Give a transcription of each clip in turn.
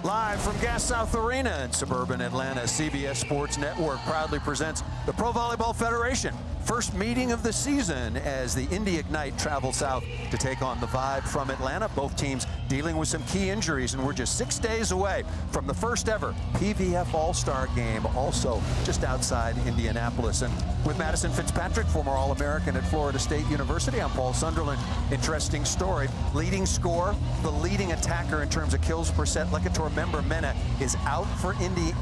Live from Gas South Arena in suburban Atlanta, CBS Sports Network proudly presents the Pro Volleyball Federation. First meeting of the season as the Indy Ignite travel south to take on the Vibe from Atlanta. Both teams dealing with some key injuries, and we're just 6 days away from the first ever PVF All-Star game, also just outside Indianapolis. And with Madison Fitzpatrick, former All-American at Florida State University, I'm Paul Sunderland. Interesting story. Leading scorer, the leading attacker in terms of kills per set, Lecator member Mena is out for Indy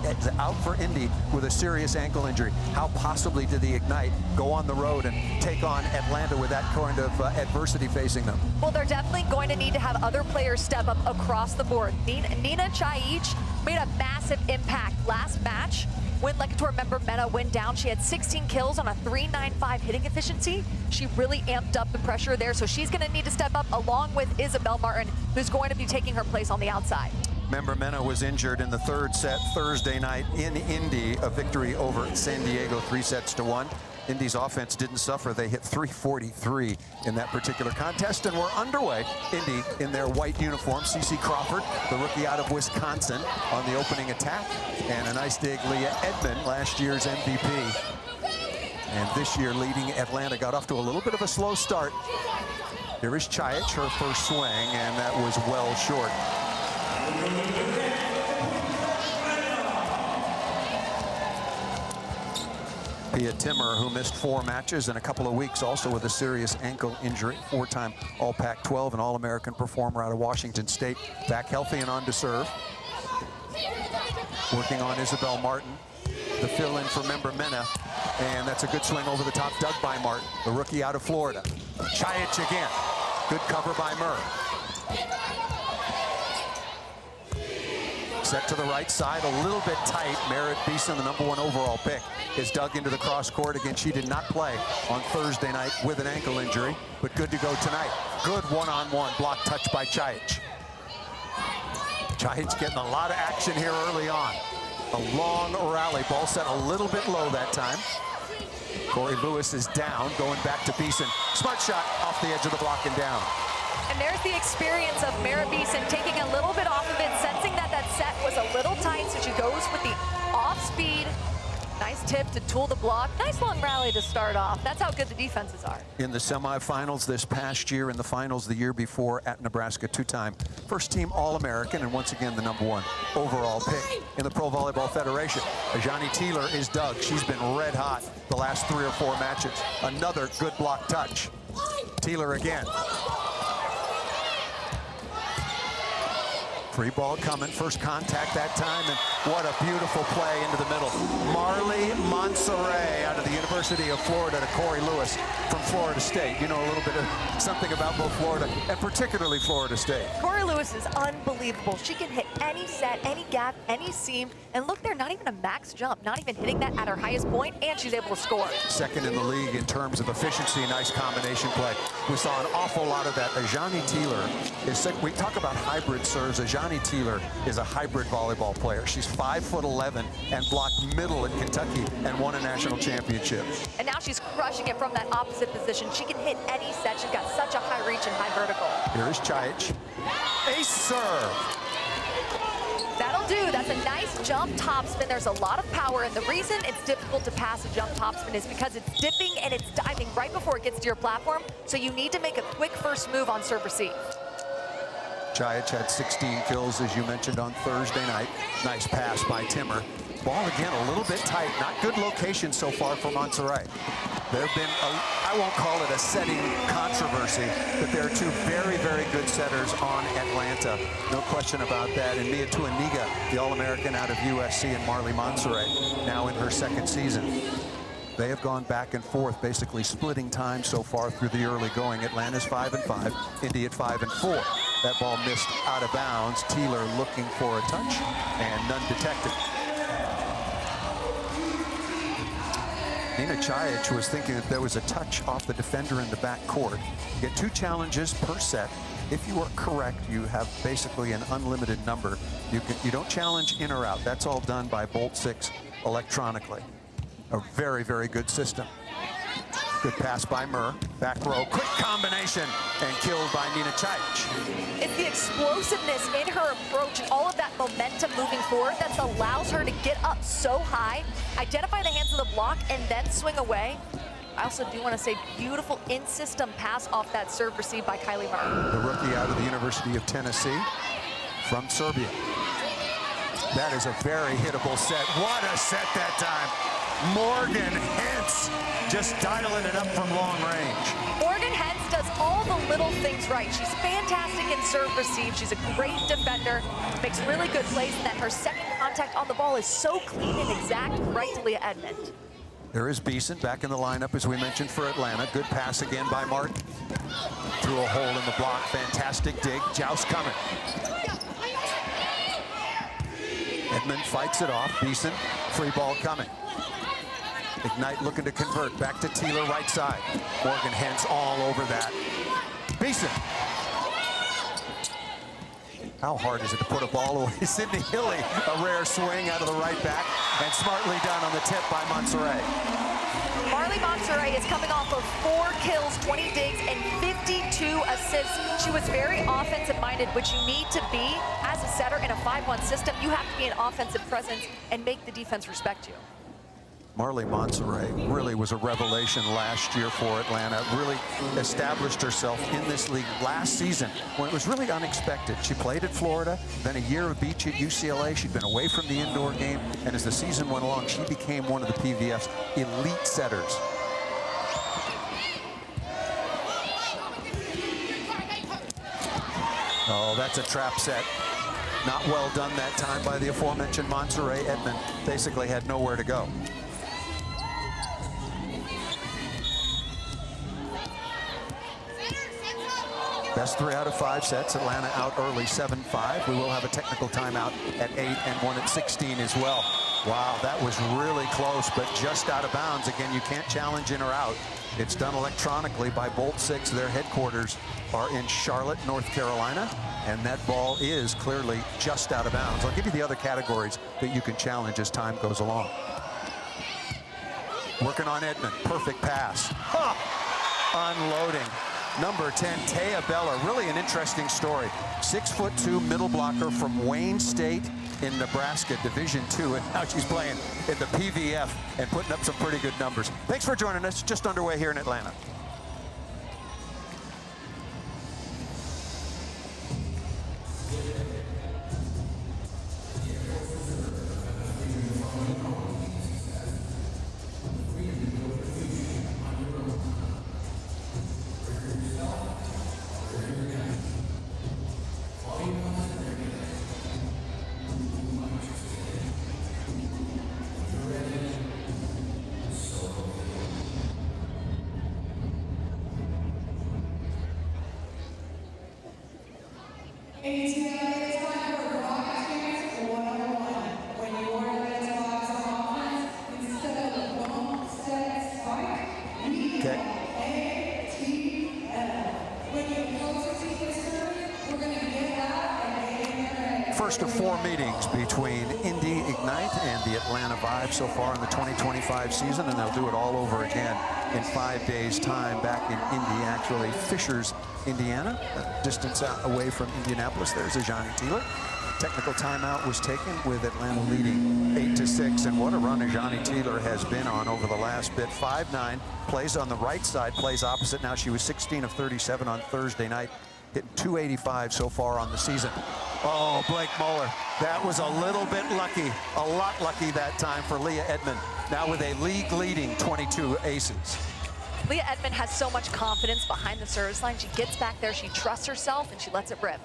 with a serious ankle injury. How possibly did the Ignite go on the road and take on Atlanta with that kind of adversity facing them? Well, they're definitely going to need to have other players step up across the board. Nina Chaich made a massive impact last match when Lecator member Mena went down. She had 16 kills on a 3.95 hitting efficiency. She really amped up the pressure there, so she's going to need to step up along with Isabel Martin, who's going to be taking her place on the outside. Member Mena was injured in the third set Thursday night in Indy, a victory over San Diego 3-1. Indy's offense didn't suffer. They hit 343 in that particular contest, and we're underway. Indy in their white uniform. CeCe Crawford, the rookie out of Wisconsin, on the opening attack, and a nice dig, Leah Edmond, last year's MVP. And this year leading Atlanta. Got off to a little bit of a slow start. Here is Chaich, her first swing, and that was well short. Pia Timmer, who missed 4 matches in a couple of weeks, also with a serious ankle injury, 4-time All-Pac-12 and All-American performer out of Washington State, back healthy and on to serve. Working on Isabel Martin, the fill-in for member Mena, and that's a good swing over the top, dug by Martin, the rookie out of Florida. Chaich again, good cover by Murr. Set to the right side, a little bit tight. Merritt Beeson, the #1 overall pick, is dug into the cross court. Again, she did not play on Thursday night with an ankle injury, but good to go tonight. Good one-on-one block touch by Chaich. Chaich getting a lot of action here early on. A long rally, ball set a little bit low that time. Corey Lewis is down, going back to Beeson. Smart shot off the edge of the block and down. And there's the experience of Merritt Beeson taking a little bit off of it, sensing that that set was a little tight, so she goes with the off-speed. Nice tip to tool the block. Nice long rally to start off. That's how good the defenses are. In the semifinals this past year, in the finals the year before at Nebraska, 2-time first-team All-American, and once again the #1 overall pick in the Pro Volleyball Federation. Ajani Teeler is dug. She's been red hot the last 3 or 4 matches. Another good block touch. Teeler again. Free ball coming, first contact that time, and what a beautiful play into the middle. Marley Monserrat out of the University of Florida to Corey Lewis from Florida State. You know a little bit of something about both Florida and particularly Florida State. Corey Lewis is unbelievable. She can hit any set, any gap, any seam, and look, they're not even a max jump, not even hitting that at her highest point, and she's able to score. Second in the league in terms of efficiency, nice combination play. We saw an awful lot of that. Ajani Teeler is, we talk about hybrid serves. Ajani Teeler is a hybrid volleyball player. She's 5'11" and blocked middle at Kentucky and won a national championship. And now she's crushing it from that opposite position. She can hit any set. She's got such a high reach and high vertical. Here is Chaich. Ace serve. That'll do. That's a nice jump topspin. There's a lot of power, and the reason it's difficult to pass a jump topspin is because it's dipping and it's diving right before it gets to your platform, so you need to make a quick first move on serve receive. Chaich had 16 kills, as you mentioned, on Thursday night. Nice pass by Timmer. Ball again a little bit tight. Not good location so far for Monserrat. There have been, I won't call it a setting controversy, but there are 2 very, very good setters on Atlanta. No question about that. And Mia Tuaniga, the All-American out of USC, and Marley Monserrat, now in her 2nd season. They have gone back and forth, basically splitting time so far through the early going. Atlanta's 5-5, Indy at 5-4. That ball missed out of bounds. Teeler looking for a touch, and none detected. Nina Chaich was thinking that there was a touch off the defender in the back court. You get 2 challenges per set. If you are correct, you have basically an unlimited number. You don't challenge in or out. That's all done by Bolt 6 electronically. A very, very good system. Good pass by Murr. Back row, quick combination, and killed by Nina Chajic. It's the explosiveness in her approach and all of that momentum moving forward that allows her to get up so high, identify the hands of the block, and then swing away. I also do want to say beautiful in-system pass off that serve received by Kylie Murr. The rookie out of the University of Tennessee from Serbia. That is a very hittable set. What a set that time. Morgan Hentz just dialing it up from long range. Morgan Hentz does all the little things right. She's fantastic in serve receive. She's a great defender, makes really good plays, and then her second contact on the ball is so clean and exact right to Leah Edmond. There is Beeson back in the lineup, as we mentioned, for Atlanta. Good pass again by Martin. Through a hole in the block. Fantastic dig. Joust coming. Edmond fights it off. Beeson, free ball coming. Ignite looking to convert. Back to Taylor, right side. Morgan Hentz all over that. Beeson. How hard is it to put a ball away? Sydney Hilly, a rare swing out of the right back, and smartly done on the tip by Monserrat. Marley Monserrat is coming off of 4 kills, 20 digs, and 52 assists. She was very offensive-minded, which you need to be as a setter in a 5-1 system. You have to be an offensive presence and make the defense respect you. Marley Monserrat really was a revelation last year for Atlanta. Really established herself in this league last season when it was really unexpected. She played at Florida, then a year of beach at UCLA. She'd been away from the indoor game, and as the season went along, she became one of the PVF's elite setters. Oh, that's a trap set. Not well done that time by the aforementioned Monserrat. Edmond basically had nowhere to go. Best 3 out of 5 sets. Atlanta out early, 7-5. We will have a technical timeout at 8 and one at 16 as well. Wow, that was really close, but just out of bounds. Again, you can't challenge in or out. It's done electronically by Bolt 6. Their headquarters are in Charlotte, North Carolina, and that ball is clearly just out of bounds. I'll give you the other categories that you can challenge as time goes along. Working on Edmond, perfect pass. Huh. Unloading. Number 10, Taya Bella, really an interesting story. 6'2" middle blocker from Wayne State in Nebraska, Division II, and now she's playing in the PVF and putting up some pretty good numbers. Thanks for joining us. Just underway here in Atlanta. First of 4 meetings between Indy Ignite and the Atlanta Vibe so far in the 2025 season, and they'll do it all over again in 5 days' time back in Indy, actually Fishers, Indiana, a distance out away from Indianapolis. There's Ajani Taylor. Technical timeout was taken with Atlanta leading 8-6, and what a run Ajani Taylor has been on over the last bit. 5'9", plays on the right side, plays opposite. Now she was 16 of 37 on Thursday night, hitting 285 so far on the season. Oh, Blake Muller, that was a little bit lucky, a lot lucky that time for Leah Edmond, now with a league-leading 22 aces. Leah Edmond has so much confidence behind the service line. She gets back there, she trusts herself, and she lets it rip.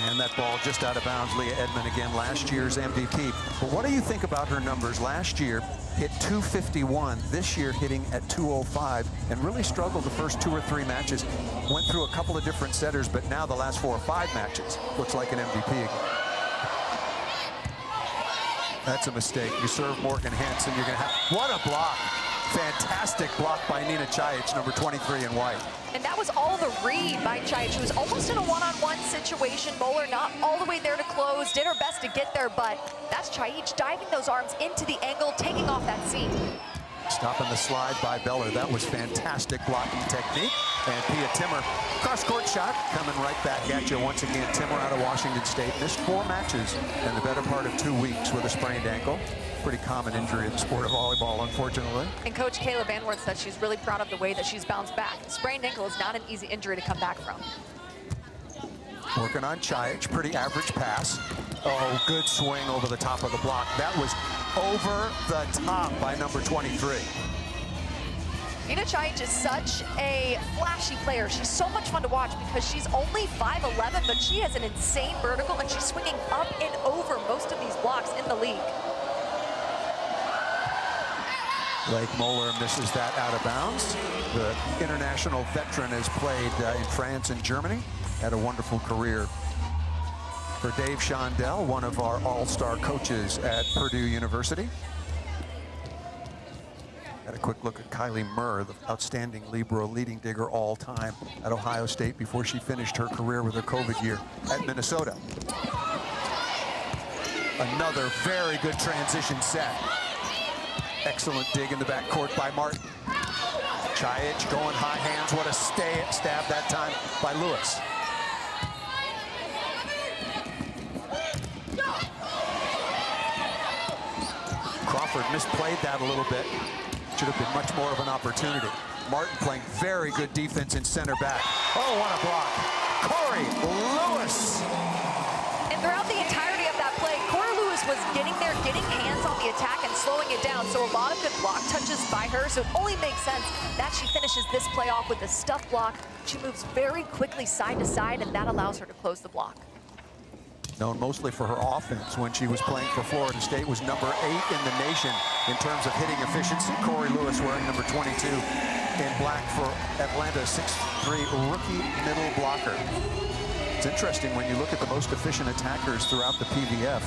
And that ball just out of bounds. Leah Edmond again, last year's MVP. But what do you think about her numbers? Last year hit 251, this year hitting at 205, and really struggled the first 2 or 3 matches. Went through a couple of different setters, but now the last 4 or 5 matches looks like an MVP again. That's a mistake. You serve Morgan Hentz and you're gonna have, what a block. Fantastic block by Nina Chajic, number 23 in white. And that was all the read by Chajic. She was almost in a one-on-one situation. Moeller not all the way there to close, did her best to get there, but that's Chajic diving those arms into the angle, taking off that seam. Stopping the slide by Beller. That was fantastic blocking technique. And Pia Timmer, cross-court shot, coming right back at you once again. Timmer out of Washington State, missed 4 matches in the better part of 2 weeks with a sprained ankle. Pretty common injury in the sport of volleyball, unfortunately. And Coach Kayla Vanworth said she's really proud of the way that she's bounced back. Sprained ankle is not an easy injury to come back from. Working on Chajic, pretty average pass. Oh, good swing over the top of the block. That was over the top by number 23. Nina Chajic is such a flashy player. She's so much fun to watch because she's only 5'11", but she has an insane vertical, and she's swinging up and over most of these blocks in the league. Blake Moeller misses that out of bounds. The international veteran has played in France and Germany. Had a wonderful career. For Dave Shondell, one of our all-star coaches at Purdue University. Had a quick look at Kylie Murr, the outstanding libero leading digger all time at Ohio State before she finished her career with her COVID year at Minnesota. Another very good transition set. Excellent dig in the backcourt by Martin. Chajic going high hands. What a stab that time by Lewis. Crawford misplayed that a little bit. Should have been much more of an opportunity. Martin playing very good defense in center back. Oh, what a block. Corey Lewis. And throughout the entirety of that play, Corey Lewis was getting there, getting hands on the attack and slowing it down. So a lot of good block touches by her. So it only makes sense that she finishes this play off with a stuff block. She moves very quickly side to side, and that allows her to close the block. Known mostly for her offense when she was playing for Florida State, was number 8 in the nation in terms of hitting efficiency. Corey Lewis wearing number 22 in black for Atlanta, 6'3" rookie middle blocker. It's interesting when you look at the most efficient attackers throughout the PVF,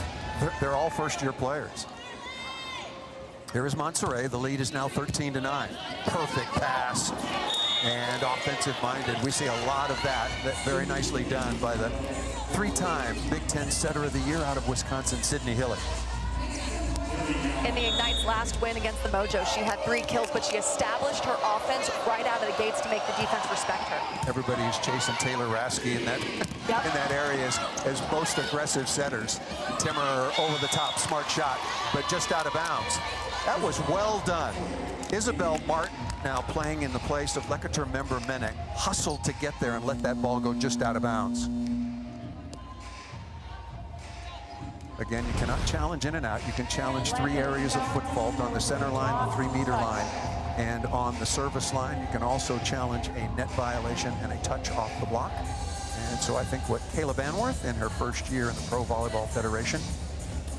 they're all first-year players. Here is Montserrat. The lead is now 13-9. Perfect pass and offensive-minded. We see a lot of that. Very nicely done by the 3-time Big Ten Setter of the Year out of Wisconsin, Sydney Hilley. In the Ignite's last win against the Mojo, she had 3 kills, but she established her offense right out of the gates to make the defense respect her. Everybody is chasing Taylor Raske in that in that area as most aggressive setters. Timmer over the top, smart shot, but just out of bounds. That was well done. Isabel Martin, now playing in the place of Leketer member Menek, hustled to get there and let that ball go just out of bounds. Again, you cannot challenge in and out. You can challenge 3 areas of foot fault on the center line, the 3-meter line, and on the service line. You can also challenge a net violation and a touch off the block. And so I think what Kayla Vanworth in her first year in the Pro Volleyball Federation,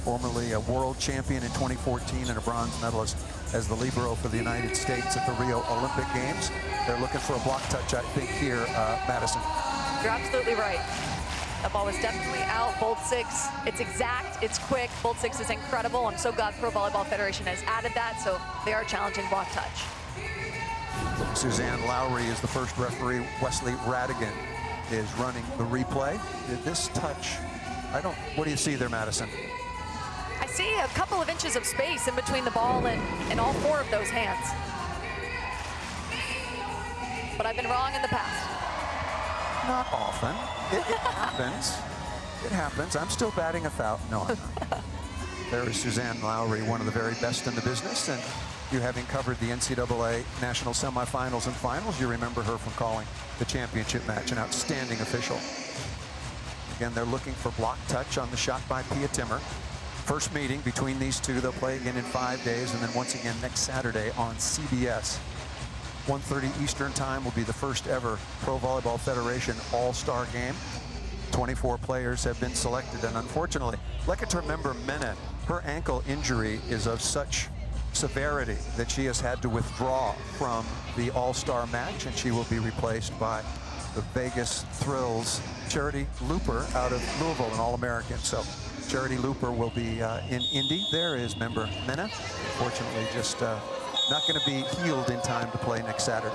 formerly a world champion in 2014 and a bronze medalist as the libero for the United States at the Rio Olympic Games. They're looking for a block touch, I think, here, Madison. You're absolutely right. That ball was definitely out. Bolt 6, it's exact, it's quick. Bolt 6 is incredible. I'm so glad Pro Volleyball Federation has added that, so they are challenging block touch. Suzanne Lowry is the first referee. Wesley Radigan is running the replay. Did this touch, what do you see there, Madison? I see a couple of inches of space in between the ball and all 4 of those hands. But I've been wrong in the past. Not often. It happens. It happens. I'm still batting 1,000. No, I'm not. There is Suzanne Lowry, one of the very best in the business, and you having covered the NCAA national semifinals and finals, you remember her from calling the championship match, an outstanding official. Again, they're looking for block touch on the shot by Pia Timmer. First meeting between these two. They'll play again in 5 days, and then once again next Saturday on CBS. 1:30 Eastern time will be the first ever Pro Volleyball Federation All-Star game. 24 players have been selected, and unfortunately, Leketer member Mena, her ankle injury is of such severity that she has had to withdraw from the All-Star match, and she will be replaced by the Vegas Thrills Charity Looper out of Louisville, an All-American. So Charity Looper will be in Indy. There is member Mena. Unfortunately, just not going to be healed in time to play next Saturday.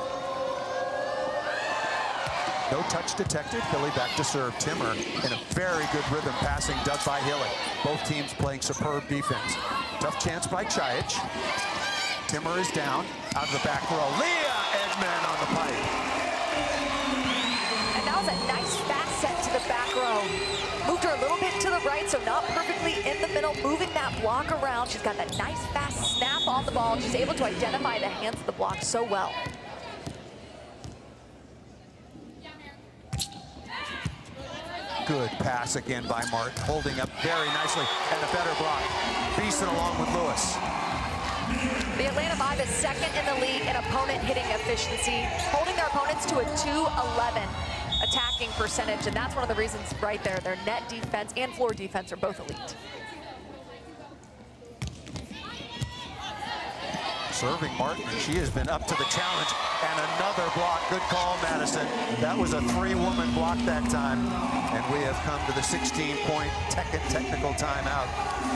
No touch detected. Hilly back to serve. Timmer in a very good rhythm, passing dug by Hilly. Both teams playing superb defense. Tough chance by Chajic. Timmer is down, out of the back row. Leah Edman on the pipe. And that was a nice fast set to the back row. Moved her a little bit to the right, so not perfectly in the middle, moving that block around. She's got that nice fast snap on the ball. She's able to identify the hands of the block so well. Good pass again by Martin, holding up very nicely, and a better block. Beeson along with Lewis. The Atlanta Vibe is second in the league in opponent hitting efficiency, holding their opponents to a 211 attacking percentage, and that's one of the reasons right there. Their net defense and floor defense are both elite. Serving Martin, and she has been up to the challenge, and another block. Good call, Madison. That was a three-woman block that time, and we have come to the 16-point technical timeout,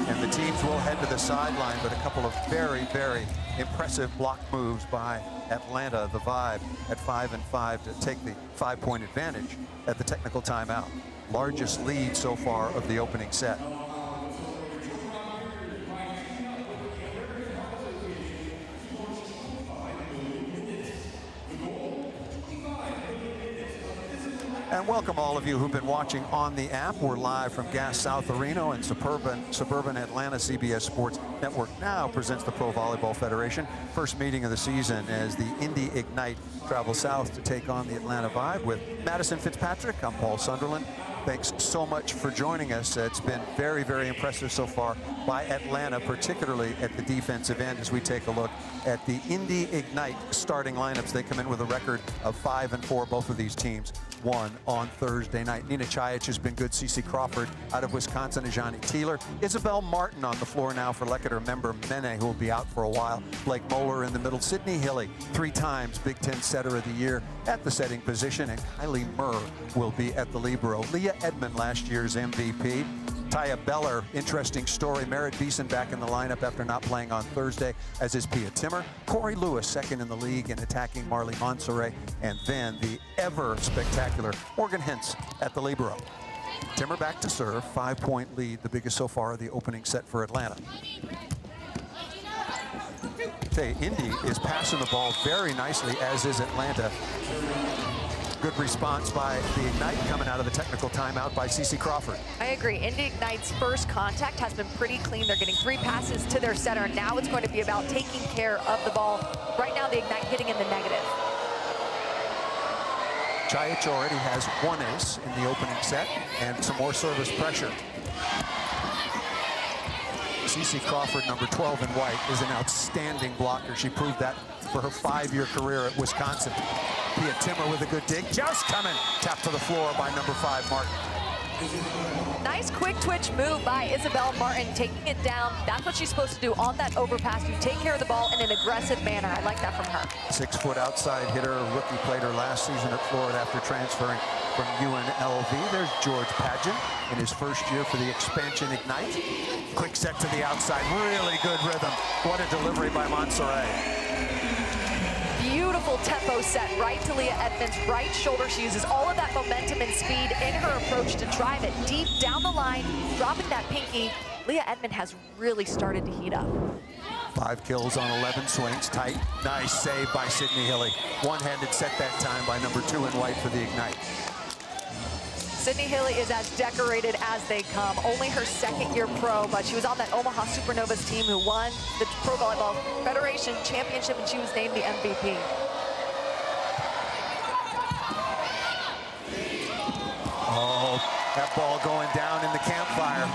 and the teams will head to the sideline, but a couple of very, very impressive block moves by Atlanta, the Vibe, at 5-5 to take the 5-point advantage at the technical timeout. Largest lead so far of the opening set. And welcome all of you who've been watching on the app. We're live from Gas South Arena in suburban Atlanta. CBS Sports Network now presents the Pro Volleyball Federation. First meeting of the season as the Indy Ignite travels south to take on the Atlanta Vibe with Madison Fitzpatrick. I'm Paul Sunderland. Thanks so much for joining us. It's been very, very impressive so far by Atlanta, particularly at the defensive end as we take a look at the Indy Ignite starting lineups. They come in with a record of 5-4, both of these teams won on Thursday night. Nina Chajic has been good. Cece Crawford out of Wisconsin, Ajani Teeler. Isabel Martin on the floor now for Leketer member Mene, who will be out for a while. Blake Moeller in the middle. Sydney Hilly, 3 times Big Ten setter of the year at the setting position. And Kylie Murr will be at the libero. Leah Edman, last year's MVP. Taya Beller, interesting story. Merritt Beeson back in the lineup after not playing on Thursday, as is Pia Timmer. Corey Lewis, second in the league in attacking Marley Monserrat. And then the ever spectacular Morgan Hintz at the libero. Timmer back to serve, 5-point lead, the biggest so far of the opening set for Atlanta. Indy is passing the ball very nicely, as is Atlanta. Good response by the Ignite coming out of the technical timeout by Cece Crawford. I agree. Indy Ignite's first contact has been pretty clean. They're getting 3 passes to their center. Now it's going to be about taking care of the ball. Right now, the Ignite hitting in the negative. Chajic already has 1 ace in the opening set and some more service pressure. Cece Crawford, number 12 in white, is an outstanding blocker. She proved that for her 5-year career at Wisconsin. Pia Timmer with a good dig. Joust coming. Tapped to the floor by number 5, Martin. Nice quick twitch move by Isabel Martin, taking it down. That's what she's supposed to do on that overpass. You take care of the ball in an aggressive manner. I like that from her. 6-foot outside hitter. A rookie played her last season at Florida after transferring from UNLV. There's George Padgett in his first year for the expansion Ignite. Quick set to the outside. Really good rhythm. What a delivery by Monserrat. Beautiful tempo set right to Leah Edman's right shoulder. She uses all of that momentum and speed in her approach to drive it deep down the line, dropping that pinky. Leah Edman has really started to heat up. 5 kills on 11 swings. Tight. Nice save by Sydney Hilly. One-handed set that time by number 2 in white for the Ignite. Sydney Hilly is as decorated as they come. Only her 2nd-year pro, but she was on that Omaha Supernovas team who won the Pro Volleyball Federation Championship, and she was named the MVP. Oh, that ball going down in the campfire.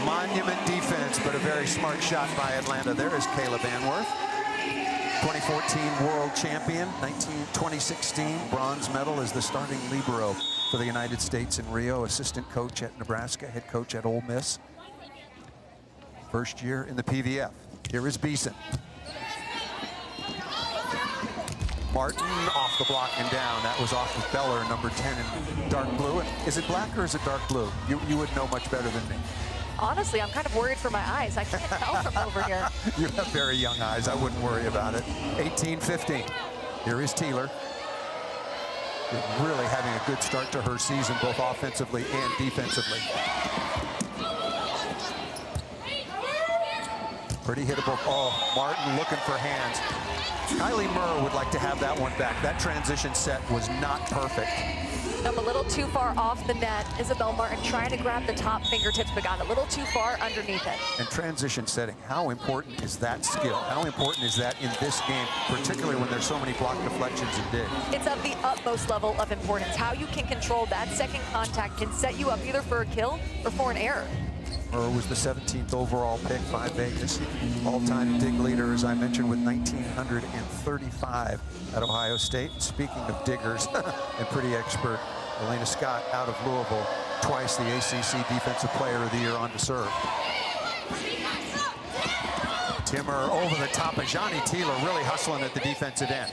Monument defense, but a very smart shot by Atlanta. There is Caleb Anworth, 2014 world champion, 2016 bronze medal as the starting libero for the United States in Rio, assistant coach at Nebraska, head coach at Ole Miss. First year in the PVF. Here is Beeson. Martin off the block and down. That was off of Beller, number 10 in dark blue. Is it black or is it dark blue? You would know much better than me. Honestly, I'm kind of worried for my eyes. I can't tell from over here. You have very young eyes. I wouldn't worry about it. 18-15. Here is Teeler. Really having a good start to her season, both offensively and defensively. Pretty hittable. Oh, Martin looking for hands. Kylie Murr would like to have that one back. That transition set was not perfect. I'm a little too far off the net. Isabel Martin trying to grab the top fingertips, but got a little too far underneath it. And transition setting, how important is that skill? How important is that in this game, particularly when there's so many block deflections and digs? It's of the utmost level of importance. How you can control that second contact can set you up either for a kill or for an error. Murr was the 17th overall pick by Vegas. All-time dig leader, as I mentioned, with 1,935 at Ohio State. Speaking of diggers and pretty expert, Elena Scott out of Louisville, twice the ACC Defensive Player of the Year on to serve. Timmer over the top of Johnny Teeler, really hustling at the defensive end.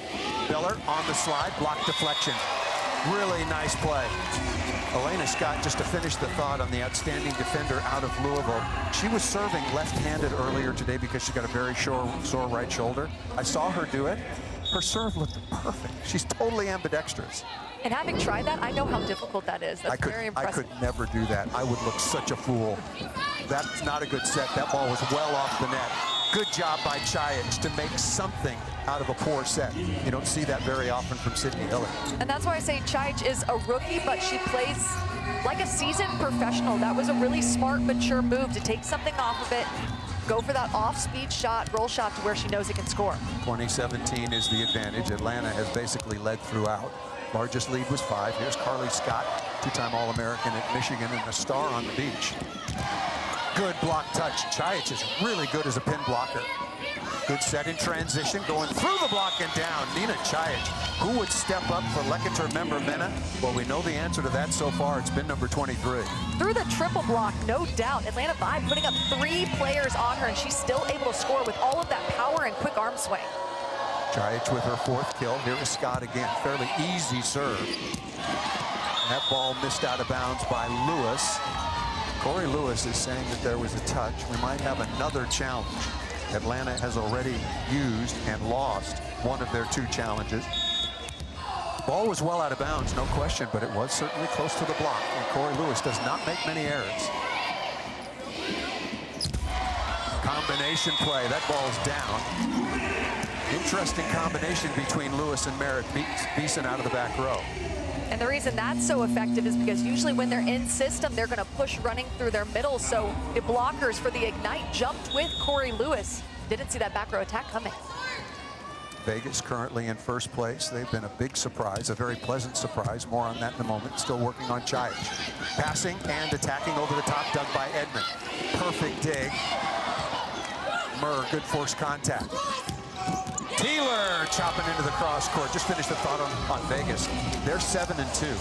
Miller on the slide, block deflection. Really nice play. Elena Scott, just to finish the thought on the outstanding defender out of Louisville, she was serving left-handed earlier today because she got a very sore right shoulder. I saw her do it. Her serve looked perfect. She's totally ambidextrous. And having tried that, I know how difficult that is. That's very impressive. I could never do that. I would look such a fool. That's not a good set. That ball was well off the net. Good job by Chajic to make something out of a poor set. You don't see that very often from Sydney Hiller. And that's why I say Chajic is a rookie, but she plays like a seasoned professional. That was a really smart, mature move to take something off of it, go for that off-speed shot, roll shot to where she knows it can score. 2017 is the advantage. Atlanta has basically led throughout. Largest lead was 5. Here's Carly Scott, two-time All-American at Michigan and a star on the beach. Good block touch. Chajic is really good as a pin blocker. Good set in transition, going through the block and down. Nina Chajic, who would step up for Leketer member Mena? Well, we know the answer to that so far. It's been number 23. Through the triple block, no doubt. Atlanta Vibe putting up 3 players on her, and she's still able to score with all of that power and quick arm swing. Chajic with her 4th kill. Here is Scott again. Fairly easy serve. And that ball missed out of bounds by Lewis. Corey Lewis is saying that there was a touch. We might have another challenge. Atlanta has already used and lost one of their 2 challenges. Ball was well out of bounds, no question, but it was certainly close to the block. And Corey Lewis does not make many errors. Combination play. That ball's down. Interesting combination between Lewis and Merritt Beeson out of the back row. And the reason that's so effective is because usually when they're in system, they're going to push running through their middle. So the blockers for the Ignite jumped with Corey Lewis. Didn't see that back row attack coming. Vegas currently in 1st place. They've been a big surprise, a very pleasant surprise. More on that in a moment. Still working on Chajic. Passing and attacking over the top, dug by Edmond. Perfect dig. Murr, good force contact. Teeler chopping into the cross court. Just finished the thought on Vegas. They're 7-2.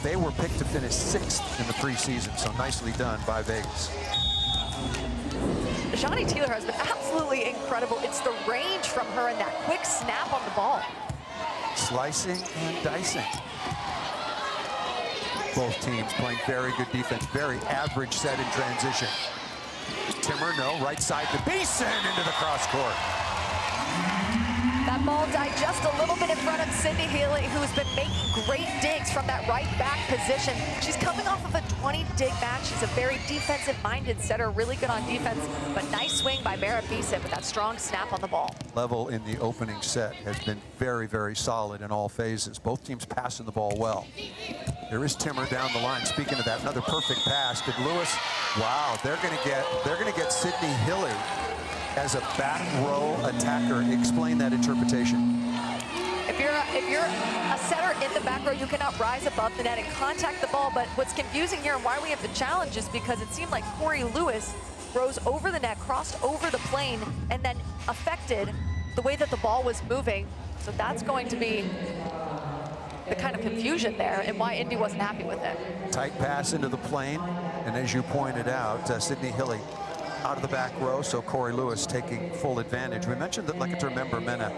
They were picked to finish 6th in the preseason, so nicely done by Vegas. Johnny Teeler has been absolutely incredible. It's the range from her and that quick snap on the ball. Slicing and dicing. Both teams playing very good defense. Very average set in transition. Timmer, no, right side to Beeson into the cross court. That ball died just a little bit in front of Sydney Healy, who's been making great digs from that right back position. She's coming off of a 20-dig match. She's a very defensive-minded setter, really good on defense, but nice swing by Merritt Beeson with that strong snap on the ball. Level in the opening set has been very, very solid in all phases. Both teams passing the ball well. There is Timmer down the line. Speaking of that, another perfect pass. Did Lewis? Wow, they're going to get Sydney Healy as a back row attacker. Explain that interpretation. If you're a setter in the back row, you cannot rise above the net and contact the ball. But what's confusing here and why we have the challenge is because it seemed like Corey Lewis rose over the net, crossed over the plane, and then affected the way that the ball was moving. So that's going to be the kind of confusion there and why Indy wasn't happy with it. Tight pass into the plane, and as you pointed out, Sydney Healy out of the back row, so Corey Lewis taking full advantage. We mentioned that Leketer member Mena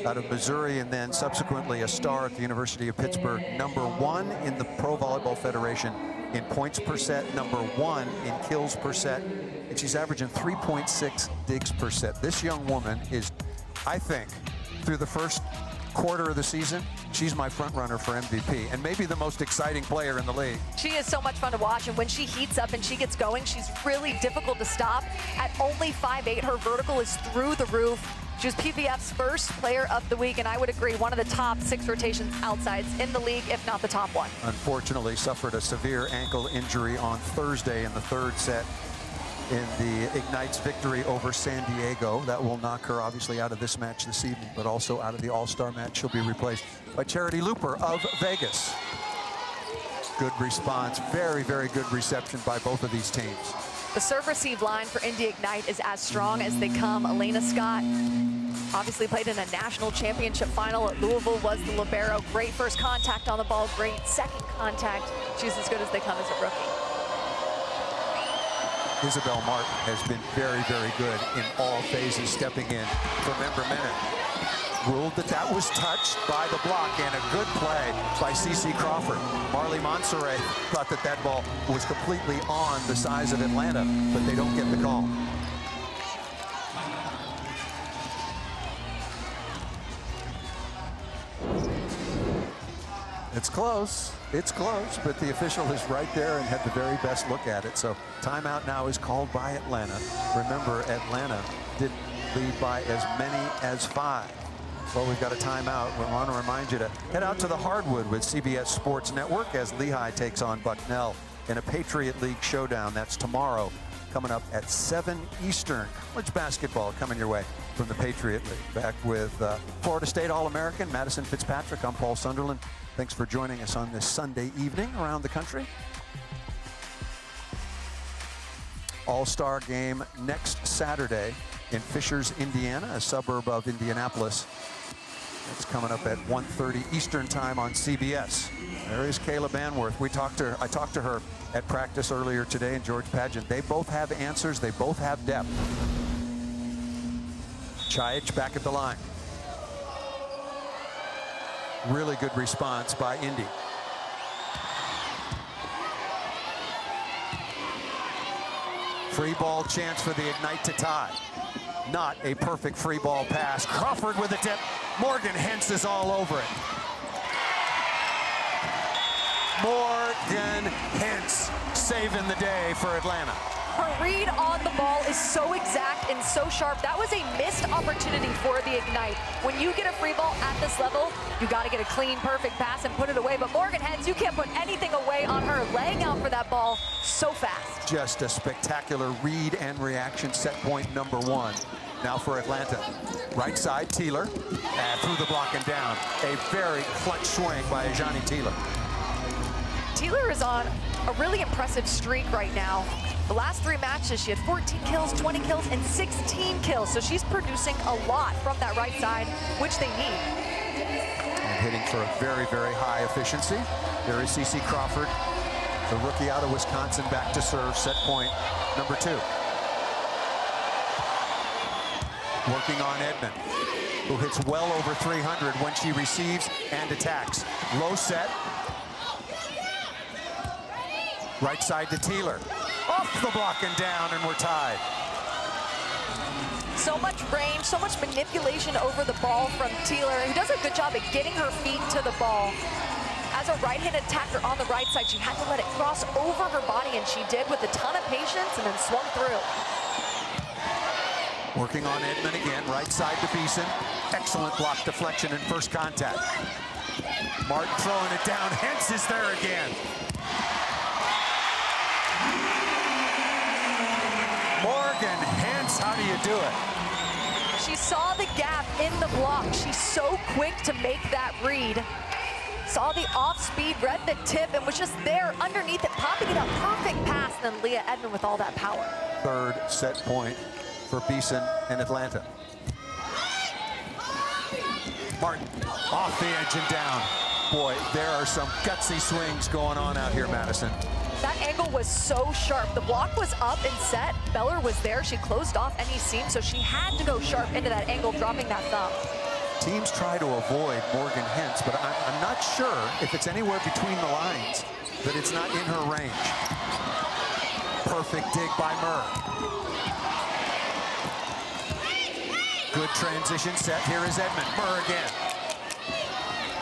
out of Missouri and then subsequently a star at the University of Pittsburgh, #1 in the Pro Volleyball Federation in points per set, number 1 in kills per set, and she's averaging 3.6 digs per set. This young woman is, I think, through the first quarter of the season, she's my front runner for MVP and maybe the most exciting player in the league. She is so much fun to watch, and when she heats up and she gets going, she's really difficult to stop. At only 5'8", her vertical is through the roof. She was PVF's first player of the week, and I would agree, one of the top 6 rotations outsides in the league, if not the top 1. Unfortunately, suffered a severe ankle injury on Thursday in the 3rd set in the Ignite's victory over San Diego. That will knock her obviously out of this match this evening, but also out of the All-Star match. She'll be replaced by Charity Looper of Vegas. Good response, very, very good reception by both of these teams. The serve-receive line for Indy Ignite is as strong as they come. Elena Scott obviously played in a national championship final at Louisville, was the libero. Great first contact on the ball, great second contact. She's as good as they come as a rookie. Isabel Martin has been very, very good in all phases, stepping in for member minute. Ruled that was touched by the block, and a good play by CeCe Crawford. Marley Monserrat thought that ball was completely on the size of Atlanta, but they don't get the call. It's close, but the official is right there and had the very best look at it. So timeout now is called by Atlanta. Remember, Atlanta didn't lead by as many as 5. Well, we've got a timeout. We want to remind you to head out to the hardwood with CBS Sports Network as Lehigh takes on Bucknell in a Patriot League showdown. That's tomorrow, coming up at 7 Eastern. College basketball coming your way from the Patriot League. Back with Florida State All-American Madison Fitzpatrick. I'm Paul Sunderland. Thanks for joining us on this Sunday evening around the country. All-Star game next Saturday in Fishers, Indiana, a suburb of Indianapolis. It's coming up at 1:30 Eastern time on CBS. There is Kayla Banworth. I talked to her at practice earlier today in George Pageant. They both have answers. They both have depth. Chaich back at the line. Really good response by Indy. Free ball chance for the Ignite to tie. Not a perfect free ball pass. Crawford with a tip. Morgan Hentz is all over it. Morgan Hentz saving the day for Atlanta. Her read on the ball is so exact and so sharp. That was a missed opportunity for the Ignite. When you get a free ball at this level, you got to get a clean, perfect pass and put it away. But Morgan Hentz, you can't put anything away on her, laying out for that ball so fast. Just a spectacular read and reaction. Set point number 1. Now for Atlanta. Right side, Teeler. Through the block and down. A very clutch swing by Ajani Teeler. Teeler is on a really impressive streak right now. The last 3 matches, she had 14 kills, 20 kills, and 16 kills. So she's producing a lot from that right side, which they need. And hitting for a very, very high efficiency. There is CeCe Crawford, the rookie out of Wisconsin, back to serve. Set point number 2. Working on Edmond, who hits well over 300 when she receives and attacks. Low set. Right side to Teeler. Off the block and down, and we're tied. So much range, so much manipulation over the ball from Teeler, who does a good job at getting her feet to the ball. As a right-handed attacker on the right side, she had to let it cross over her body, and she did with a ton of patience and then swung through. Working on Edmond again, right side to Beeson. Excellent block deflection and first contact. Martin throwing it down. Hentz is there again. Morgan Hentz, how do you do it? She saw the gap in the block. She's so quick to make that read. Saw the off-speed, read the tip, and was just there underneath it, popping it up. Perfect pass, and then Leah Edmond with all that power. 3rd set point for Beeson and Atlanta. Martin off the edge and down. Boy, there are some gutsy swings going on out here, Madison. That angle was so sharp. The block was up and set. Beller was there. She closed off any seam, so she had to go sharp into that angle, dropping that thumb. Teams try to avoid Morgan Hintz, but I'm not sure if it's anywhere between the lines that it's not in her range. Perfect dig by Murr. Good transition set. Here is Edmond. Murr again.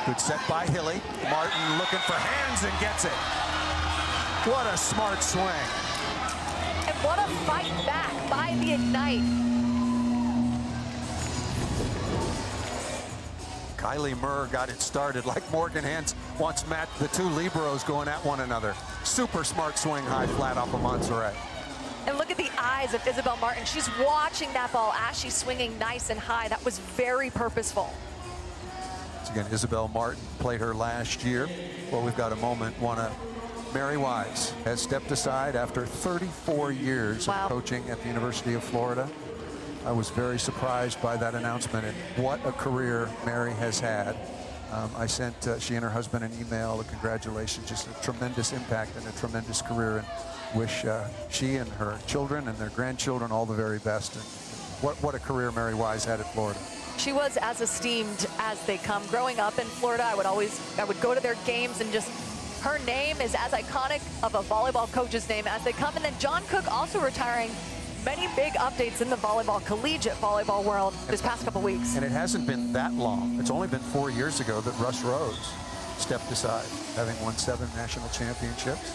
Good set by Hilly. Martin looking for hands and gets it. What a smart swing. And what a fight back by the Ignite. Kylie Murr got it started like Morgan Hintz wants the two liberos going at one another. Super smart swing high flat off of Montserrat. And look at the eyes of Isabel Martin. She's watching that ball as she's swinging nice and high. That was very purposeful. Once again, Isabel Martin played her last year. Well, we've got a moment. Mary Wise has stepped aside after 34 years of coaching at the University of Florida. I was very surprised by that announcement, and what a career Mary has had. I sent she and her husband an email, a congratulations, just a tremendous impact and a tremendous career, and wish she and her children and their grandchildren all the very best. And what a career Mary Wise had at Florida. She was as esteemed as they come. Growing up in Florida, I would go to their games, and just her name is as iconic of a volleyball coach's name as they come. And then John Cook also retiring. Many big updates in the collegiate volleyball world this past couple weeks. And it hasn't been that long. It's only been 4 years ago that Russ Rose stepped aside, having won 7 national championships.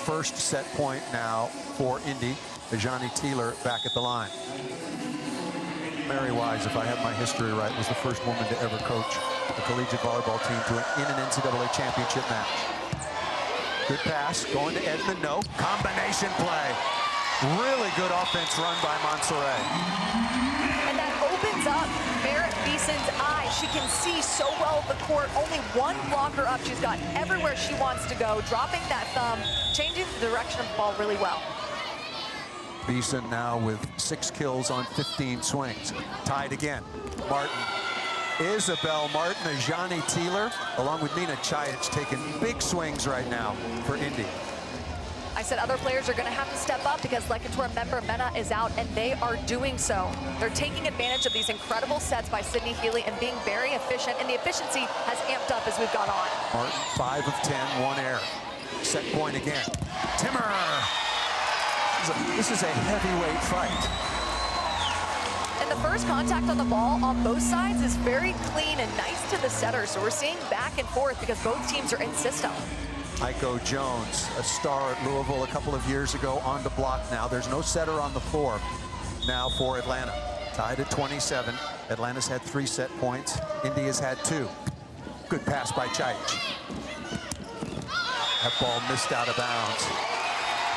First set point now for Indy. Ajani Teeler back at the line. Mary Wise, if I have my history right, was the first woman to ever coach the collegiate volleyball team in an NCAA championship match. Good pass, going to Edmond, no. Combination play. Really good offense run by Montserrat. And that opens up Merritt Beeson's eyes. She can see so well the court. Only one blocker up. She's got everywhere she wants to go, dropping that thumb, changing the direction of the ball really well. Beeson now with 6 kills on 15 swings. Tied again. Martin. Isabel Martin, Ajani Teeler, along with Nina Chajic, taking big swings right now for Indy. I said other players are going to have to step up because Lekator member Mena is out, and they are doing so. They're taking advantage of these incredible sets by Sydney Healy and being very efficient, and the efficiency has amped up as we've gone on. Martin, 5 of 10, 1 error. Set point again. Timmer! This is a heavyweight fight. And the first contact on the ball on both sides is very clean and nice to the setter. So we're seeing back and forth because both teams are in system. Aiko Jones, a star at Louisville a couple of years ago, on the block now. There's no setter on the floor now for Atlanta. Tied at 27. Atlanta's had 3 set points. Indy has had 2. Good pass by Chajic. That ball missed out of bounds.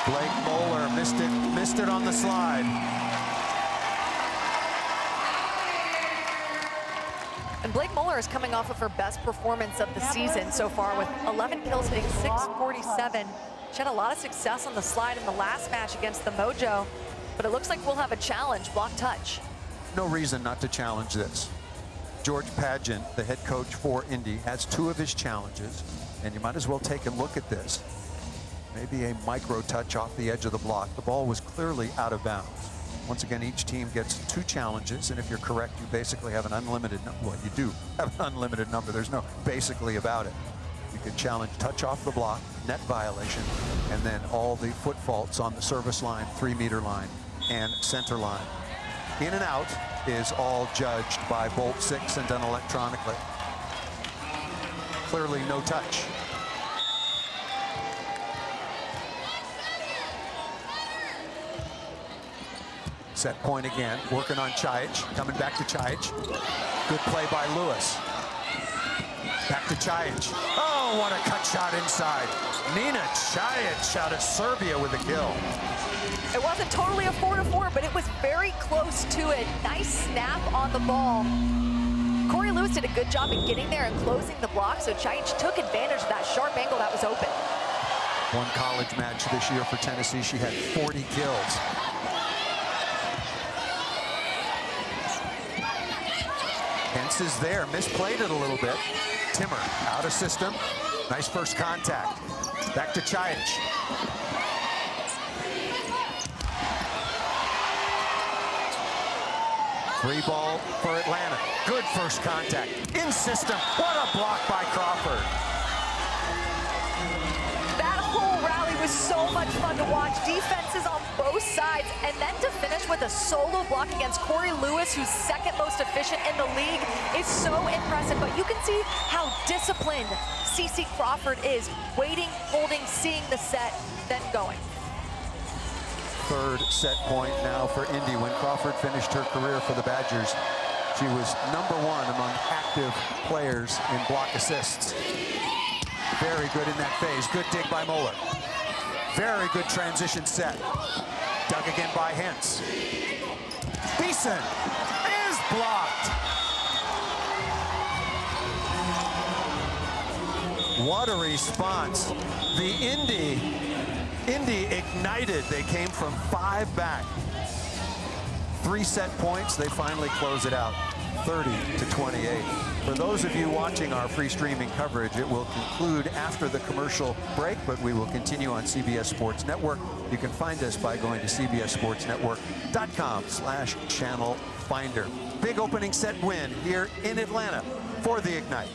Blake Moeller missed it on the slide. And Blake Moeller is coming off of her best performance of the season so far with 11 kills, hitting 647. She had a lot of success on the slide in the last match against the Mojo, but it looks like we'll have a challenge, block touch. No reason not to challenge this. George Padgett, the head coach for Indy, has 2 of his challenges, and you might as well take a look at this. Maybe a micro touch off the edge of the block. The ball was clearly out of bounds. Once again, each team gets 2 challenges, and if you're correct, you basically have an unlimited number. Well, you do have an unlimited number. There's no basically about it. You can challenge touch off the block, net violation, and then all the foot faults on the service line, 3-meter line, and center line. In and out is all judged by Bolt 6 and done electronically. Clearly no touch. Set point again, working on Chajic, coming back to Chajic. Good play by Lewis. Back to Chajic. Oh, what a cut shot inside. Nina Chajic out of Serbia with a kill. It wasn't totally a 4-4, but it was very close to it. Nice snap on the ball. Corey Lewis did a good job in getting there and closing the block, so Chajic took advantage of that sharp angle that was open. One college match this year for Tennessee. She had 40 kills. Hintz is there, misplayed it a little bit. Timmer out of system. Nice first contact. Back to Chajic. Free ball for Atlanta. Good first contact. In system. What a block by Crawford. That whole rally was so much fun to watch. Defenses on both sides. And then to finish with a solo block against Corey Lewis, who's second most efficient in the league, is so impressive. But you can see how disciplined CC Crawford is. Waiting, holding, seeing the set, then going. Third set point now for Indy. When Crawford finished her career for the Badgers, she was #1 among active players in block assists. Very good in that phase. Good dig by Moeller. Very good transition set. Dug again by Hentz. Beeson is blocked. What a response. The Indy ignited. They came from 5 back. 3 set points. They finally close it out, 30-28. For those of you watching our free streaming coverage, it will conclude after the commercial break, but we will continue on CBS Sports Network. You can find us by going to cbssportsnetwork.com/channel finder. Big opening set win here in Atlanta for the Ignite.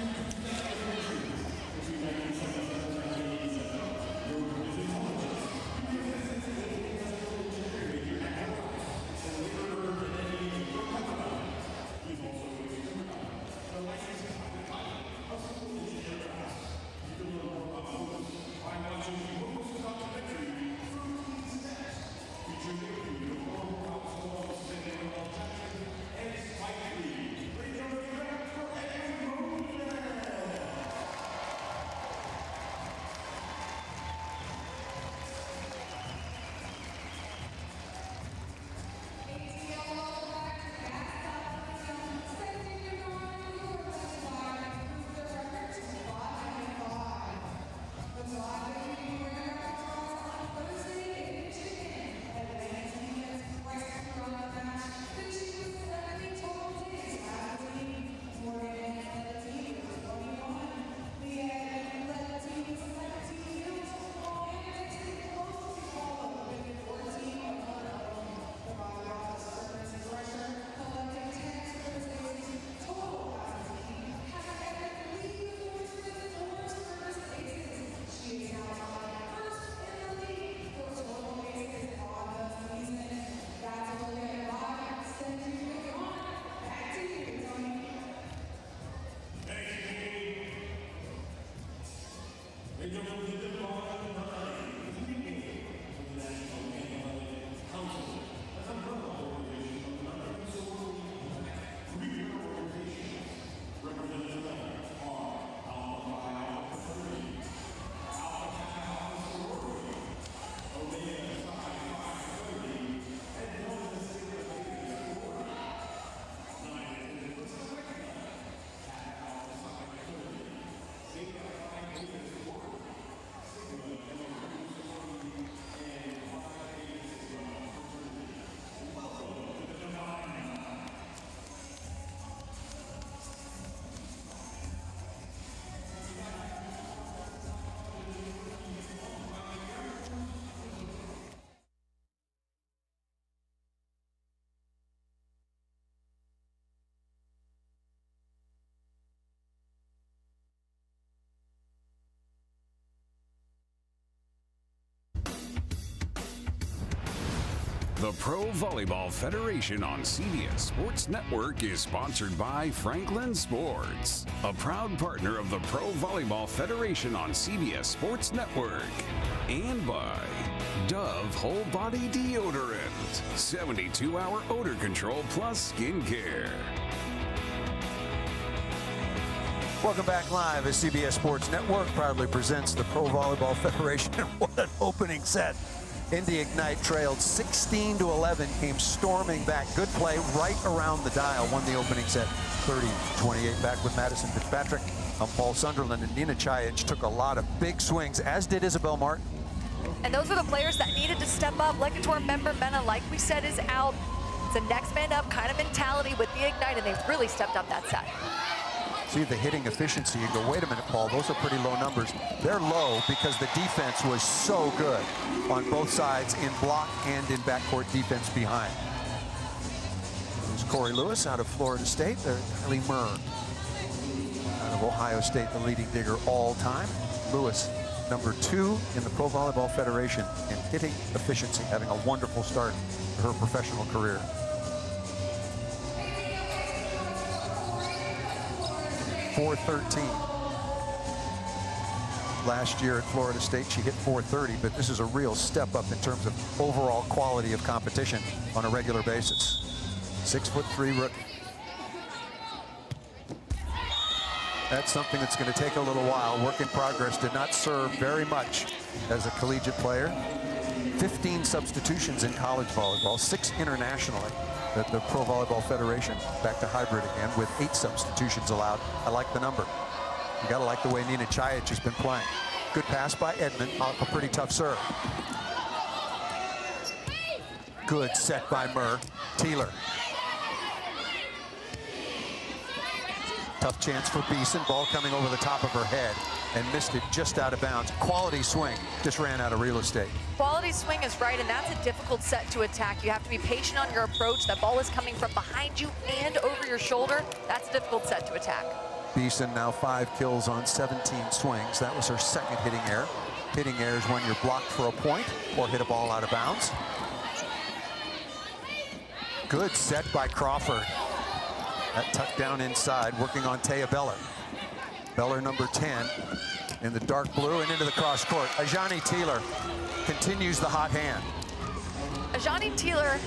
The Pro Volleyball Federation on CBS Sports Network is sponsored by Franklin Sports, a proud partner of the Pro Volleyball Federation on CBS Sports Network, and by Dove Whole Body Deodorant, 72-hour odor control plus skincare. Welcome back live as CBS Sports Network proudly presents the Pro Volleyball Federation. What an opening set. Indy Ignite trailed 16-11, came storming back. Good play right around the dial, won the opening set 30-28. Back with Madison Fitzpatrick. Paul Sunderland and Nina Chajic took a lot of big swings, as did Isabel Martin. And those are the players that needed to step up. Legator member Mena, like we said, is out. It's a next man up kind of mentality with the Ignite, and they've really stepped up that set. See the hitting efficiency. You go, wait a minute, Paul, those are pretty low numbers. They're low because the defense was so good on both sides, in block and in backcourt defense behind. There's Corey Lewis out of Florida State. There's Kylie Murr out of Ohio State, the leading digger all time. Lewis, number 2 in the Pro Volleyball Federation in hitting efficiency, having a wonderful start to her professional career. .413. Last year at Florida State, she hit .430, but this is a real step up in terms of overall quality of competition on a regular basis. 6'3" rookie. That's something that's going to take a little while. Work in progress. Did not serve very much as a collegiate player. 15 substitutions in college volleyball, 6 internationally at the Pro Volleyball Federation. Back to hybrid again with 8 substitutions allowed. I like the number. You got to like the way Nina Chajic has been playing. Good pass by Edmond off a pretty tough serve. Good set by Murr. Teeler. Tough chance for Beeson. Ball coming over the top of her head and missed it just out of bounds. Quality swing. Just ran out of real estate. Quality swing is right, and that's a difficult set to attack. You have to be patient on your approach. That ball is coming from behind you and over your shoulder. That's a difficult set to attack. Beeson now 5 kills on 17 swings. That was her second hitting error. Hitting error is when you're blocked for a point or hit a ball out of bounds. Good set by Crawford. That tucked down inside, working on Taya Beller. Beller number 10 in the dark blue and into the cross court. Ajani Teeler continues the hot hand. Ajani Teeler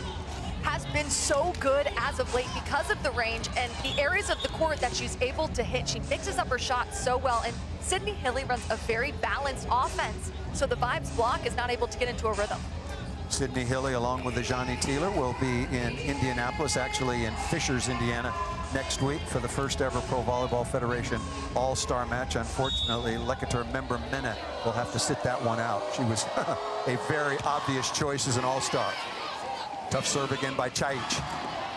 has been so good as of late because of the range and the areas of the court that she's able to hit. She mixes up her shots so well, and Sydney Hilly runs a very balanced offense, so the Vibes block is not able to get into a rhythm. Sydney Hilly, along with Ajani Teeler, will be in Indianapolis, actually in Fishers, Indiana, next week for the first ever Pro Volleyball Federation All-Star match. Unfortunately, Leketer member Mena will have to sit that one out. She was a very obvious choice as an All-Star. Tough serve again by Chajic.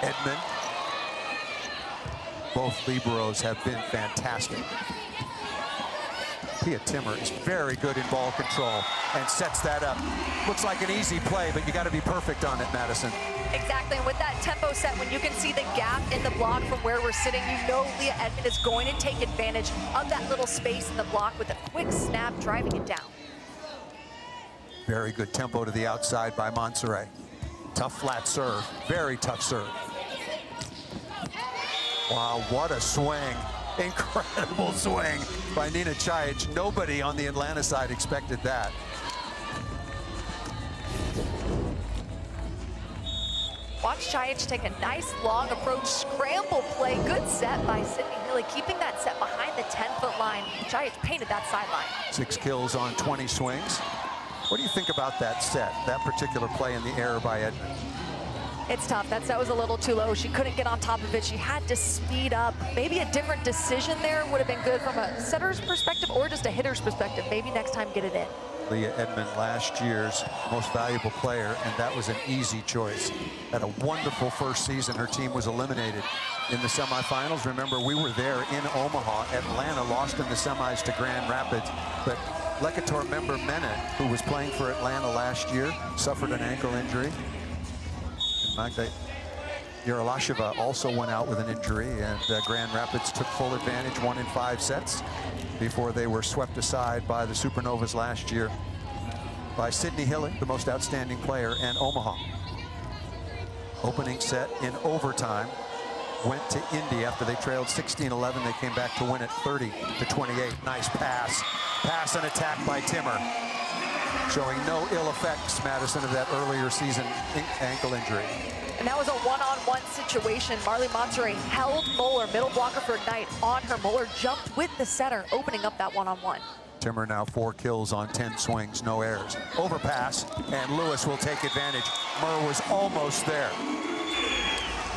Edmond. Both liberos have been fantastic. Pia Timmer is very good in ball control and sets that up. Looks like an easy play, but you got to be perfect on it, Madison. Exactly, and with that tempo set, when you can see the gap in the block from where we're sitting, you know Leah Edmond is going to take advantage of that little space in the block with a quick snap, driving it down. Very good tempo to the outside by Monserrat. Tough flat serve, very tough serve. Wow, what a swing. Incredible swing by Nina Chajic. Nobody on the Atlanta side expected that. Watch Chajic take a nice long approach, scramble play. Good set by Sydney Hilly, keeping that set behind the 10-foot line. Chajic painted that sideline. 6 kills on 20 swings. What do you think about that set, that particular play and the error by Edmond? It's tough. That set was a little too low. She couldn't get on top of it. She had to speed up. Maybe a different decision there would have been good from a setter's perspective or just a hitter's perspective. Maybe next time get it in. Leah Edmond, last year's most valuable player, and that was an easy choice. Had a wonderful first season. Her team was eliminated in the semifinals. Remember, we were there in Omaha. Atlanta lost in the semis to Grand Rapids, but Leketer member Mena, who was playing for Atlanta last year, suffered an ankle injury. Magda Yarolasheva also went out with an injury, and Grand Rapids took full advantage, won in 5 sets before they were swept aside by the Supernovas last year by Sydney Hilly, the most outstanding player, and Omaha. Opening set in overtime went to Indy after they trailed 16-11. They came back to win it 30-28. Nice pass. Pass and attack by Timmer. Showing no ill effects, Madison, of that earlier season ankle injury. And that was a one-on-one situation. Marley Monterey held Moeller, middle blocker for Ignite, on her. Moeller jumped with the setter, opening up that one-on-one. Timmer now 4 kills on 10 swings, no errors. Overpass, and Lewis will take advantage. Murr was almost there.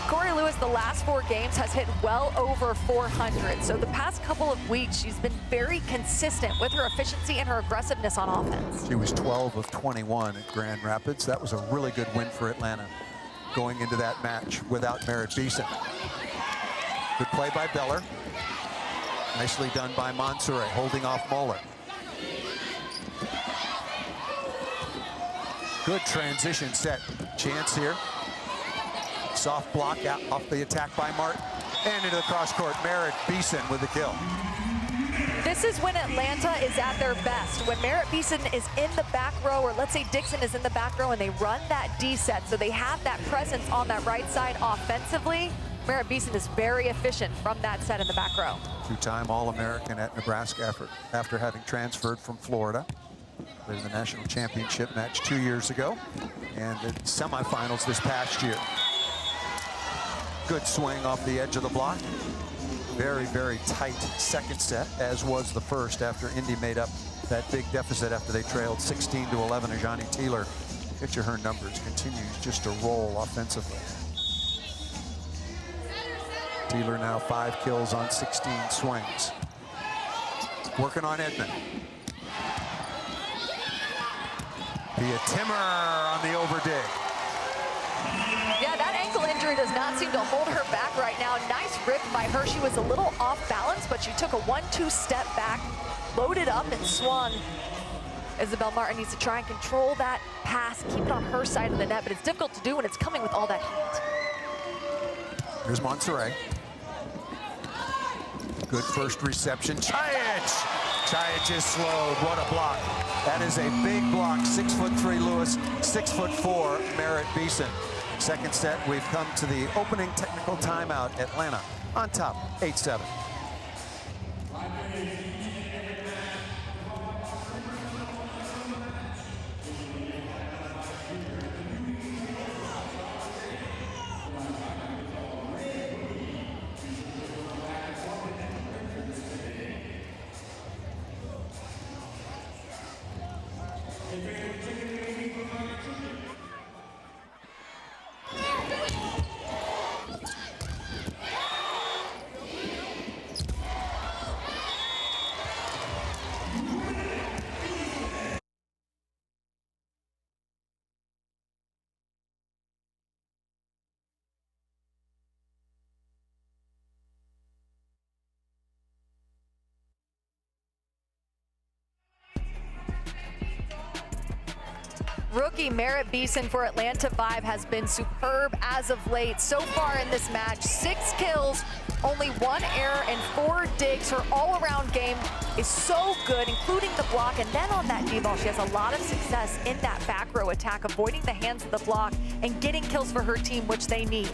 Corey Lewis, the last 4 games, has hit well over 400. So the past couple of weeks, she's been very consistent with her efficiency and her aggressiveness on offense. She was 12 of 21 at Grand Rapids. That was a really good win for Atlanta going into that match without Merritt Beeson. Good play by Beller. Nicely done by Monserrat, holding off Moeller. Good transition set. Chance here. Soft block out off the attack by Martin. And into the cross court, Merritt Beeson with the kill. This is when Atlanta is at their best. When Merritt Beeson is in the back row, or let's say Dixon is in the back row, and they run that D set, so they have that presence on that right side offensively. Merritt Beeson is very efficient from that set in the back row. Two-time All-American at Nebraska after having transferred from Florida. Played in the national championship match 2 years ago, and the semifinals this past year. Good swing off the edge of the block. Very, very tight second set, as was the first after Indy made up that big deficit after they trailed 16-11. Ajani Teeler, get you her numbers, continues just to roll offensively. Teeler now 5 kills on 16 swings. Working on Edmond. Via Timmer on the overdig. Yeah, that ankle injury does not seem to hold her back right now. Nice rip by her. She was a little off balance, but she took a 1-2 step back, loaded up and swung. Isabel Martin needs to try and control that pass, keep it on her side of the net, but it's difficult to do when it's coming with all that heat. Here's Monserrat. Good first reception. Chajic! Chajic is slowed. What a block. That is a big block. 6'3" Lewis, 6'4" Merritt Beeson. Second set, we've come to the opening technical timeout. Atlanta on top, 8-7. Rookie Merritt Beeson for Atlanta 5 has been superb as of late. So far in this match, 6 kills, only 1 error and 4 digs. Her all-around game is so good, including the block. And then on that D-ball, she has a lot of success in that back row attack, avoiding the hands of the block and getting kills for her team, which they need.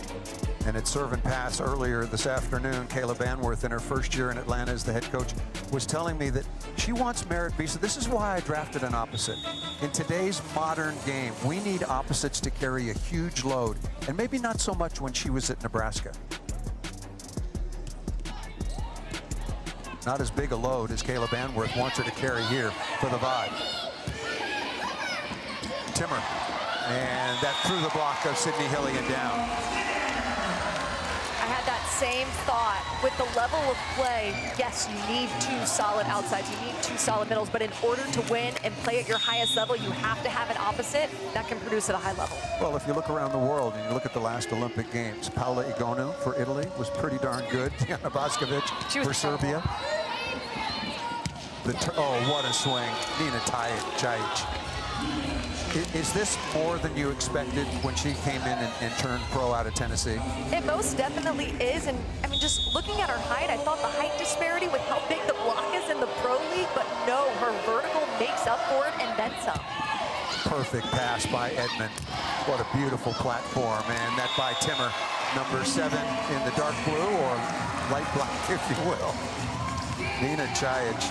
And at serve and pass earlier this afternoon, Kayla Banworth, in her first year in Atlanta as the head coach, was telling me that she wants Merritt Beeson. This is why I drafted an opposite. In today's modern game, we need opposites to carry a huge load, and maybe not so much when she was at Nebraska. Not as big a load as Kayla Banworth wants her to carry here for the vibe. Timmer, and that through the block of Sydney Hillian down. I had that same thought with the level of play. Yes, you need 2 solid outsides, you need 2 solid middles, but in order to win and play at your highest level, you have to have an opposite that can produce at a high level. Well, if you look around the world and you look at the last Olympic Games, Paula Egonu for Italy was pretty darn good. Diana Boskovic for Serbia. Oh, what a swing. Nina Chajic. Is this more than you expected when she came in and turned pro out of Tennessee? It most definitely is, and I mean, just looking at her height, I thought the height disparity with how big the block is in the pro league, but no, her vertical makes up for it and then some. Perfect pass by Edmond. What a beautiful platform, and that by Timmer, number 7 in the dark blue, or light black, if you will. Nina Chajic,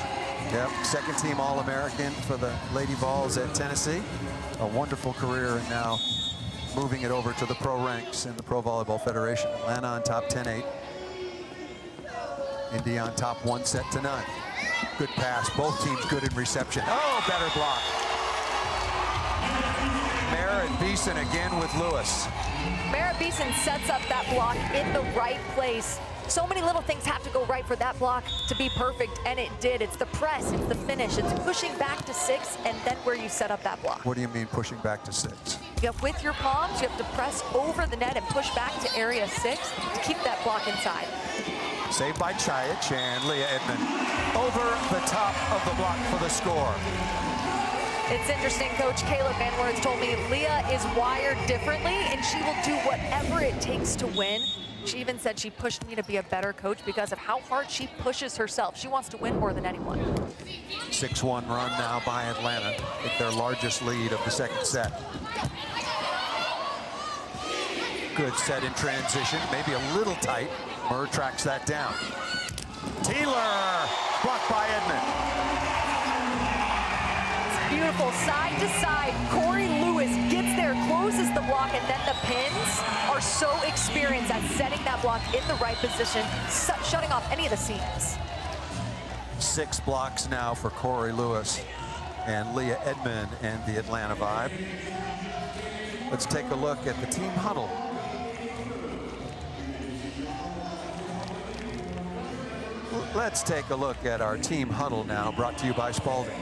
yep, second team All-American for the Lady Vols at Tennessee. A wonderful career, and now moving it over to the pro ranks in the Pro Volleyball Federation. Atlanta on top 10-8. Indy on top 1-0. Good pass. Both teams good in reception. Oh, better block. Merritt Beeson again with Lewis. Merritt Beeson sets up that block in the right place. So many little things have to go right for that block to be perfect, and it did. It's the press, it's the finish, it's pushing back to 6, and then where you set up that block. What do you mean pushing back to 6? You have, with your palms, you have to press over the net and push back to area 6 to keep that block inside. Saved by Chajic, and Leah Edmond over the top of the block for the score. It's interesting, Coach Caleb Van Words told me Leah is wired differently and she will do whatever it takes to win. She even said she pushed me to be a better coach because of how hard she pushes herself. She wants to win more than anyone. 6-1 run now by Atlanta with their largest lead of the second set. Good set in transition, maybe a little tight. Murr tracks that down. Taylor, blocked by Edmond. Beautiful side to side. Corey Lewis gets there, closes the block, and then the pins are so experienced at setting that block in the right position, shutting off any of the seams. 6 blocks now for Corey Lewis and Leah Edmond and the Atlanta Vibe. Let's take a look at the team huddle. Let's take a look at our team huddle now, brought to you by Spalding.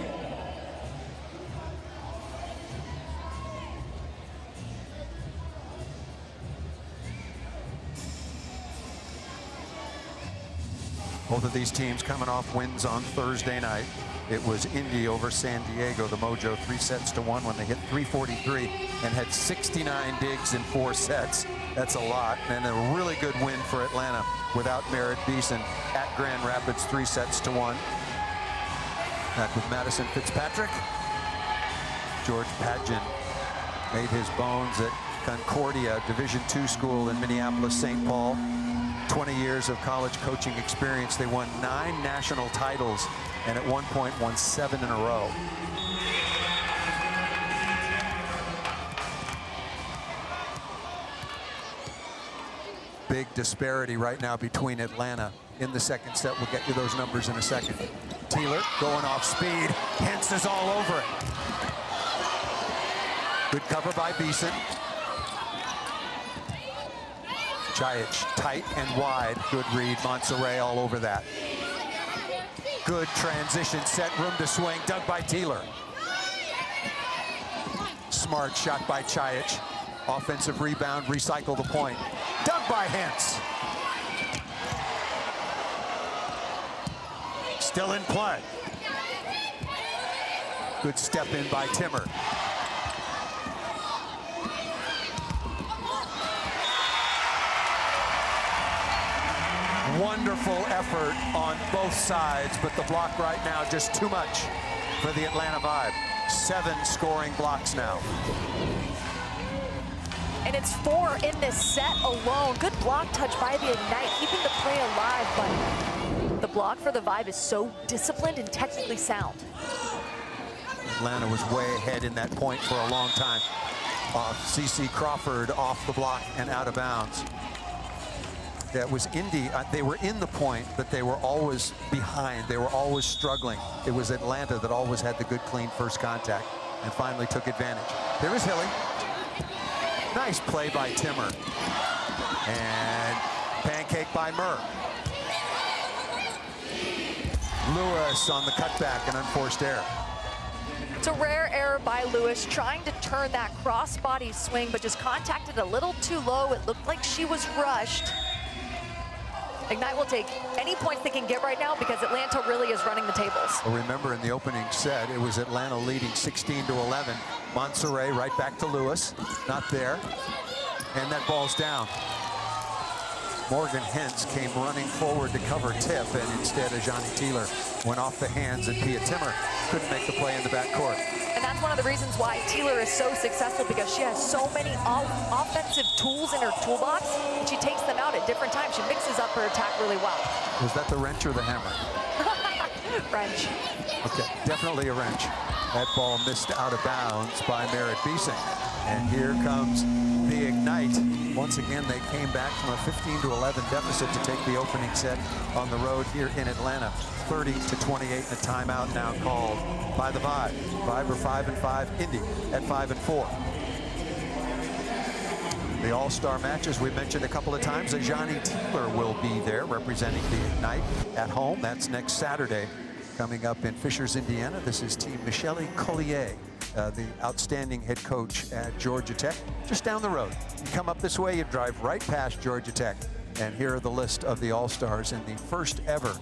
Both of these teams coming off wins on Thursday night. It was Indy over San Diego, the Mojo, 3-1 when they hit 343 and had 69 digs in 4 sets. That's a lot, and a really good win for Atlanta without Merritt Beeson at Grand Rapids, 3-1. Back with Madison Fitzpatrick. George Padgett made his bones at Concordia Division II school in Minneapolis, St. Paul. 20 years of college coaching experience. They won 9 national titles and at one point won 7 in a row. Big disparity right now between Atlanta in the second set. We'll get you those numbers in a second. Taylor going off speed. Hentz is all over it. Good cover by Beeson. Chaich tight and wide. Good read. Monserrat all over that. Good transition set. Room to swing. Dug by Taylor. Smart shot by Chaich. Offensive rebound. Recycle the point. Dug by Hentz. Still in play. Good step in by Timmer. Wonderful effort on both sides, but the block right now just too much for the Atlanta Vibe. 7 scoring blocks now. And it's 4 in this set alone. Good block touch by the Ignite, keeping the play alive, but the block for the Vibe is so disciplined and technically sound. Atlanta was way ahead in that point for a long time. CC Crawford off the block and out of bounds. That was Indy. They were in the point, but they were always behind. They were always struggling. It was Atlanta that always had the good, clean first contact and finally took advantage. There is Hilly. Nice play by Timmer. And pancake by Murr. Lewis on the cutback, an unforced error. It's a rare error by Lewis, trying to turn that cross-body swing, but just contacted a little too low. It looked like she was rushed. Ignite will take any points they can get right now because Atlanta really is running the tables. Well, remember in the opening set, it was Atlanta leading 16-11. Monserrat right back to Lewis, not there, and that ball's down. Morgan Hentz came running forward to cover tip, and instead Ajani Taylor went off the hands, and Pia Timmer couldn't make the play in the backcourt. And that's one of the reasons why Taylor is so successful, because she has so many offensive tools in her toolbox, and she takes them out at different times. She mixes up her attack really well. Was that the wrench or the hammer? Wrench. Okay, definitely a wrench. That ball missed out of bounds by Merritt Beeson. And here comes the Ignite. Once again, they came back from a 15-11 deficit to take the opening set on the road here in Atlanta. 30-28, and a timeout now called by the Vibe. Vibe are 5-5, Indy at 5-4. The All-Star matches we mentioned a couple of times. Ajani Taylor will be there representing the Ignite at home. That's next Saturday. Coming up in Fishers, Indiana, this is Team Michelle Collier, the outstanding head coach at Georgia Tech, just down the road. You come up this way, you drive right past Georgia Tech, and here are the list of the All-Stars in the first ever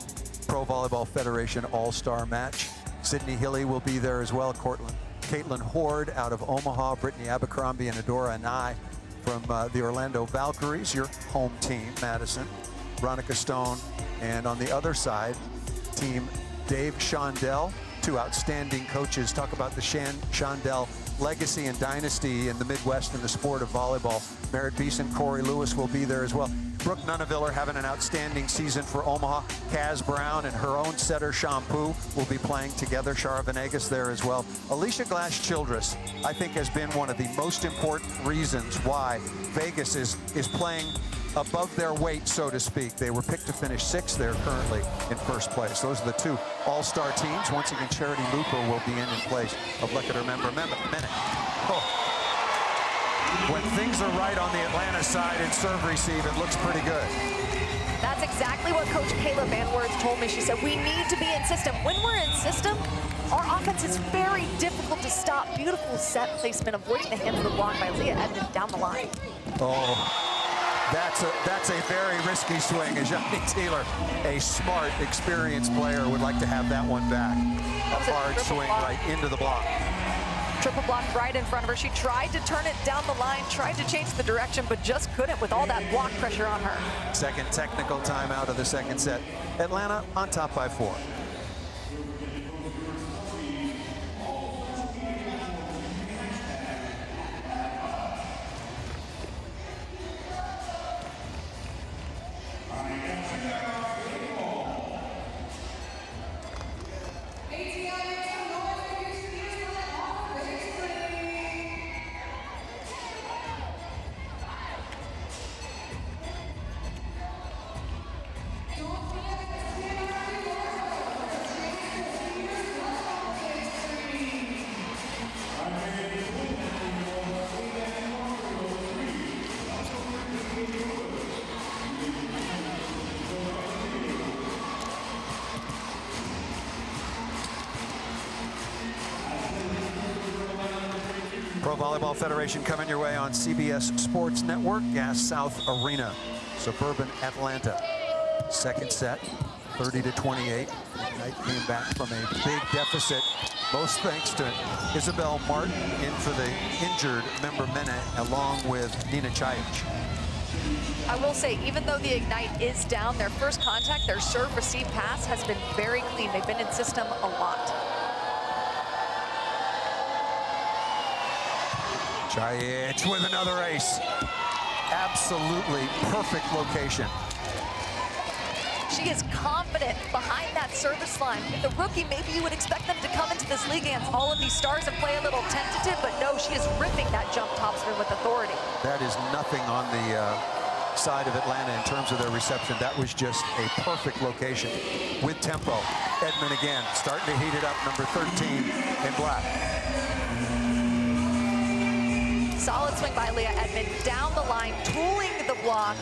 Pro Volleyball Federation All-Star match. Sydney Hilly will be there as well. Cortland Caitlin Horde out of Omaha, Brittany Abercrombie and Adora Anai from the Orlando Valkyries, your home team, Madison, Veronica Stone, and on the other side, team Dave Shondell, two outstanding coaches. Talk about the Shondell legacy and dynasty in the Midwest in the sport of volleyball. Merritt Beeson, Corey Lewis will be there as well. Brooke Nunaviller having an outstanding season for Omaha. Kaz Brown and her own setter, Shampoo, will be playing together. Shara Venegas there as well. Alicia Glass-Childress, I think, has been one of the most important reasons why Vegas is playing above their weight, so to speak. They were picked to finish 6th. They're currently in first place. Those are the two all-star teams. Once again, Charity Looper will be in place of Leicester member Minute. Oh. When things are right on the Atlanta side in serve receive, it looks pretty good. That's exactly what Coach Kayla Van Werth told me. She said, we need to be in system. When we're in system, our offense is very difficult to stop. Beautiful set placement, avoiding the hands of the block by Leah Edmond down the line. Oh. That's a very risky swing. As Johnny Taylor, a smart, experienced player, would like to have that one back. A hard swing right into the block. Triple block right in front of her. She tried to turn it down the line, tried to change the direction, but just couldn't with all that block pressure on her. Second technical timeout of the second set. Atlanta on top by 4. Pro Volleyball Federation coming your way on CBS Sports Network. Gas South Arena, suburban Atlanta. Second set, 30-28. Ignite came back from a big deficit, most thanks to Isabel Martin in for the injured member Mena, along with Nina Chajic. I will say, even though the Ignite is down, their first contact, their serve, receive, pass has been very clean. They've been in system a lot. Chajic with another ace. Absolutely perfect location. She is confident behind that service line. With the rookie, maybe you would expect them to come into this league against all of these stars and play a little tentative, but no, she is ripping that jump topspin with authority. That is nothing on the side of Atlanta in terms of their reception. That was just a perfect location with tempo. Edmond again, starting to heat it up, number 13 in black. Solid swing by Leah Edmond, down the line, tooling the block.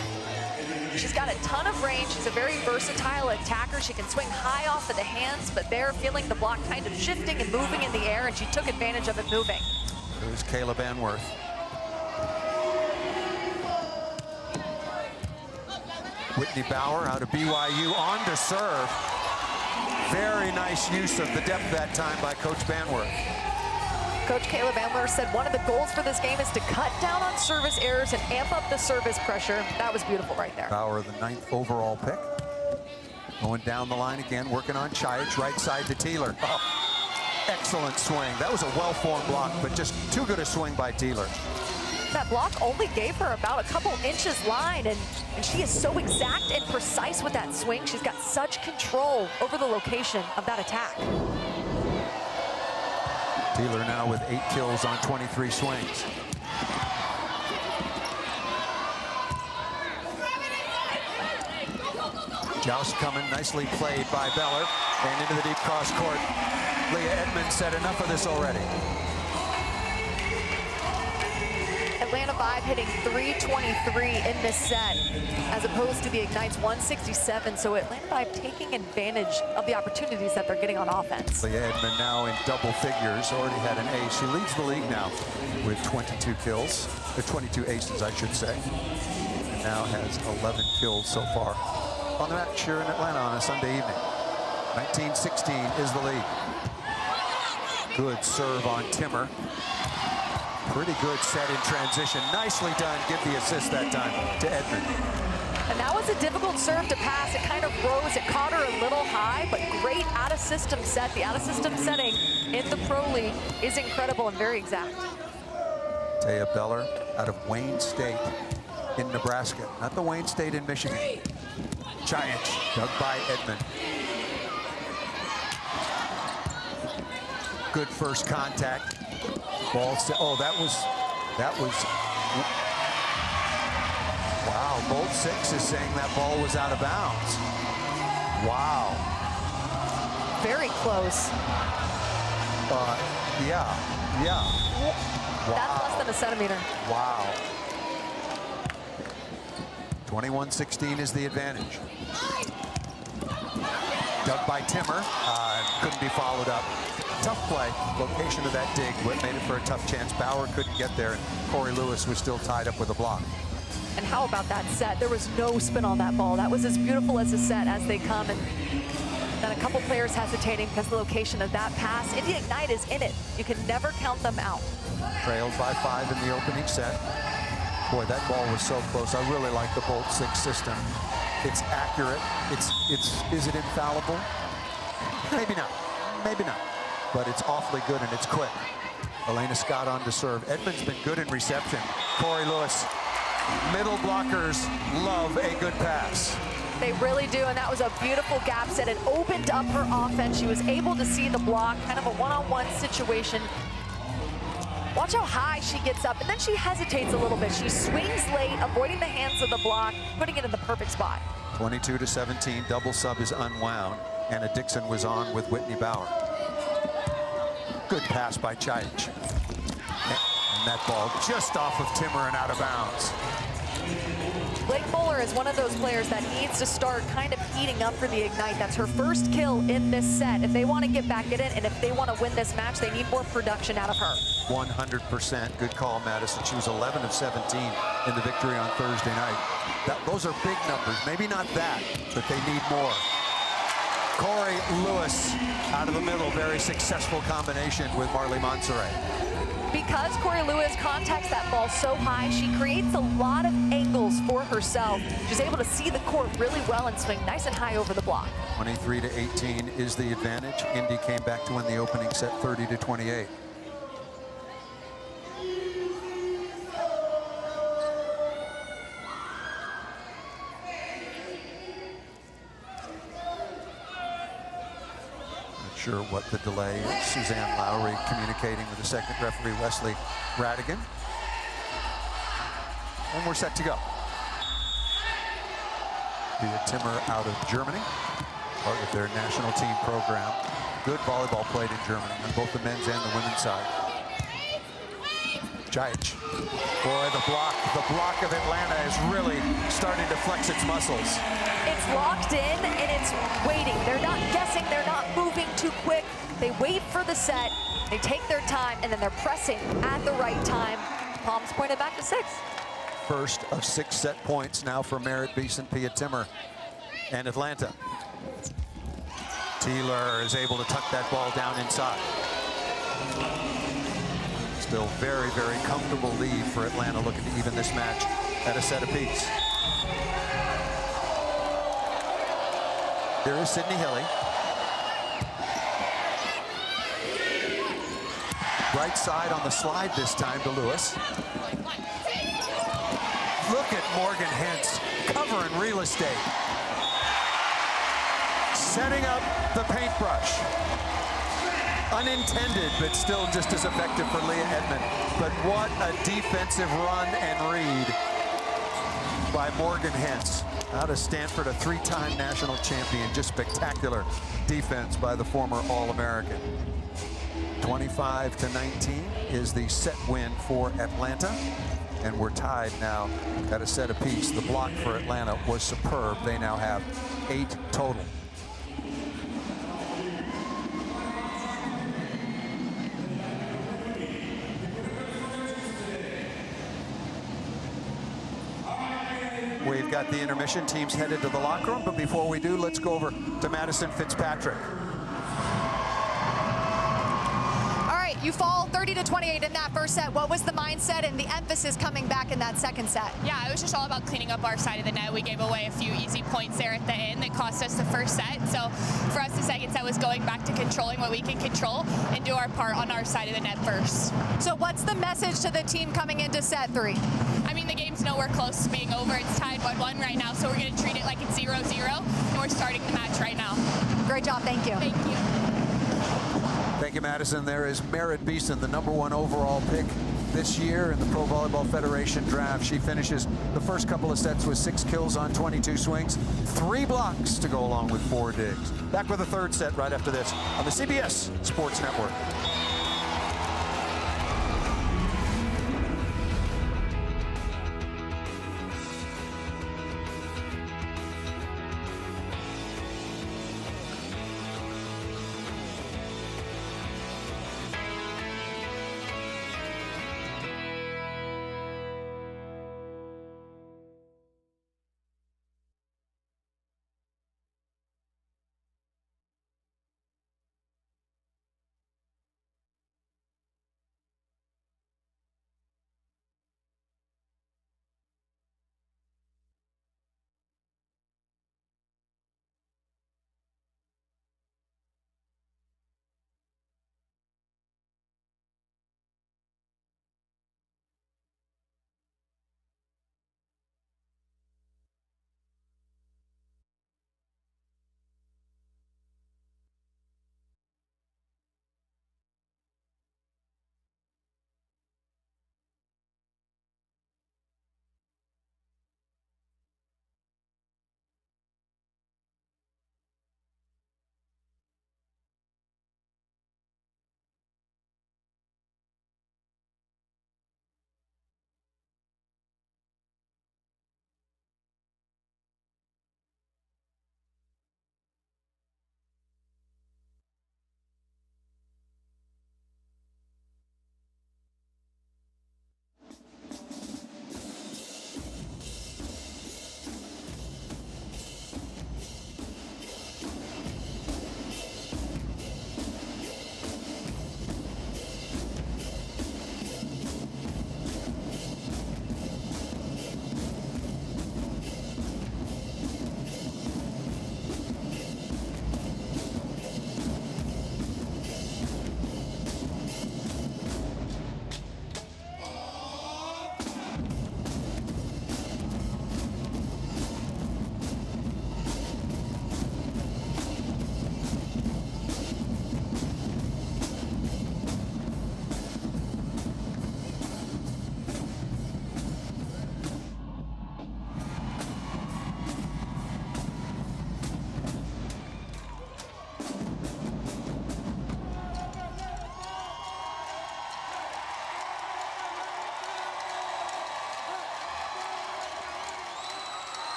She's got a ton of range. She's a very versatile attacker. She can swing high off of the hands, but they're feeling the block kind of shifting and moving in the air, and she took advantage of it moving. There's Kayla Van Werth. Whitney Bauer out of BYU on to serve. Very nice use of the depth that time by Coach Van Werth. Coach Kayla Van Werth said one of the goals for this game is to cut down on service errors and amp up the service pressure. That was beautiful right there. Bauer, the 9th overall pick. Going down the line again, working on Chajic, right side to Teeler. Oh, excellent swing. That was a well-formed block, but just too good a swing by Teeler. That block only gave her about a couple inches line, and she is so exact and precise with that swing. She's got such control over the location of that attack. Teeler now with 8 kills on 23 swings. Joust coming, nicely played by Beller, and into the deep cross court. Leah Edmond said enough of this already. Atlanta Vibe hitting 323 in this set, as opposed to the Ignite's 167. So Atlanta Vibe taking advantage of the opportunities that they're getting on offense. Leah Edmond now in double figures, already had an ace. She leads the league now with 22 kills, or 22 aces, I should say. And now has 11 kills so far on the match here in Atlanta on a Sunday evening. 19-16 is the lead. Good serve on Timmer. Pretty good set in transition. Nicely done. Give the assist that time to Edmond. And that was a difficult serve to pass. It kind of rose. It caught her a little high, but great out-of-system set. The out-of-system setting in the Pro League is incredible and very exact. Taya Beller out of Wayne State in Nebraska. Not the Wayne State in Michigan. Chajic, dug by Edmond. Good first contact. Ball set. Oh, that was. Wow, Bolt 6 is saying that ball was out of bounds. Wow. Very close. Yeah. Wow. That's less than a centimeter. Wow. 21-16 is the advantage. Dug by Timmer. Couldn't be followed up. Tough play. Location of that dig what made it for a tough chance. Bauer couldn't get there, and Corey Lewis was still tied up with a block. And how about that set? There was no spin on that ball. That was as beautiful as a set as they come. And then a couple players hesitating because of the location of that pass. Indy Ignite is in it. You can never count them out. Trailed by 5 in the opening set. Boy, that ball was so close. I really like the Bolt 6 system. It's accurate. Is it infallible? Maybe not. Maybe not. But it's awfully good and it's quick. Elena Scott on to serve. Edmond's been good in reception. Corey Lewis. Middle blockers love a good pass. They really do, and that was a beautiful gap set. It opened up her offense. She was able to see the block, kind of a one-on-one situation. Watch how high she gets up, and then she hesitates a little bit. She swings late, avoiding the hands of the block, putting it in the perfect spot. 22-17, double sub is unwound. Anna Dixon was on with Whitney Bauer. Good pass by Chajic. And that ball just off of Timmer and out of bounds. Blake Bowler is one of those players that needs to start kind of heating up for the Ignite. That's her first kill in this set. If they want to get back in it and if they want to win this match, they need more production out of her. 100%. Good call, Madison. She was 11 of 17 in the victory on Thursday night. Those are big numbers. Maybe not that, but they need more. Corey Lewis out of the middle. Very successful combination with Marley Monserrat. Because Corey Lewis contacts that ball so high, she creates a lot of angles for herself. She's able to see the court really well and swing nice and high over the block. 23-18 is the advantage. Indy came back to win the opening set 30-28. Sure what the delay is. Suzanne Lowry communicating with the second referee, Wesley Radigan. And we're set to go. Pia Timmer out of Germany, part of their national team program. Good volleyball played in Germany on both the men's and the women's side. Chajic. Boy, the block of Atlanta is really starting to flex its muscles. It's locked in and it's waiting. They're not guessing, they're not moving too quick. They wait for the set, they take their time, and then they're pressing at the right time. Palms pointed back to 6. First of 6 set points now for Merritt Beeson, Pia Timmer, and Atlanta. Teeler is able to tuck that ball down inside. Still very, very comfortable lead for Atlanta, looking to even this match at a set apiece. There is Sydney Hilly. Right side on the slide this time to Lewis. Look at Morgan Hentz covering real estate. Setting up the paintbrush. Unintended, but still just as effective for Leah Edmond. But what a defensive run and read by Morgan Hentz. Out of Stanford, a 3-time national champion. Just spectacular defense by the former All-American. 25-19 is the set win for Atlanta. And we're tied now at a set apiece. The block for Atlanta was superb. They now have 8 total. We've got the intermission. Teams headed to the locker room, but before we do, let's go over to Madison Fitzpatrick. All you fall 30-28 in that first set. What was the mindset and the emphasis coming back in that second set? Yeah, it was just all about cleaning up our side of the net. We gave away a few easy points there at the end that cost us the first set. So for us, the second set was going back to controlling what we can control and do our part on our side of the net first. So what's the message to the team coming into set 3? I mean, the game's nowhere close to being over. It's tied 1-1 right now, so we're going to treat it like it's 0-0, and we're starting the match right now. Great job. Thank you. Thank you. Thank you, Madison. There is Merritt Beeson, the #1 overall pick this year in the Pro Volleyball Federation draft. She finishes the first couple of sets with 6 kills on 22 swings, 3 blocks to go along with 4 digs. Back with the third set right after this on the CBS Sports Network.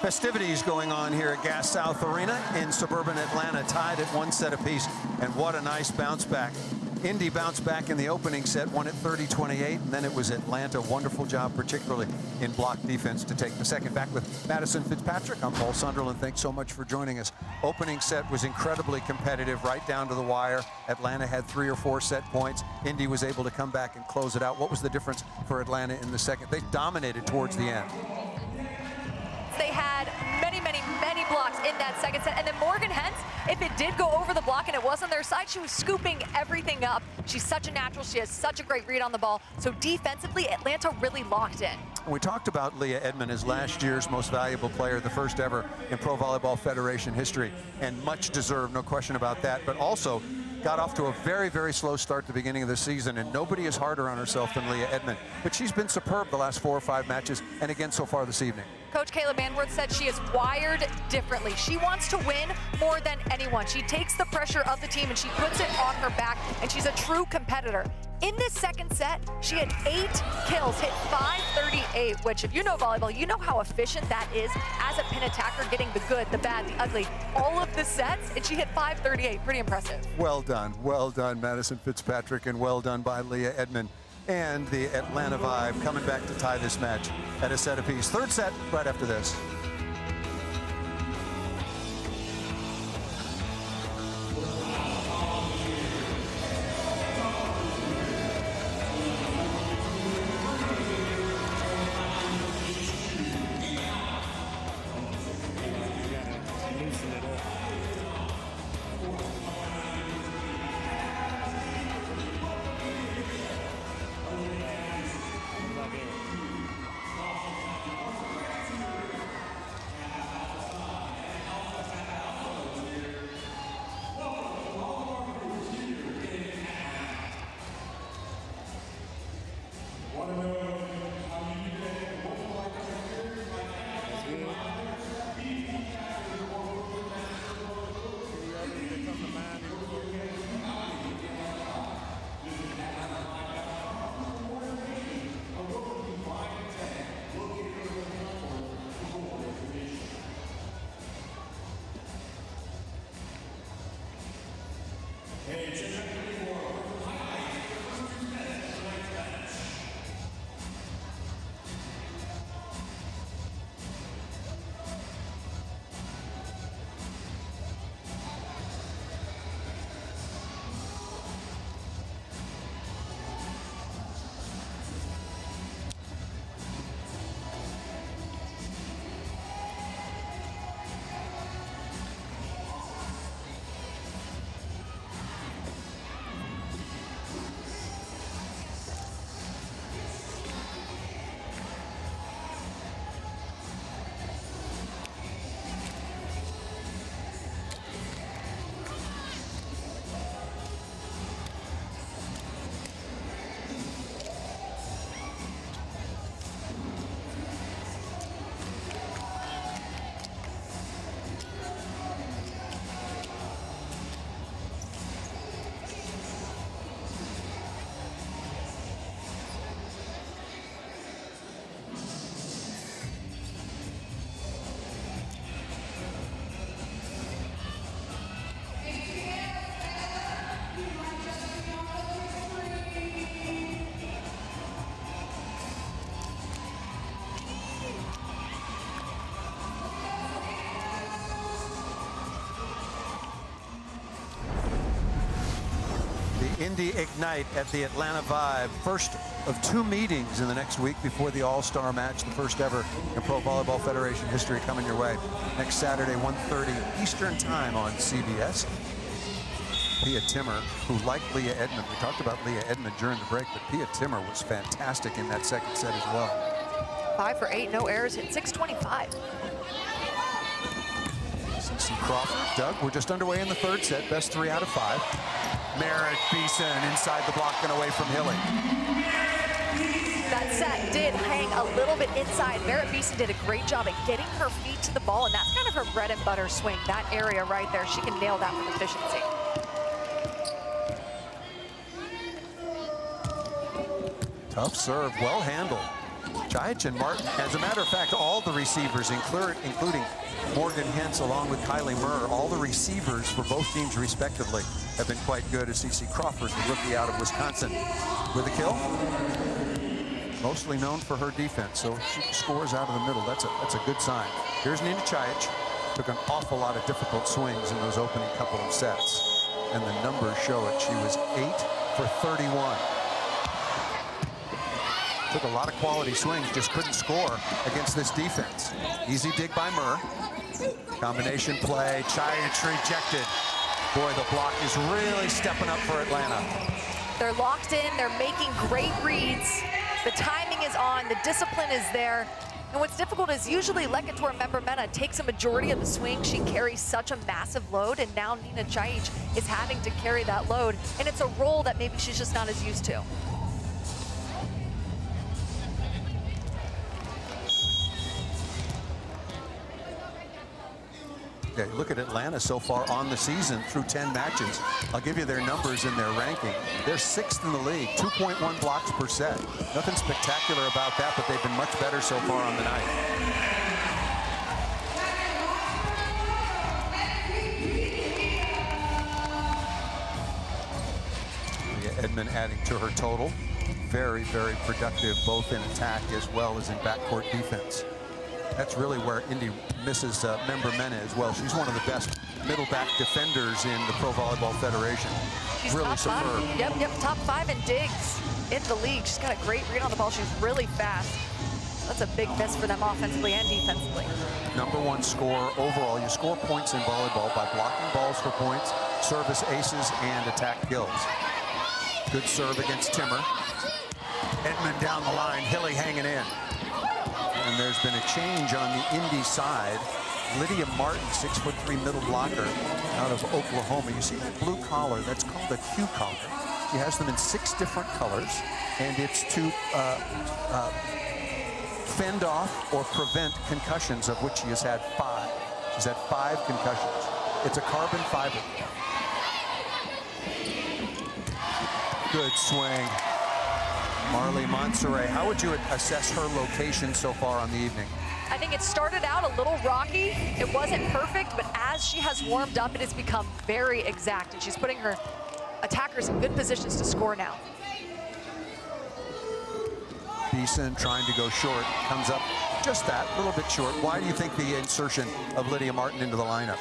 Festivities going on here at Gas South Arena in suburban Atlanta, tied at 1 set apiece. And what a nice bounce back. Indy bounced back in the opening set, won at 30-28, and then it was Atlanta. Wonderful job, particularly in block defense, to take the second. Back with Madison Fitzpatrick. I'm Paul Sunderland. Thanks so much for joining us. Opening set was incredibly competitive, right down to the wire. Atlanta had 3 or 4 set points. Indy was able to come back and close it out. What was the difference for Atlanta in the second? They dominated towards the end. They had many blocks in that second set. And then Morgan Hens, if it did go over the block and it was on their side, she was scooping everything up. She's such a natural. She has such a great read on the ball. So defensively, Atlanta really locked in. We talked about Leah Edmond as last year's most valuable player, the first ever in Pro Volleyball Federation history, and much deserved, no question about that. But also got off to a very slow start at the beginning of the season, and nobody is harder on herself than Leah Edmond. But she's been superb the last 4 or 5 matches, and again so far this evening. Coach Kayla Banworth said she is wired differently. She wants to win more than anyone. She takes the pressure of the team and she puts it on her back, and she's a true competitor. In this second set, she had 8 kills, hit 538, which if you know volleyball, you know how efficient that is as a pin attacker, getting the good, the bad, the ugly, all of the sets, and she hit 538. Pretty impressive. Well done, Madison Fitzpatrick, and well done by Leah Edmond. And the Atlanta Vibe coming back to tie this match at a set apiece. Third set right after this. The Indy Ignite at the Atlanta Vibe. First of 2 meetings in the next week before the All-Star match, the first ever in Pro Volleyball Federation history, coming your way next Saturday, 1:30 Eastern Time on CBS. Pia Timmer, who liked Leah Edmond. We talked about Leah Edmond during the break, but Pia Timmer was fantastic in that second set as well. 5 for 8, no errors, hit 625. CC Crawford, Doug, we're just underway in the third set. Best 3 out of 5. Merritt Beeson inside the block and away from Hilly. That set did hang a little bit inside. Merritt Beeson did a great job at getting her feet to the ball, and that's kind of her bread and butter swing. That area right there, she can nail that with efficiency. Tough serve, well handled. Chaich and Martin, as a matter of fact, all the receivers, including Morgan Hentz along with Kylie Murr, all the receivers for both teams respectively have been quite good. As CC Crawford, the rookie out of Wisconsin, with a kill. Mostly known for her defense, so she scores out of the middle. That's a good sign. Here's Nina Chaich. Took an awful lot of difficult swings in those opening couple of sets, and the numbers show it. She was 8 for 31. Took a lot of quality swings, just couldn't score against this defense. Easy dig by Murr. Combination play, Chaich rejected. Boy, the block is really stepping up for Atlanta. They're locked in, they're making great reads. The timing is on, the discipline is there. And what's difficult is usually Lekator member Mena takes a majority of the swing. She carries such a massive load, and now Nina Chaich is having to carry that load. And it's a role that maybe she's just not as used to. Yeah, look at Atlanta so far on the season through 10 matches. I'll give you their numbers in their ranking. They're 6th in the league, 2.1 blocks per set. Nothing spectacular about that, but they've been much better so far on the night. Leah Edmond adding to her total. Very, very productive, both in attack as well as in backcourt defense. That's really where Indy misses member Mena as well. She's one of the best middle back defenders in the Pro Volleyball Federation. She's really top superb. 5. Yep, top 5 in digs in the league. She's got a great read on the ball. She's really fast. That's a big miss for them offensively and defensively. #1 scorer overall. You score points in volleyball by blocking balls for points, service aces, and attack kills. Good serve against Timmer. Edmond down the line, Hilly hanging in. And there's been a change on the Indy side. Lydia Martin, 6'3" middle blocker out of Oklahoma. You see that blue collar, that's called a Q collar. She has them in 6 different colors, and it's to fend off or prevent concussions, of which she has had 5. She's had 5 concussions. It's a carbon fiber. Good swing. Marley Monserrat, how would you assess her location so far on the evening? I think it started out a little rocky. It wasn't perfect, but as she has warmed up, it has become very exact, and she's putting her attackers in good positions to score now. Beeson trying to go short, comes up just that, a little bit short. Why do you think the insertion of Lydia Martin into the lineup?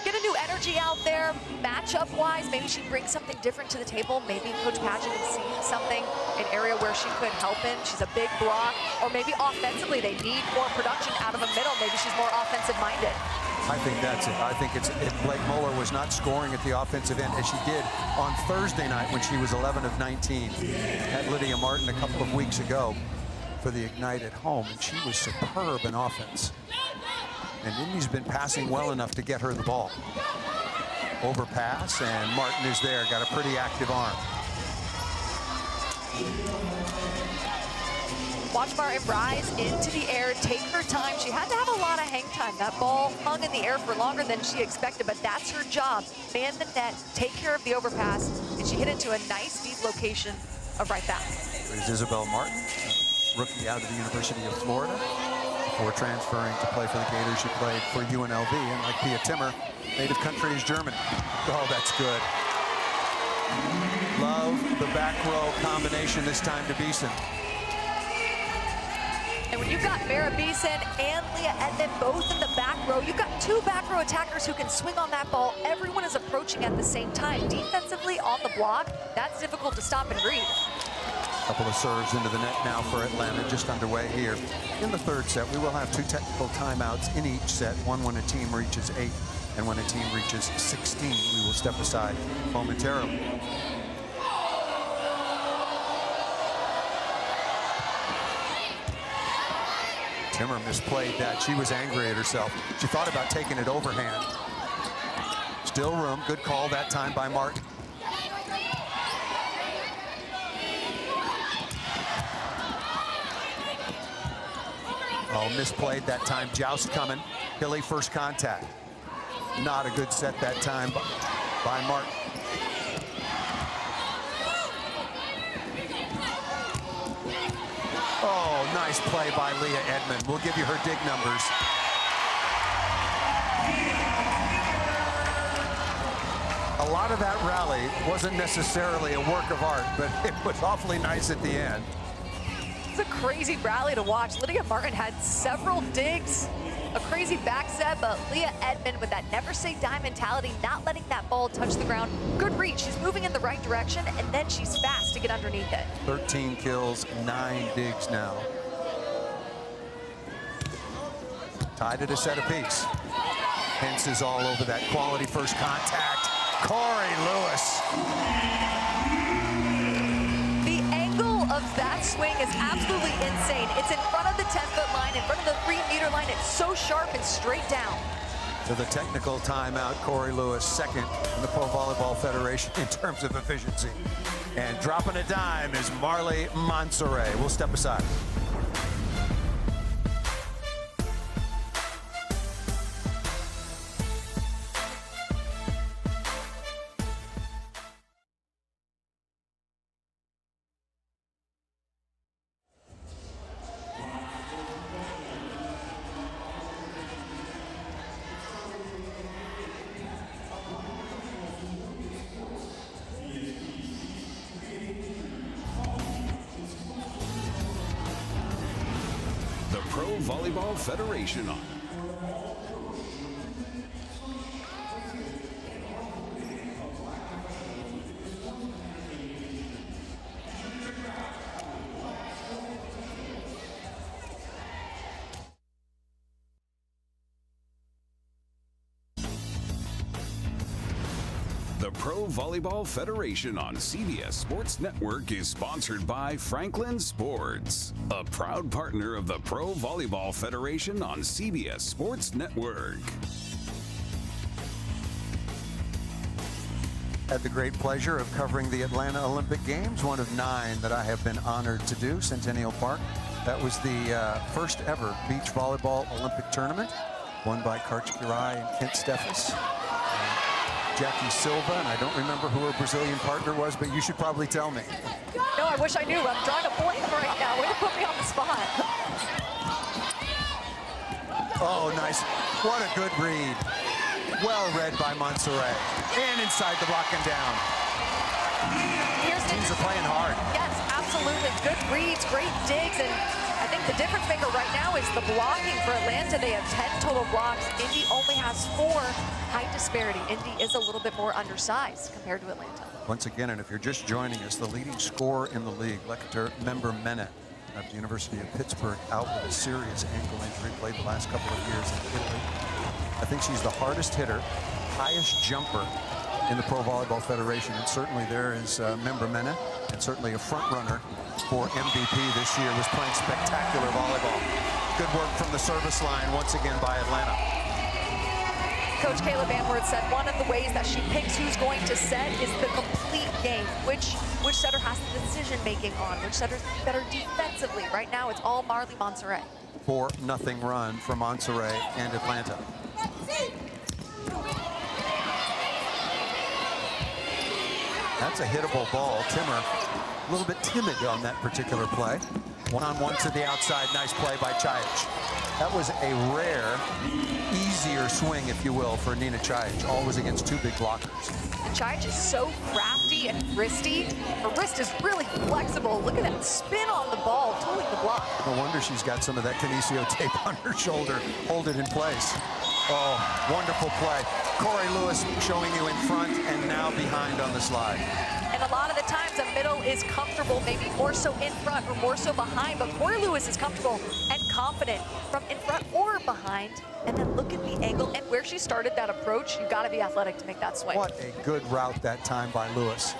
Get a new energy out there, matchup-wise. Maybe she brings something different to the table. Maybe Coach Pageant is seeing something, an area where she could help in. She's a big block, or maybe offensively they need more production out of the middle. Maybe she's more offensive-minded. I think that's it. I think if Blake Moeller was not scoring at the offensive end, as she did on Thursday night when she was 11 of 19, had Lydia Martin a couple of weeks ago for the Ignite at home, and she was superb in offense. And Indy's been passing well enough to get her the ball. Overpass, and Martin is there, got a pretty active arm. Watch Martin rise into the air, take her time. She had to have a lot of hang time. That ball hung in the air for longer than she expected, but that's her job. Man the net, take care of the overpass, and she hit into a nice deep location of right back. There's Isabel Martin, rookie out of the University of Florida. Before transferring to play for the Gators, she played for UNLV, and like Pia Timmer, native country is Germany. Oh, that's good. Love the back row combination this time to Beeson. And when you've got Mara Beeson and Leah Edmond both in the back row, you've got two back row attackers who can swing on that ball. Everyone is approaching at the same time. Defensively on the block, that's difficult to stop and read. Couple of serves into the net now for Atlanta, just underway here. In the third set, we will have 2 technical timeouts in each set, one when a team reaches 8 and when a team reaches 16. We will step aside momentarily. Timmer misplayed that. She was angry at herself. She thought about taking it overhand. Still room. Good call that time by Martin. Oh, misplayed that time. Joust coming. Hilly first contact. Not a good set that time by Martin. Oh, nice play by Leah Edmond. We'll give you her dig numbers. A lot of that rally wasn't necessarily a work of art, but it was awfully nice at the end. It's a crazy rally to watch. Lydia Martin had several digs, a crazy back set, but Leah Edmond with that never say die mentality, not letting that ball touch the ground. Good read. She's moving in the right direction, and then she's fast to get underneath it. 13 kills, 9 digs now. Tied at a set apiece. Hence is all over that quality first contact. Corey Lewis. Of that swing is absolutely insane. It's in front of the 10-foot line, in front of the 3-meter line. It's so sharp and straight down. To the technical timeout, Corey Lewis, second in the Pro Volleyball Federation in terms of efficiency. And dropping a dime is Marley Monserrat. We'll step aside. Pro Volleyball Federation on. The Pro Volleyball Federation on CBS Sports Network is sponsored by Franklin Sports, a proud partner of the Pro Volleyball Federation on CBS Sports Network. Had the great pleasure of covering the Atlanta Olympic Games, one of 9 that I have been honored to do, Centennial Park. That was the first ever beach volleyball Olympic tournament, won by Karch Kirai and Kent Steffes. Jackie Silva, and I don't remember who her Brazilian partner was, but you should probably tell me. No, I wish I knew. I'm drawing a blank right now. Way to put me on the spot. Oh, nice. What a good read. Well read by Monserrat. And inside the block and down. Teams are playing hard. Yes, absolutely. Good reads, great digs, and I think the difference maker right now is the blocking for Atlanta. They have 10 total blocks. Indy only has 4. Height disparity. Indy is a little bit more undersized compared to Atlanta. Once again, and if you're just joining us, the leading scorer in the league, member Mena of the University of Pittsburgh, out with a serious ankle injury, played the last couple of years in Italy. I think she's the hardest hitter, highest jumper in the Pro Volleyball Federation, and certainly there is member Mena, and certainly a front runner for MVP this year, was playing spectacular volleyball. Good work from the service line once again by Atlanta. Coach Caleb Amworth said one of the ways that she picks who's going to set is the complete game. Which setter has the decision-making on, which setter's better defensively. Right now, it's all Marley Monserrat. 4-0 run for Monserrat and Atlanta. That's a hittable ball. Timmer, a little bit timid on that particular play. One-on-one to the outside. Nice play by Chajic. That was a rare, easier swing, if you will, for Nina Chajic. Always against 2 big blockers. Chai is so crafty and wristy. Her wrist is really flexible. Look at that spin on the ball, totally the block. No wonder she's got some of that kinesio tape on her shoulder. Hold it in place. Oh, wonderful play. Corey Lewis showing you in front and now behind on the slide. And a lot of the times a middle is comfortable, maybe more so in front or more so behind, but Corey Lewis is comfortable and confident from in front or behind. And then look at the angle and where she started that approach. You've got to be athletic to make that swing. What a good route that time by Lewis.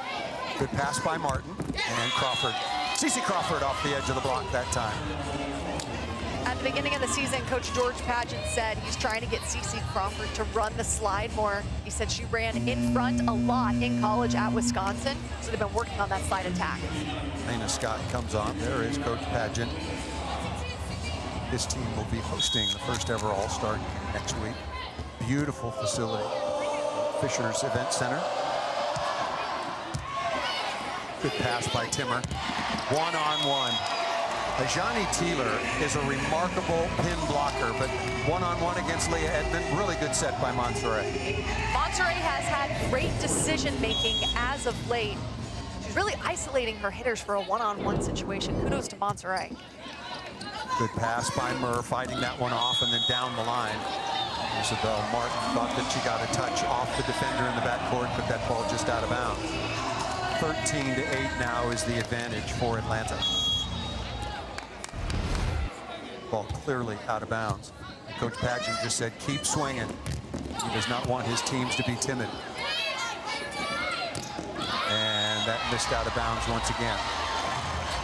Good pass by Martin and Crawford. CeCe Crawford off the edge of the block that time. At the beginning of the season, Coach George Pageant said he's trying to get CeCe Crawford to run the slide more. He said she ran in front a lot in college at Wisconsin, so they've been working on that slide attack. Lena Scott comes on. There is Coach Pageant. This team will be hosting the first ever All-Star game next week. Beautiful facility. Fisher's Event Center. Good pass by Timmer. One-on-one. Ajani Teeler is a remarkable pin blocker, but one-on-one against Leah Edmond, really good set by Monserrat. Monserrat has had great decision-making as of late. She's really isolating her hitters for a one-on-one situation. Kudos to Monserrat. Good pass by Murr, fighting that one off and then down the line. Isabel Martin thought that she got a touch off the defender in the backcourt, but that ball just out of bounds. 13-8 now is the advantage for Atlanta. Ball clearly out of bounds. And Coach Pageant just said, keep swinging. He does not want his teams to be timid. And that missed out of bounds once again.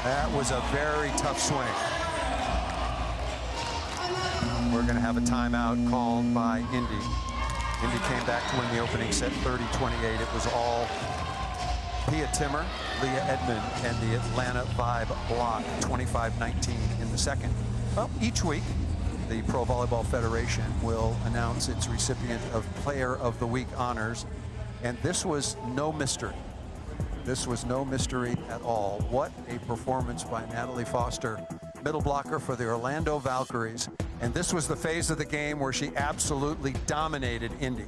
That was a very tough swing. We're going to have a timeout called by Indy. Indy came back to win the opening set 30-28. It was all Pia Timmer, Leah Edmond, and the Atlanta Vibe block, 25-19 in the second. Well, each week, the Pro Volleyball Federation will announce its recipient of Player of the Week honors, and this was no mystery. This was no mystery at all. What a performance by Natalie Foster, middle blocker for the Orlando Valkyries. And this was the phase of the game where she absolutely dominated Indy.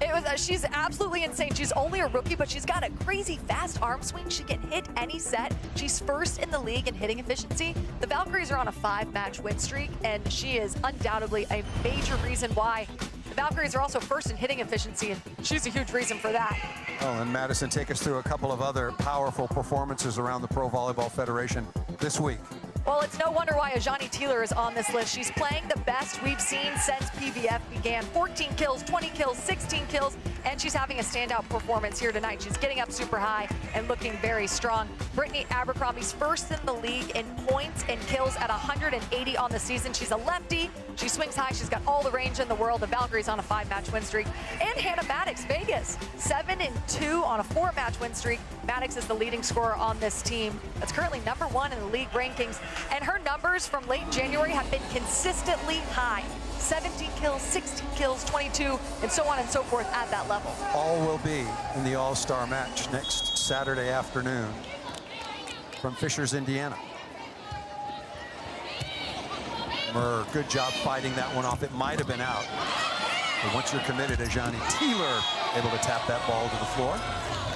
It was, she's absolutely insane. She's only a rookie, but she's got a crazy fast arm swing. She can hit any set. She's first in the league in hitting efficiency. The Valkyries are on a 5-match win streak, and she is undoubtedly a major reason why. The Valkyries are also first in hitting efficiency, and she's a huge reason for that. Oh, and Madison, take us through a couple of other powerful performances around the Pro Volleyball Federation this week. Well, it's no wonder why Ajani Teeler is on this list. She's playing the best we've seen since PVF began. 14 kills, 20 kills, 16 kills, and she's having a standout performance here tonight. She's getting up super high and looking very strong. Brittany Abercrombie's first in the league in points and kills at 180 on the season. She's a lefty. She swings high. She's got all the range in the world. The Valkyries on a 5-match win streak. And Hannah Maddox, Vegas, 7-2 on a 4-match win streak. Maddox is the leading scorer on this team. That's currently #1 in the league rankings. And her numbers from late January have been consistently high. 17 kills, 16 kills, 22, and so on and so forth at that level. All will be in the All-Star match next Saturday afternoon from Fishers, Indiana. Murr, good job fighting that one off. It might have been out. But once you're committed, Ajani Teeler able to tap that ball to the floor.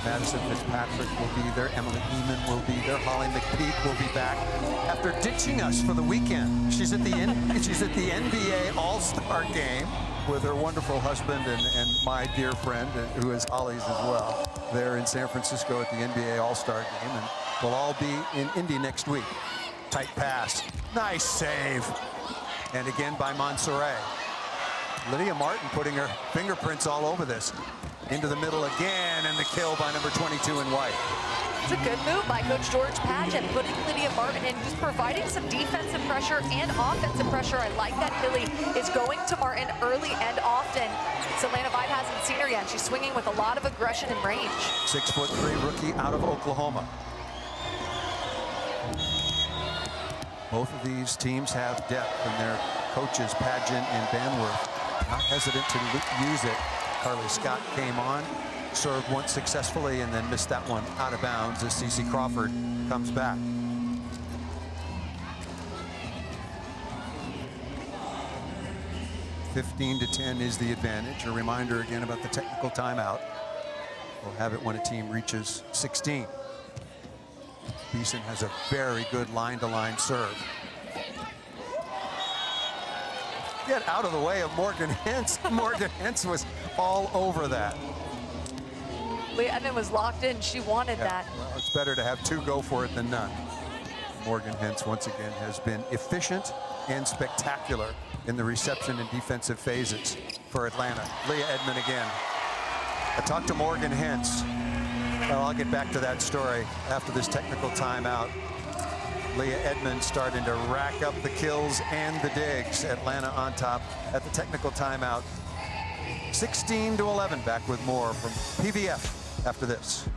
Madison Fitzpatrick will be there. Emily Eamon will be there. Holly McPeak will be back after ditching us for the weekend. She's at the NBA All-Star game with her wonderful husband and my dear friend, who is Holly's as well, there in San Francisco at the NBA All-Star game. And we'll all be in Indy next week. Tight pass. Nice save. And again by Monserrat. Lydia Martin putting her fingerprints all over this. Into the middle again, and the kill by number 22 in white. It's a good move by Coach George Pageant, putting Lydia Martin in, just providing some defensive pressure and offensive pressure. I like that Hilly is going to Martin early and often. Atlanta Vibe hasn't seen her yet. She's swinging with a lot of aggression and range. 6'3" rookie out of Oklahoma. Both of these teams have depth, and their coaches, Pageant and Banworth, not hesitant to use it. Carly Scott came on, served once successfully, and then missed that one out of bounds as CeCe Crawford comes back. (15-10) is the advantage. A reminder again about the technical timeout. We'll have it when a team reaches 16. Beeson has a very good line-to-line serve. Get out of the way of Morgan Hintz. Morgan Hintz was all over that. Leah Edmond was locked in. She wanted that. Well, it's better to have 2 go for it than none. Morgan Hintz, once again, has been efficient and spectacular in the reception and defensive phases for Atlanta. Leah Edmond again. I talked to Morgan Hintz. Well, I'll get back to that story after this technical timeout. Leah Edmond starting to rack up the kills and the digs. Atlanta on top at the technical timeout. 16-11. Back with more from PVF after this.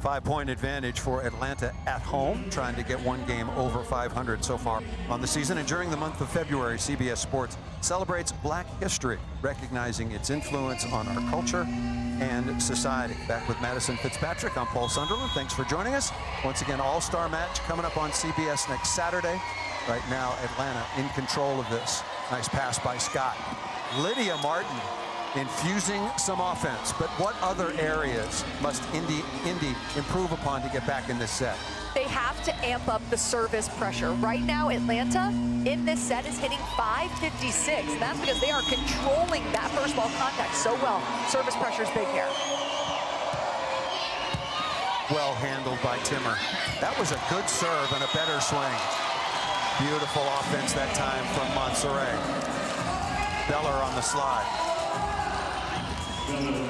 Five-point advantage for Atlanta at home, trying to get one game over 500 so far on the season. And during the month of February, CBS Sports celebrates Black history, recognizing its influence on our culture and society. Back with Madison Fitzpatrick, I'm Paul Sunderland. Thanks for joining us. Once again, all-star match coming up on CBS next Saturday. Right now, Atlanta in control of this. Nice pass by Scott. Lydia Martin infusing some offense, but what other areas must Indy improve upon to get back in this set? They have to amp up the service pressure. Right now, Atlanta in this set is hitting 556. And that's because they are controlling that first ball contact so well. Service pressure is big here. Well handled by Timmer. That was a good serve and a better swing. Beautiful offense that time from Montserrat. Beller on the slide.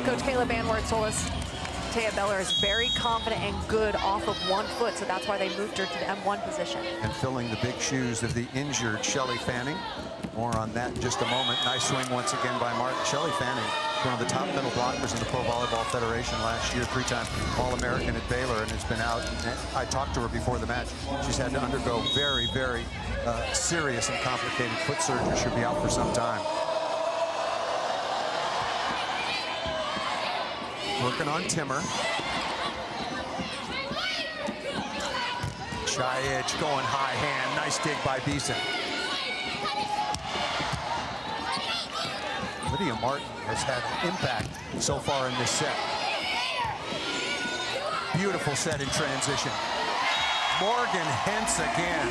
Coach Caleb Anworth told us Taya Beller is very confident and good off of 1 foot, so that's why they moved her to the M1 position. And filling the big shoes of the injured Shelley Fanning. More on that in just a moment. Nice swing once again by Martin. Shelley Fanning, one of the top middle blockers in the Pro Volleyball Federation last year, 3-time All-American at Baylor, and has been out. I talked to her before the match. She's had to undergo very, very serious and complicated foot surgery. She'll be out for some time. Working on Timmer. Chaich going high hand. Nice dig by Beeson. Lydia Martin has had an impact so far in this set. Beautiful set in transition. Morgan Hintz again.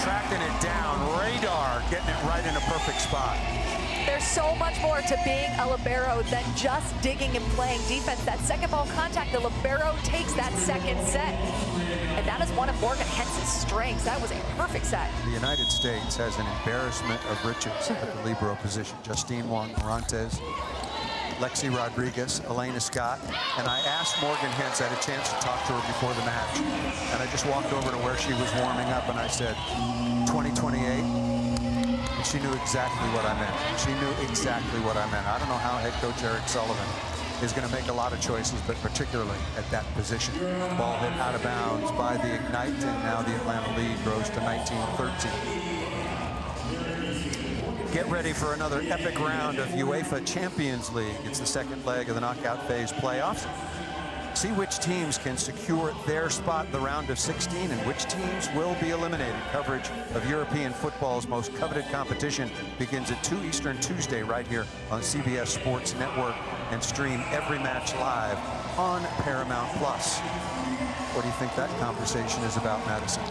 Tracking it down. Radar getting it right in a perfect spot. There's so much more to being a libero than just digging and playing defense. That second ball contact, the libero takes that second set. And that is one of Morgan Hintz's strengths. That was a perfect set. The United States has an embarrassment of riches at the libero position. Justine Wong-Morantes, Lexi Rodriguez, Elena Scott. And I asked Morgan Hintz, I had a chance to talk to her before the match. And I just walked over to where she was warming up and I said, 2028. And she knew exactly what I meant. She knew exactly what I meant. I don't know how head coach Eric Sullivan is going to make a lot of choices, but particularly at that position. Ball hit out of bounds by the Ignite, and now the Atlanta lead grows to 19-13. Get ready for another epic round of UEFA Champions League. It's the second leg of the knockout phase playoffs. See which teams can secure their spot in the round of 16 and which teams will be eliminated. Coverage of European football's most coveted competition begins at 2 Eastern Tuesday right here on CBS Sports Network, and stream every match live on Paramount Plus. What do you think that conversation is about, Madison?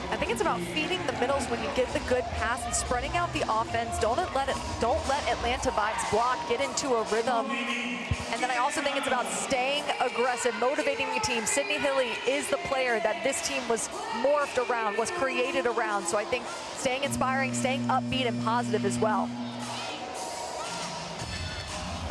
I think it's about feeding the middles when you get the good pass and spreading out the offense. Don't let Atlanta vibes block get into a rhythm. And then I also think it's about staying aggressive, motivating the team. Sydney Hilly is the player that this team was morphed around, was created around. So I think staying inspiring, staying upbeat and positive as well.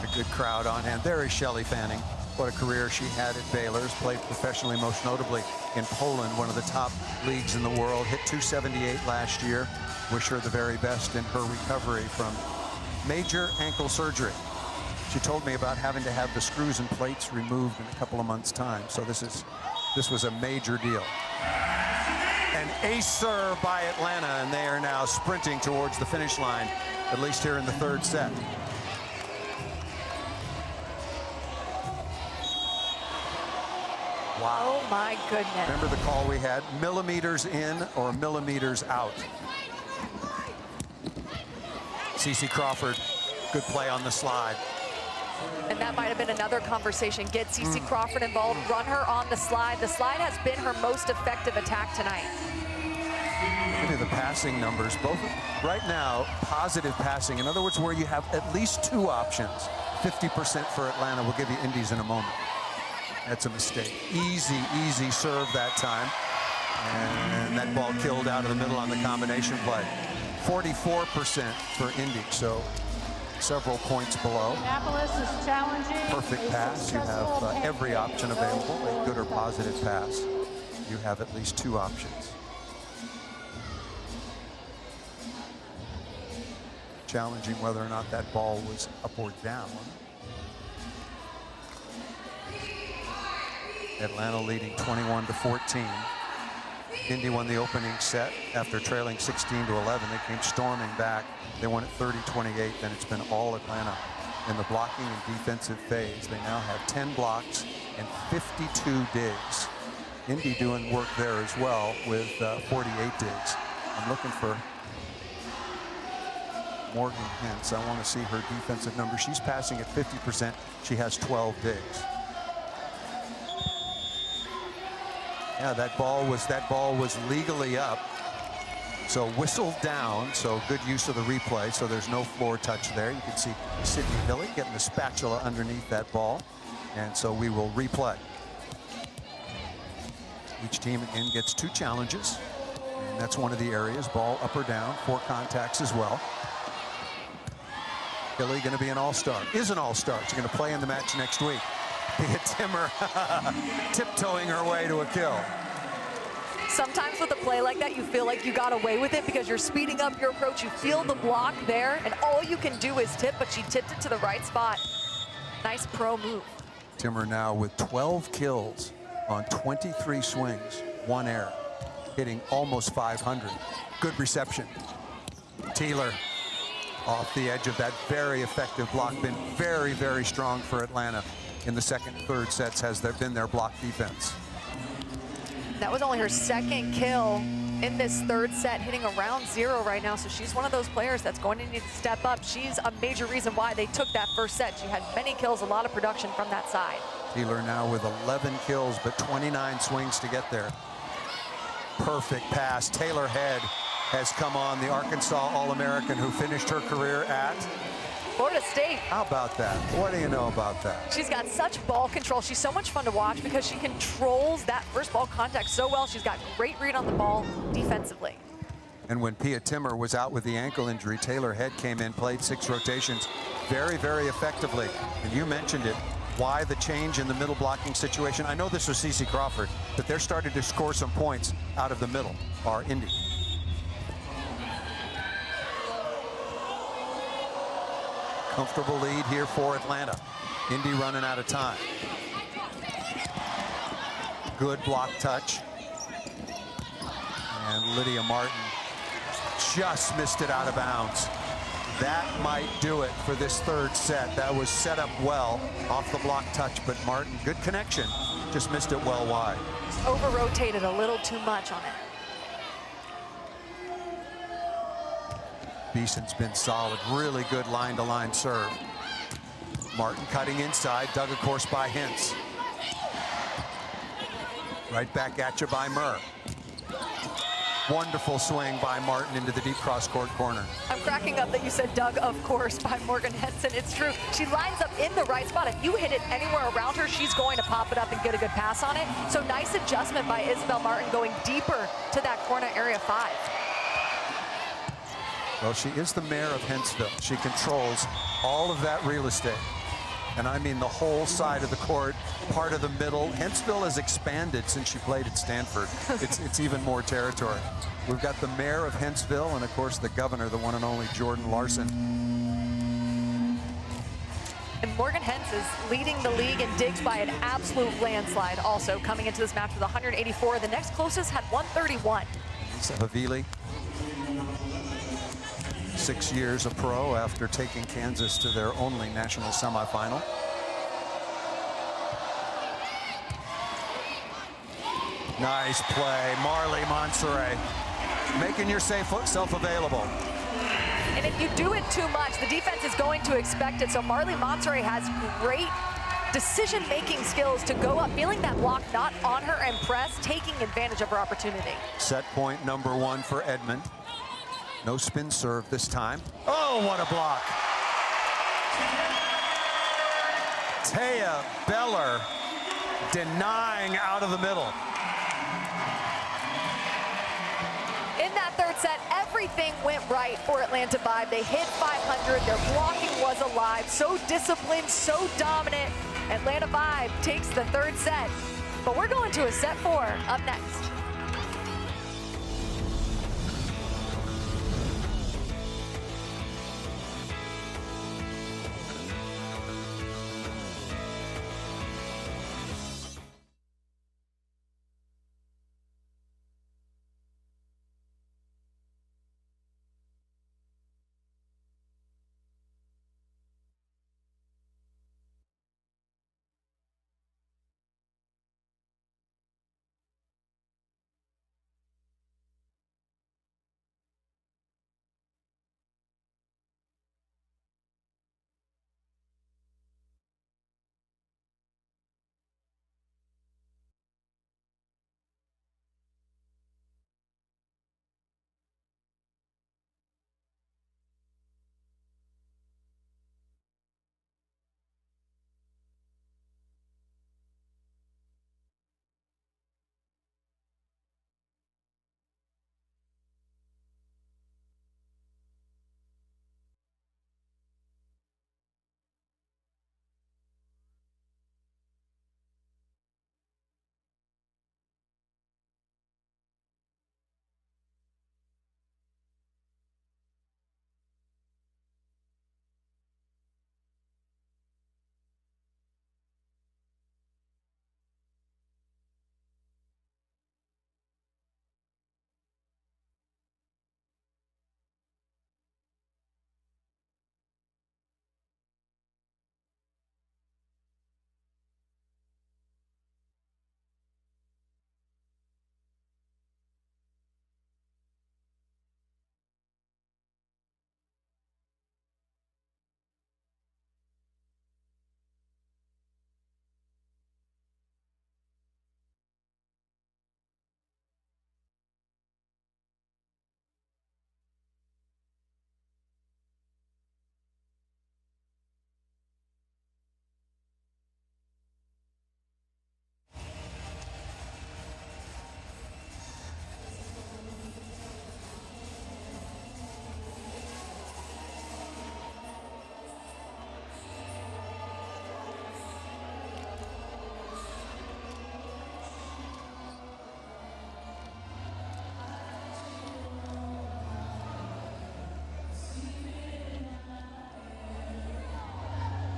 A good crowd on hand. There is Shelley Fanning. What a career she had at Baylor's. Played professionally, most notably in Poland, one of the top leagues in the world. Hit 278 last year. Wish her the very best in her recovery from major ankle surgery. She told me about having to have the screws and plates removed in a couple of months' time. So this was a major deal. An ace serve by Atlanta, and they are now sprinting towards the finish line, at least here in the third set. Wow. Oh my goodness. Remember the call we had? Millimeters in or millimeters out. CeCe Crawford, good play on the slide. And that might have been another conversation. Get CeCe Crawford involved, run her on the slide. The slide has been her most effective attack tonight. Look at the passing numbers. Both right now, positive passing. In other words, where you have at least two options. 50% for Atlanta. We'll give you Indies in a moment. That's a mistake. Easy serve that time. And that ball killed out of the middle on the combination play. 44% for Indy, so several points below. Annapolis is challenging. Perfect pass. You have every option available. A good or positive pass. You have at least two options. Challenging whether or not that ball was up or down. Atlanta leading 21-14. Indy won the opening set after trailing 16-11. They came storming back. They won at 30-28. Then it's been all Atlanta in the blocking and defensive phase. They now have 10 blocks and 52 digs. Indy doing work there as well with 48 digs. I'm looking for Morgan Hintz. I want to see her defensive number. She's passing at 50%. She has 12 digs. Yeah, that ball was legally up. So whistled down, so good use of the replay, so there's no floor touch there. You can see Sydney Hilly getting the spatula underneath that ball. And so we will replay. Each team again gets two challenges. And that's one of the areas, ball up or down, 4 contacts as well. Hilly going to be an all-star, is an all-star. She's going to play in the match next week. Pia Timmer tiptoeing her way to a kill. Sometimes with a play like that, you feel like you got away with it because you're speeding up your approach. You feel the block there, and all you can do is tip, but she tipped it to the right spot. Nice pro move. Timmer now with 12 kills on 23 swings, 1 error, hitting almost 500. Good reception. Taylor off the edge of that very effective block. Been very, very strong for Atlanta in the second and third sets has there been their block defense. That was only her second kill in this third set, hitting around 0 right now. So she's one of those players that's going to need to step up. She's a major reason why they took that first set. She had many kills, a lot of production from that side. Taylor now with 11 kills, but 29 swings to get there. Perfect pass. Taylor Head has come on, the Arkansas All-American who finished her career at Florida State. How about that? What do you know about that? She's got such ball control. She's so much fun to watch because she controls that first ball contact so well. She's got great read on the ball defensively. And when Pia Timmer was out with the ankle injury, Taylor Head came in, played 6 rotations very, very effectively. And you mentioned it. Why the change in the middle blocking situation? I know this was CeCe Crawford, but they're starting to score some points out of the middle, are Indy. Comfortable lead here for Atlanta. Indy running out of time. Good block touch. And Lydia Martin just missed it out of bounds. That might do it for this third set. That was set up well off the block touch, but Martin, good connection, just missed it well wide. Just over-rotated a little too much on it. Beeson's been solid, really good line-to-line serve. Martin cutting inside, dug of course by Hintz. Right back at you by Murr. Wonderful swing by Martin into the deep cross-court corner. I'm cracking up that you said Doug, of course, by Morgan Henson. It's true. She lines up in the right spot. If you hit it anywhere around her, she's going to pop it up and get a good pass on it. So nice adjustment by Isabel Martin going deeper to that corner area 5. Well, she is the mayor of Hentzville. She controls all of that real estate. And I mean the whole side of the court, part of the middle. Hentzville has expanded since she played at Stanford. It's even more territory. We've got the mayor of Hentzville and, of course, the governor, the one and only Jordan Larson. And Morgan Hens is leading the league in digs by an absolute landslide also coming into this match with 184. The next closest had 131. Lisa Havili, 6 years a pro after taking Kansas to their only national semifinal. Nice play, Marley Monserrat, making yourself available. And if you do it too much, the defense is going to expect it. So Marley Monserrat has great decision-making skills to go up, feeling that block not on her and press, taking advantage of her opportunity. Set point number 1 for Edmond. No spin serve this time. Oh, what a block. Taya Beller denying out of the middle. In that third set, everything went right for Atlanta Vibe. They hit 500, their blocking was alive, so disciplined, so dominant. Atlanta Vibe takes the third set, but we're going to a set 4 up next.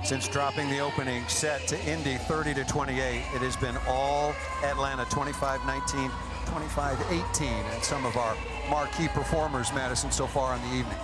Since dropping the opening set to Indy 30-28, it has been all Atlanta, 25-19, 25-18, and some of our marquee performers, Madison, so far on the evening.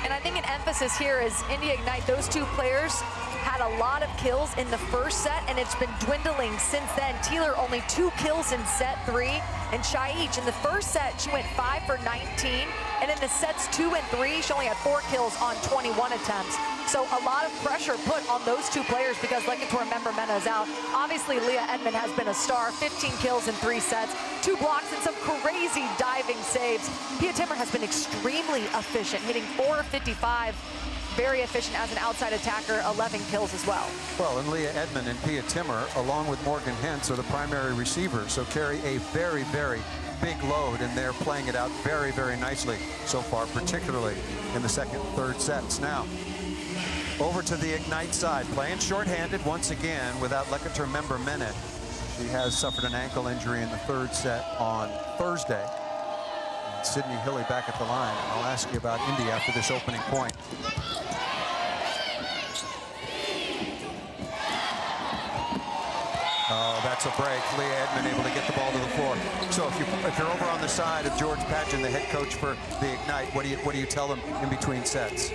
And I think an emphasis here is Indy Ignite, those two players had a lot of kills in the first set, and it's been dwindling since then. Taylor only 2 kills in set 3, and Chaich in the first set, she went 5 for 19, and in the sets 2 and 3, she only had 4 kills on 21 attempts. So a lot of pressure put on those 2 players because Lecator member Mena is out. Obviously, Leah Edmond has been a star, 15 kills in 3 sets, 2 blocks and some crazy diving saves. Pia Timmer has been extremely efficient, hitting 455. Very efficient as an outside attacker, 11 kills as well. Well, and Leah Edmond and Pia Timmer, along with Morgan Hentz, are the primary receivers, so carry a very, very big load, and they're playing it out very, very nicely so far, particularly in the second and third sets. Now, over to the Ignite side, playing shorthanded once again without Lecator member Mena. She has suffered an ankle injury in the third set on Thursday. And Sydney Hilly back at the line. I'll ask you about Indy after this opening point. Oh, that's a break. Leah Edmond able to get the ball to the floor. So if you're over on the side of George Padgett, the head coach for the Ignite, what do you tell them in between sets?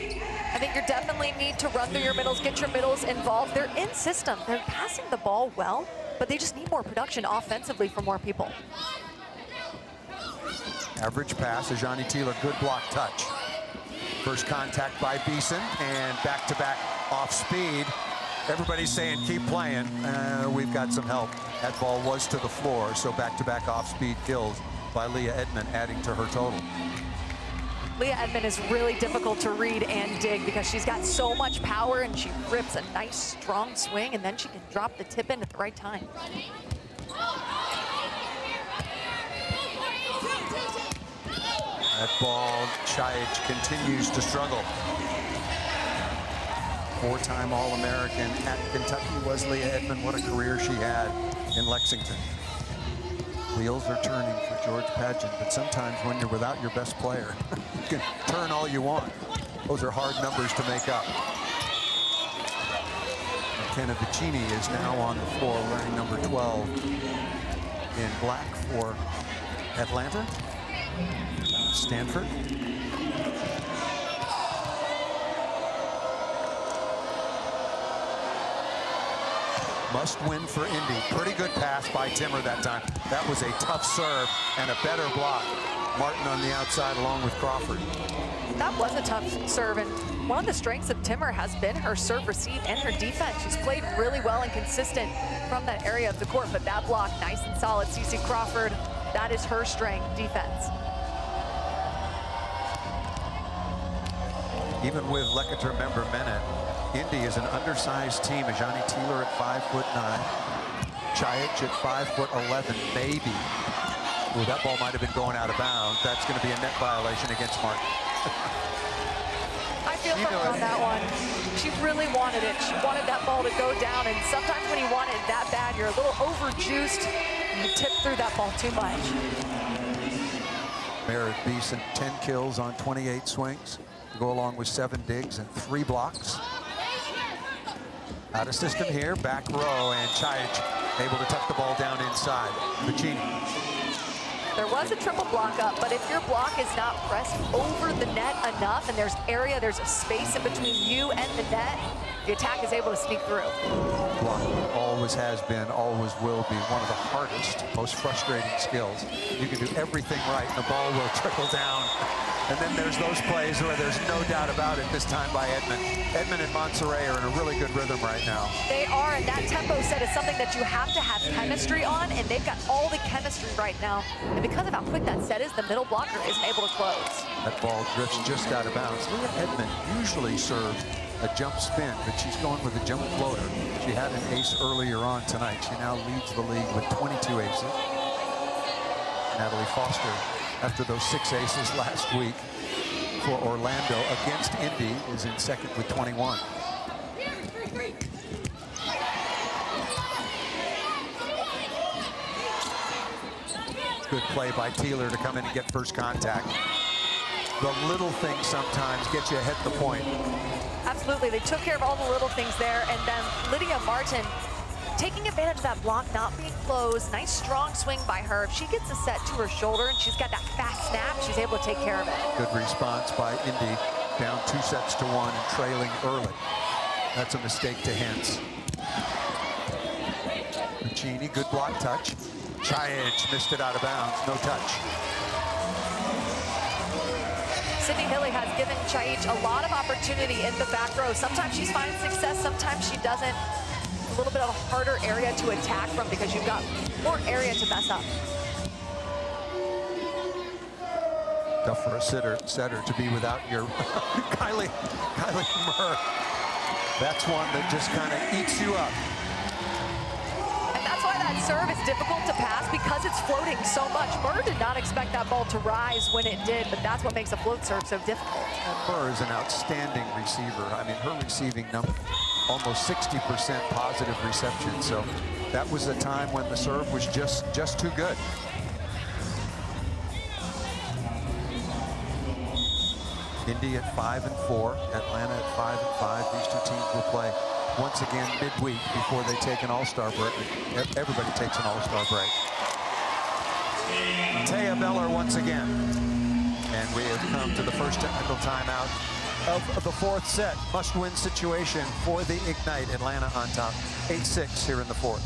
I think you definitely need to run through your middles, get your middles involved. They're in system. They're passing the ball well, but they just need more production offensively from more people. Average pass, Ajani Taylor, good block touch. First contact by Beeson, and back-to-back off speed. Everybody's saying keep playing. We've got some help. That ball was to the floor, so back-to-back off-speed kills by Leah Edmond, adding to her total. Leah Edmond is really difficult to read and dig because she's got so much power, and she rips a nice, strong swing, and then she can drop the tip in at the right time. That ball, Chaich continues to struggle. 4-time All-American at Kentucky was Leah Edmond. What a career she had in Lexington. Wheels are turning for George Padgett, but sometimes when you're without your best player, you can turn all you want. Those are hard numbers to make up. McKenna Vicini is now on the floor wearing number 12 in black for Atlanta. Stanford. Must win for Indy. Pretty good pass by Timmer that time. That was a tough serve and a better block. Martin on the outside along with Crawford. That was a tough serve, and one of the strengths of Timmer has been her serve receive and her defense. She's played really well and consistent from that area of the court, but that block, nice and solid. CeCe Crawford, that is her strength, defense. Even with Lecator member Mena, Indy is an undersized team. Ajani Taylor at 5'9", Chaich at 5'11", maybe. Ooh, that ball might have been going out of bounds. That's going to be a net violation against Martin. I feel for her on that one. She really wanted it. She wanted that ball to go down, and sometimes when you want it that bad, you're a little overjuiced, and you tip through that ball too much. Meredith Beeson, 10 kills on 28 swings. Go along with 7 digs and 3 blocks. Out of system here, back row, and Chaich able to tuck the ball down inside. Vicini. There was a triple block up, but if your block is not pressed over the net enough and there's area, there's a space in between you and the net, the attack is able to sneak through. Blocking always has been, always will be one of the hardest, most frustrating skills. You can do everything right, and the ball will trickle down. And then there's those plays where there's no doubt about it, this time by Edmond. Edmond and Montserrat are in a really good rhythm right now. They are, and that tempo set is something that you have to have chemistry on, and they've got all the chemistry right now. And because of how quick that set is, the middle blocker isn't able to close. That ball drifts just out of bounds. Leah Edmond usually serves a jump spin, but she's going with a jump floater. She had an ace earlier on tonight. She now leads the league with 22 aces. Natalie Foster, after those 6 aces last week for Orlando against Indy, is in second with 21. Good play by Taylor to come in and get first contact. The little things sometimes get you ahead the point. Absolutely, they took care of all the little things there, and then Lydia Martin taking advantage of that block not being closed. Nice strong swing by her. If she gets a set to her shoulder and she's got that fast snap, she's able to take care of it. Good response by Indy, down 2 sets to 1 and trailing early. That's a mistake to Hintz. Puccini, good block touch. Chaich missed it out of bounds, no touch. Sydney Hilly has given Chaich a lot of opportunity in the back row. Sometimes she's finding success, sometimes she doesn't. A little bit of a harder area to attack from because you've got more area to mess up. Tough for a setter to be without your Kylie Murr. That's one that just kind of eats you up. And that's why that serve is difficult to pass, because it's floating so much. Murr did not expect that ball to rise when it did, but that's what makes a float serve so difficult. And Murr is an outstanding receiver. I mean, her receiving number, almost 60% positive reception. So that was a time when the serve was just too good. Indy at 5-4, Atlanta at 5-5. These two teams will play once again midweek before they take an all-star break. Everybody takes an all-star break. Taya Beller once again. And we have come to the first technical timeout of the fourth set. Must-win situation for the Ignite. Atlanta on top, 8-6 here in the fourth.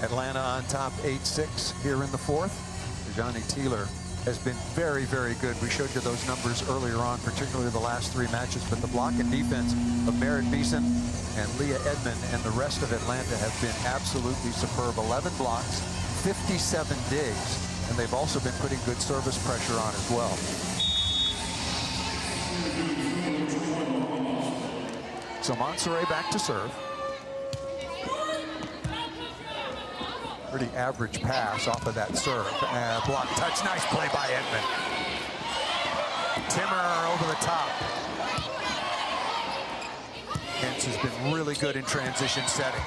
Atlanta on top 8-6 here in the fourth. Johnny Teeler has been very, very good. We showed you those numbers earlier on, particularly the last three matches, but the block and defense of Merritt Beeson and Leah Edmond and the rest of Atlanta have been absolutely superb. 11 blocks, 57 digs, and they've also been putting good service pressure on as well. So Monserrat back to serve. Pretty average pass off of that serve. Block touch, nice play by Edmond. Timmer over the top. Hintz has been really good in transition setting.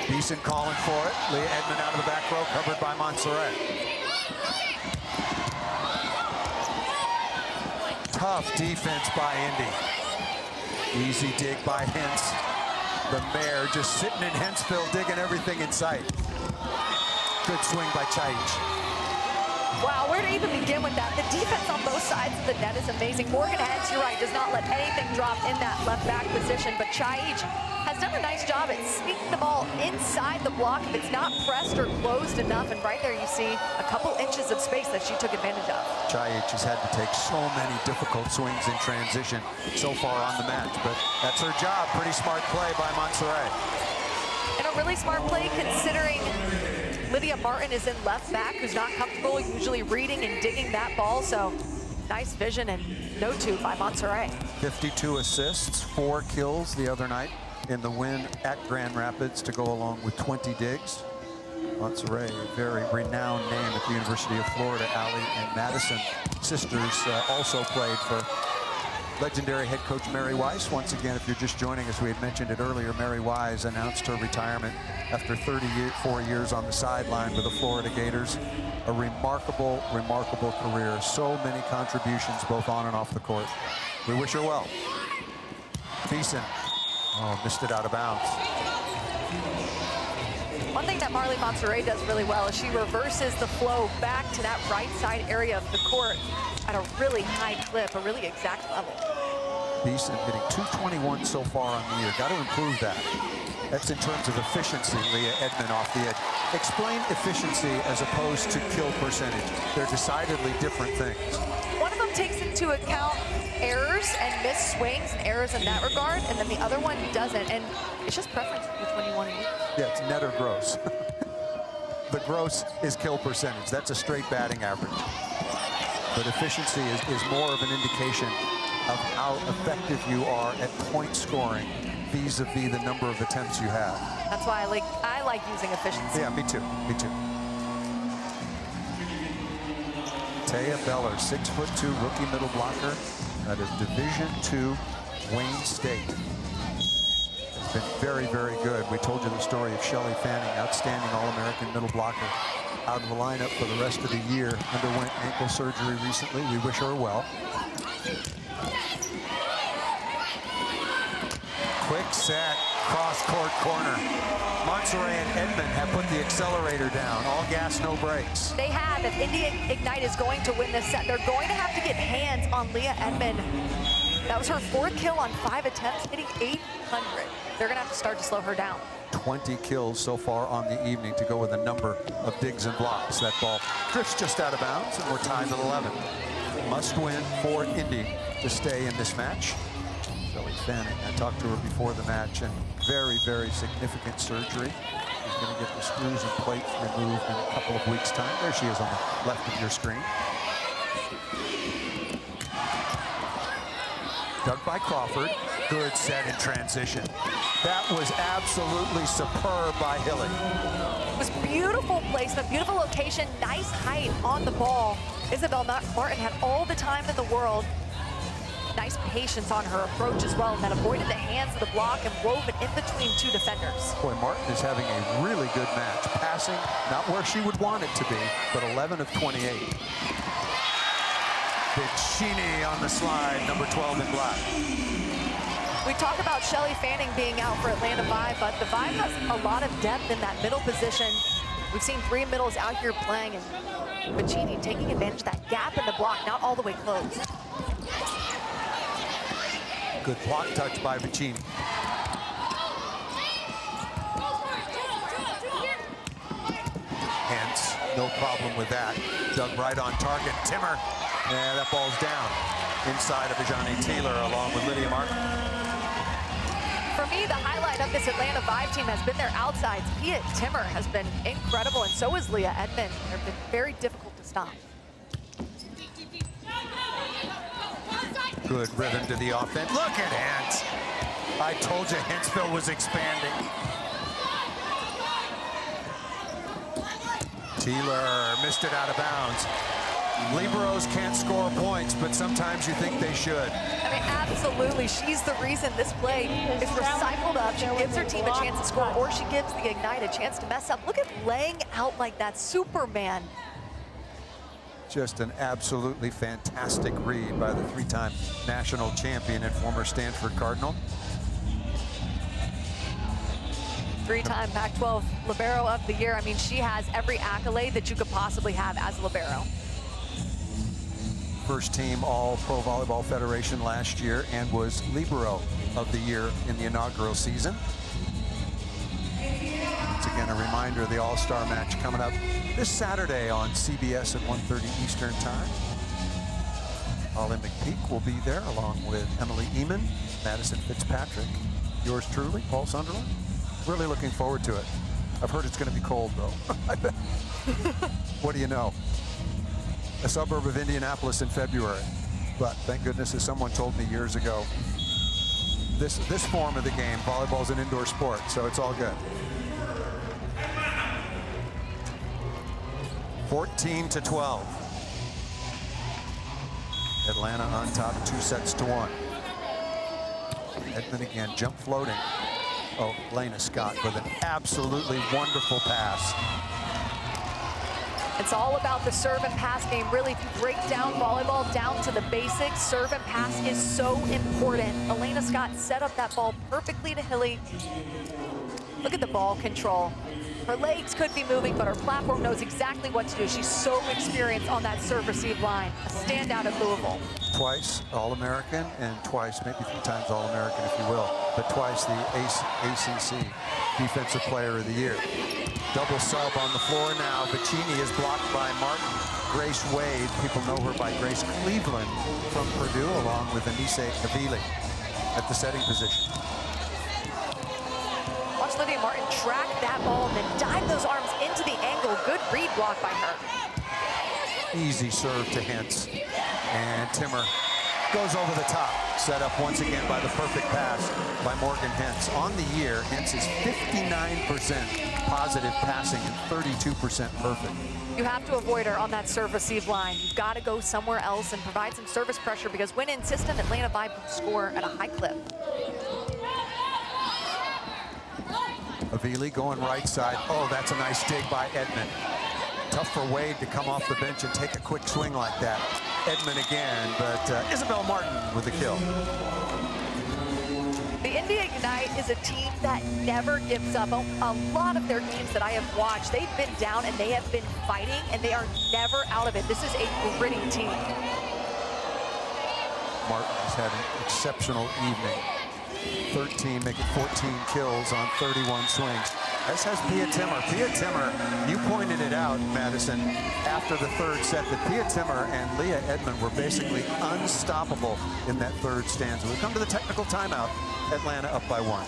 Beeson calling for it. Leah Edmond out of the back row, covered by Monserrat. Tough defense by Indy. Easy dig by Hintz. The mare just sitting in Hentzville, digging everything in sight. Good swing by Chaich. Wow, where to even begin with that? The defense on both sides of the net is amazing. Morgan Hintz, you're right, does not let anything drop in that left back position, but Chaich has done a nice job at sneaking the ball inside the block if it's not pressed or closed enough, and right there you see a couple inches of space that she took advantage of. Chaich has had to take so many difficult swings in transition so far on the match, but that's her job. Pretty smart play by Monserrat. And a really smart play considering Lydia Martin is in left back, who's not comfortable usually reading and digging that ball, so nice vision and no two by Monserrat. 52 assists, 4 kills the other night in the win at Grand Rapids to go along with 20 digs. Monserrat, a very renowned name at the University of Florida. Allie and Madison sisters also played for legendary head coach Mary Weiss. Once again, if you're just joining us, we had mentioned it earlier, Mary Weiss announced her retirement after 34 years on the sideline with the Florida Gators. A remarkable, remarkable career. So many contributions both on and off the court. We wish her well. Beeson, oh, missed it out of bounds. One thing that Marlee Monserrat does really well is she reverses the flow back to that right side area of the court at a really high clip, a really exact level. Beeson hitting 221 so far on the year. Got to improve that. That's in terms of efficiency. Leah Edmond off the edge. Explain efficiency as opposed to kill percentage. They're decidedly different things. One of them takes into account errors and missed swings and errors in that regard, and then the other one doesn't. And it's just preference which one you want to use. Yeah, it's net or gross. The gross is kill percentage. That's a straight batting average. But efficiency is more of an indication of how effective you are at point scoring vis-a-vis the number of attempts you have. That's why I like using efficiency. Yeah, me too. Me too. Taya Beller, 6'2", rookie middle blocker at a Division II Wayne State. Has been very, very good. We told you the story of Shelly Fanning, outstanding All-American middle blocker, out of the lineup for the rest of the year. Underwent ankle surgery recently. We wish her well. Quick set, cross-court corner. Monterey and Edmond have put the accelerator down. All gas, no brakes. They have. If Indy Ignite is going to win this set, they're going to have to get hands on Leah Edmond. That was her 4th kill on 5 attempts, hitting 800. They're going to have to start to slow her down. 20 kills so far on the evening to go with a number of digs and blocks. That ball drifts just out of bounds, and we're tied at 11. Must win for Indy to stay in this match. Shelly Fanning, I talked to her before the match, and very, very significant surgery. She's going to get the screws and plates removed in a couple of weeks' time. There she is on the left of your screen. Dug by Crawford. Good set in transition. That was absolutely superb by Hilly. It was beautiful placement, beautiful location, nice height on the ball. Isabel Martin had all the time in the world. Nice patience on her approach as well, and then avoided the hands of the block and wove it in between 2 defenders. Boy, Martin is having a really good match. Passing, not where she would want it to be, but 11 of 28. Piccini on the slide, number 12 in black. We talk about Shelly Fanning being out for Atlanta Vibe, but the Vibe has a lot of depth in that middle position. We've seen 3 middles out here playing, and Piccini taking advantage of that gap in the block, not all the way closed. Good block touch by Piccini. Hence, no problem with that. Dug right on target. Timmer, and that ball's down inside of Ajani Taylor along with Lydia Martin. For me, the highlight of this Atlanta Vibe team has been their outsides. Pia Timmer has been incredible, and so is Leah Edmond. They've been very difficult to stop. Good rhythm to the offense. Look at Hens. I told you Hensville was expanding. Taylor missed it out of bounds. Liberos can't score points, but sometimes you think they should. I mean, absolutely. She's the reason this play is recycled up. She gives her team a chance to score, or she gives the Ignite a chance to mess up. Look at laying out like that. Superman. Just an absolutely fantastic read by the 3-time national champion and former Stanford Cardinal. 3-time Pac-12 Libero of the Year. I mean, she has every accolade that you could possibly have as a Libero. First team All Pro Volleyball Federation last year and was Libero of the Year in the inaugural season. Once again, a reminder, the All-Star match coming up this Saturday on CBS at 1:30 Eastern Time. Ollie McPeak will be there along with Emily Eamon, Madison Fitzpatrick, yours truly, Paul Sunderland. Really looking forward to it. I've heard it's going to be cold, though. What do you know? A suburb of Indianapolis in February. But thank goodness, as someone told me years ago, this form of the game, volleyball is an indoor sport, so it's all good. 14-12. Atlanta on top, 2-1. Edmond again, jump floating. Oh, Lena Scott with an absolutely wonderful pass. It's all about the serve and pass game. Really, if you break down volleyball down to the basics, serve and pass is so important. Elena Scott set up that ball perfectly to Hilly. Look at the ball control. Her legs could be moving, but her platform knows exactly what to do. She's so experienced on that serve-receive line. A standout at Louisville. Twice All-American and twice, maybe 3 times All-American if you will, but twice the ACC Defensive Player of the Year. Double sub on the floor now. Piccini is blocked by Martin. Grace Wade. People know her by Grace Cleveland from Purdue, along with Anise Avili at the setting position. Watch Lydia Martin track that ball and then dive those arms into the angle. Good read block by her. Easy serve to Hintz. And Timmer goes over the top. Set up once again by the perfect pass by Morgan Hintz. On the year, Hintz is 59% positive passing and 32% perfect. You have to avoid her on that serve-receive line. You've got to go somewhere else and provide some service pressure, because when insistent, Atlanta Vibe can score at a high clip. Avili going right side. Oh, that's a nice dig by Edmond. Tough for Wade to come off the bench and take a quick swing like that. Edmond again, but Isabel Martin with the kill. The Indy Ignite is a team that never gives up. A lot of their games that I have watched, they've been down and they have been fighting, and they are never out of it. This is a gritty team. Martin has had an exceptional evening. 13, making 14 kills on 31 swings. As has Pia Timmer. Pia Timmer, you pointed it out, Madison, after the third set, that Pia Timmer and Leah Edmond were basically unstoppable in that third stanza. We come to the technical timeout. Atlanta up by 1.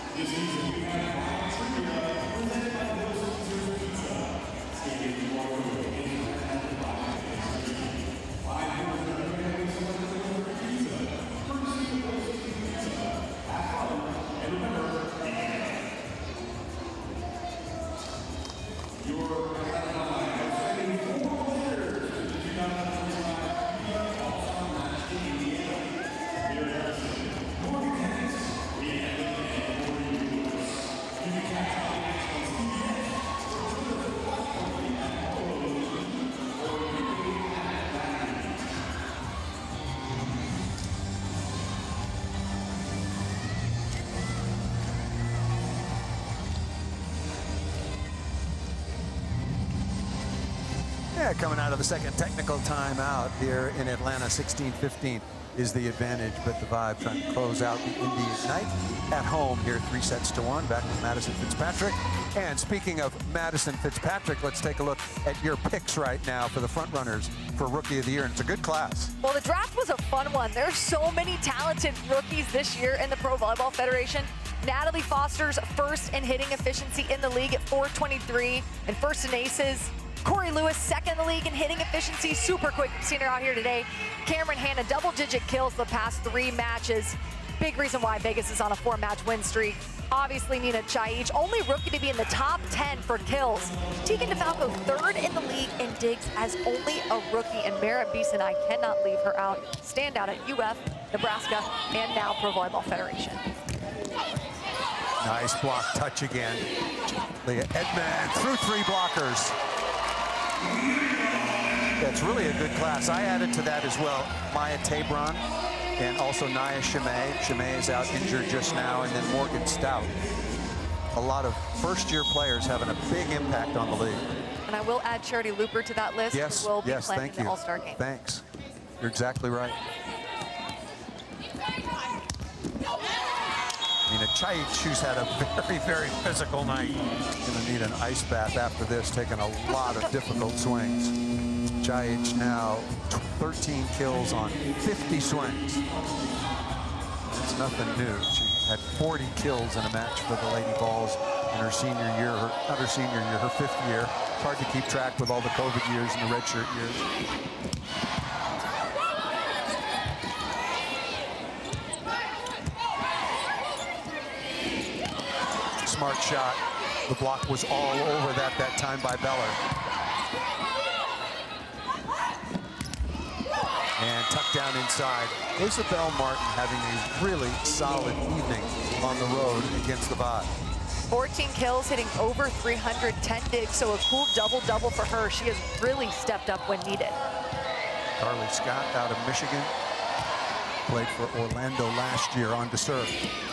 Coming out of the second technical timeout here in Atlanta, 16-15 is the advantage, but the Vibe trying to close out the Indy Ignite at home here, 3-1, back with Madison Fitzpatrick. And speaking of Madison Fitzpatrick, let's take a look at your picks right now for the front runners for Rookie of the Year, and it's a good class. Well, the draft was a fun one. There's so many talented rookies this year in the Pro Volleyball Federation. Natalie Foster's first in hitting efficiency in the league at .423, and first in aces. Corey Lewis, second in the league in hitting efficiency, super quick. We've seen her out here today. Cameron Hanna, double-digit kills the past 3 matches. Big reason why Vegas is on a 4-match win streak. Obviously, Nina Chaich, only rookie to be in the top 10 for kills. Tegan DeFalco, third in the league in digs as only a rookie. And Mara Beeson, I cannot leave her out. Standout at UF, Nebraska, and now Pro Volleyball Federation. Nice block touch again. Leah Edmond through 3 blockers. That's really a good class. I added to that as well Maya Tabron and also Naya Chimay. Chimay is out injured just now, and then Morgan Stout. A lot of first-year players having a big impact on the league. And I will add Charity Looper to that list. Yes, who will be yes, playing thank in the you. All-Star game. Thanks. You're exactly right. Nina Chaich, who's had a very, very physical night. Gonna need an ice bath after this, taking a lot of difficult swings. Chaich now 13 kills on 50 swings. It's nothing new. She had 40 kills in a match for the Lady Vols in her senior year, not her senior year, her 5th year. It's hard to keep track with all the COVID years and the redshirt years. Smart shot. The block was all over that time by Beller. And tucked down inside. Isabel Martin having a really solid evening on the road against the Vibe. 14 kills, hitting over 310 digs, so a cool double-double for her. She has really stepped up when needed. Carly Scott out of Michigan. Played for Orlando last year on to serve.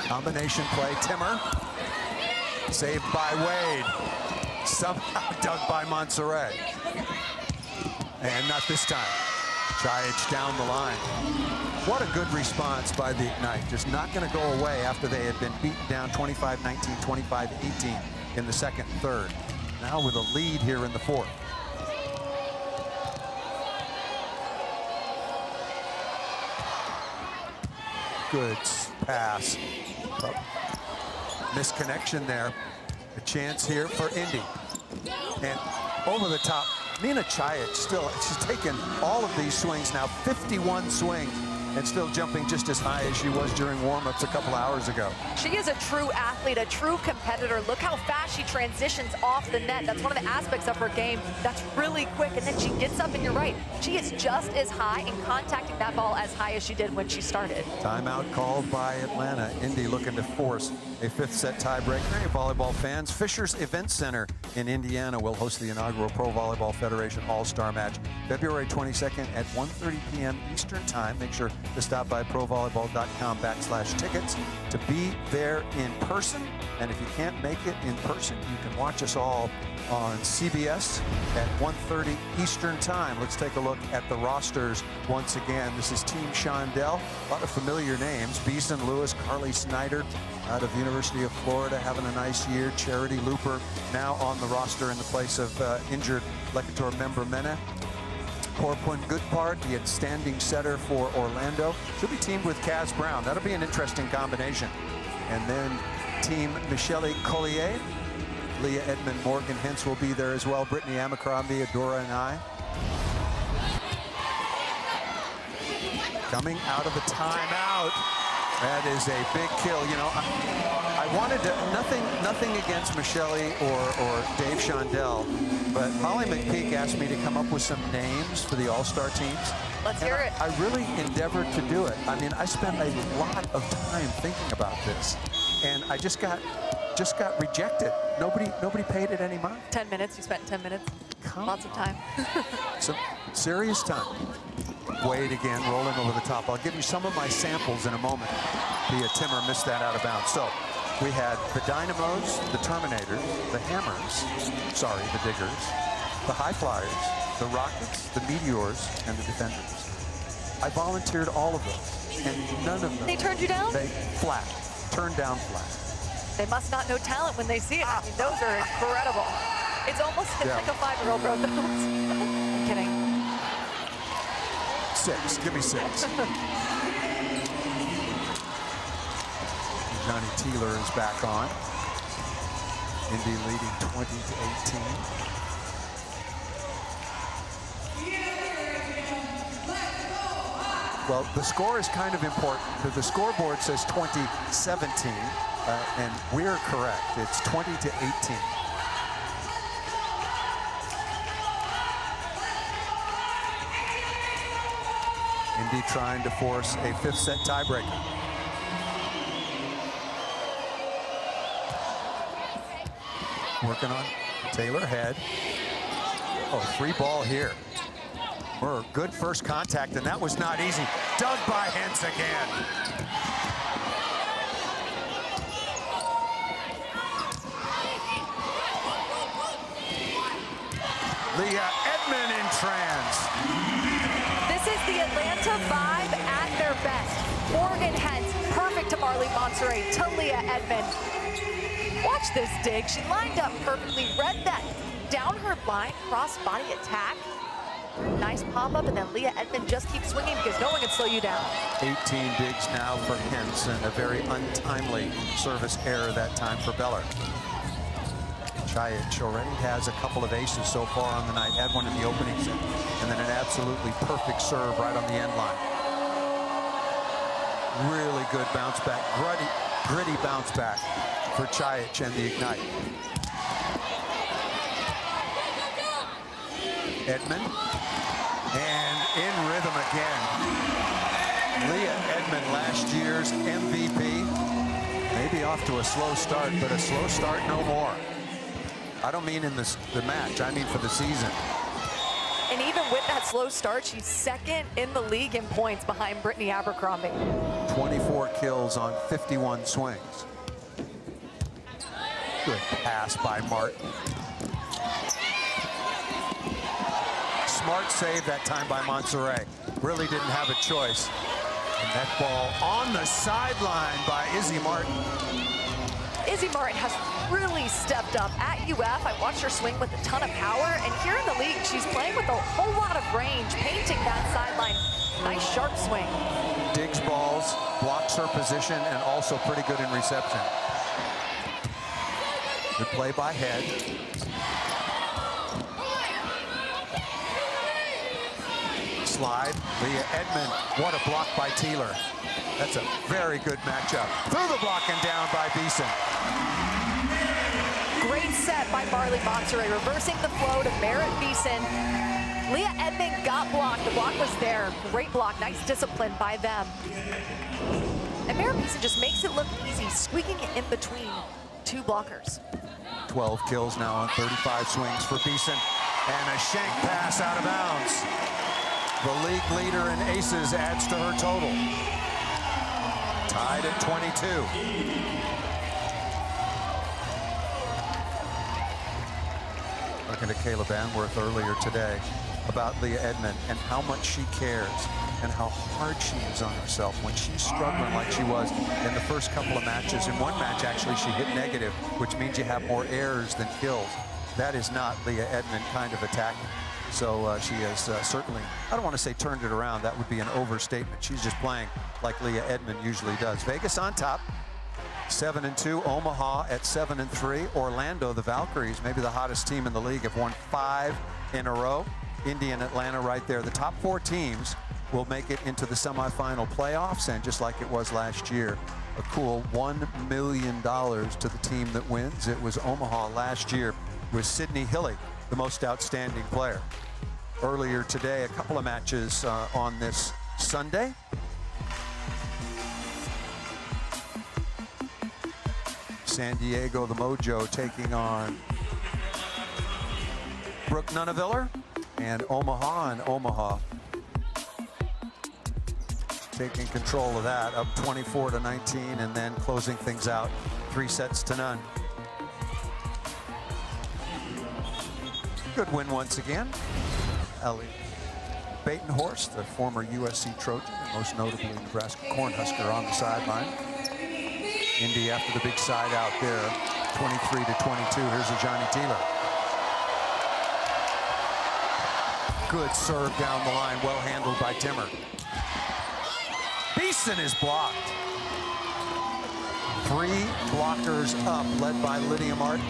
Combination play, Timmer. Saved by Wade. Somehow dug by Montserrat. And not this time. Chaich down the line. What a good response by the Ignite. Just not going to go away after they had been beaten down 25-19, 25-18 in the second and third. Now with a lead here in the 4th. Good pass. Oh, misconnection there. A chance here for Indy. And over the top, Nina Chajic still, she's taken all of these swings now, 51 swings, and still jumping just as high as she was during warm-ups a couple hours ago. She is a true athlete, a true competitor. Look how fast she transitions off the net. That's one of the aspects of her game that's really quick, and then she gets up, and you're right, she is just as high and contacting that ball as high as she did when she started. Timeout called by Atlanta. Indy looking to force a fifth set tiebreaker. Hey, volleyball fans, Fisher's Event Center in Indiana will host the inaugural Pro Volleyball Federation All-Star Match February 22nd at 1:30 p.m. Eastern Time. Make sure to stop by provolleyball.com/tickets to be there in person. And if you can't make it in person, you can watch us all on CBS at 1:30 Eastern Time. Let's take a look at the rosters once again. This is Team Shondell. A lot of familiar names. Beeson Lewis, Carly Snyder out of the University of Florida, having a nice year. Charity Looper now on the roster in the place of injured Lecator member Mena. Corpun Goodpart, the outstanding setter for Orlando. She'll be teamed with Kaz Brown. That'll be an interesting combination. And then Team Michele Collier. Leah Edmond, Morgan Hintz will be there as well. Brittany Abercrombie, Adora and I. Coming out of the timeout. That is a big kill. You know, I wanted to, nothing against Michele or Dave Shondell, but Holly McPeak asked me to come up with some names for the All-Star teams. Let's hear it. I really endeavored to do it. I mean, I spent a lot of time thinking about this, and I just got rejected. Nobody paid it any mind. 10 minutes, you spent 10 minutes. Lots of time. Some serious time. Wade again, rolling over the top. I'll give you some of my samples in a moment. Pia Timmer missed that out of bounds. So we had the Dynamos, the Terminators, the Hammers, sorry, the Diggers, the High Flyers, the Rockets, the Meteors, and the Defenders. I volunteered all of those, and none of them. They turned you down? They flat, turned down flat. They must not know talent when they see it. I mean, those are incredible. It's almost like a 5-year-old wrote those. I'm kidding. 6, give me 6. Johnny Teeler is back on. Indy leading 20-18. Well, the score is kind of important. The scoreboard says 20-17, and we're correct. It's 20-18. Indy trying to force a fifth set tiebreaker. Working on Taylor head. Oh, free ball here. Or good first contact, and that was not easy. Dug by Hintz again. Leah Edmond in trans. This is the Atlanta vibe at their best. Morgan Hintz, perfect to Marley Monserrat, to Leah Edmond. Watch this dig. She lined up perfectly, read that down her line, cross body attack. Nice pop-up, and then Leah Edmond just keeps swinging because no one can slow you down. 18 digs now for Hintz, and a very untimely service error that time for Beller. Chajic already has a couple of aces so far on the night. Had one in the opening set, and then an absolutely perfect serve right on the end line. Really good bounce back, gritty bounce back for Chajic and the Ignite. Edmond, and in rhythm again. Leah Edmond, last year's MVP. Maybe off to a slow start, but a slow start no more. I don't mean in the match, I mean for the season. And even with that slow start, she's second in the league in points behind Brittany Abercrombie. 24 kills on 51 swings. Good pass by Martin. Smart save that time by Monserrat. Really didn't have a choice. And that ball on the sideline by Izzy Martin. Izzy Martin has really stepped up at UF. I watched her swing with a ton of power, and here in the league, she's playing with a whole lot of range, painting that sideline Nice sharp swing. Digs balls, blocks her position, and also pretty good in reception. Good play by Head. Slide, Leah Edmond. What a block by Teeler. That's a very good matchup. Through the block and down by Beeson. Great set by Marley Monterey, reversing the flow to Merritt Beeson. Leah Edmond got blocked. The block was there. Great block. Nice discipline by them. And Merritt Beeson just makes it look easy, squeaking it in between two blockers. 12 kills now on 35 swings for Beeson. And a shank pass out of bounds. The league leader in aces adds to her total. Tied at 22. Looking at Caleb Anworth earlier today about Leah Edmond and how much she cares and how hard she is on herself when she's struggling like she was in the first couple of matches. In one match, actually, she hit negative, which means you have more errors than kills. That is not Leah Edmond kind of attacking. So she has certainly, I don't want to say turned it around. That would be an overstatement. She's just playing like Leah Edmond usually does. Vegas on top, 7-2. Omaha at 7-3. Orlando, the Valkyries, maybe the hottest team in the league, have won 5 in a row. Indy and Atlanta right there. The top 4 teams will make it into the semifinal playoffs, and just like it was last year, a cool $1 million to the team that wins. It was Omaha last year with Sydney Hilly, the most outstanding player. Earlier today, a couple of matches on this Sunday. San Diego, the Mojo, taking on Brooke Nunaviller, and Omaha taking control of that, up 24-19, and then closing things out 3-0. Good win once again. Ellie Batenhorst, the former USC Trojan, and most notably Nebraska Cornhusker, on the sideline. Indy after the big side out there, 23-22. Here's a Johnny Teeler. Good serve down the line, well handled by Timmer. Beeson is blocked. 3 blockers up, led by Lydia Martin.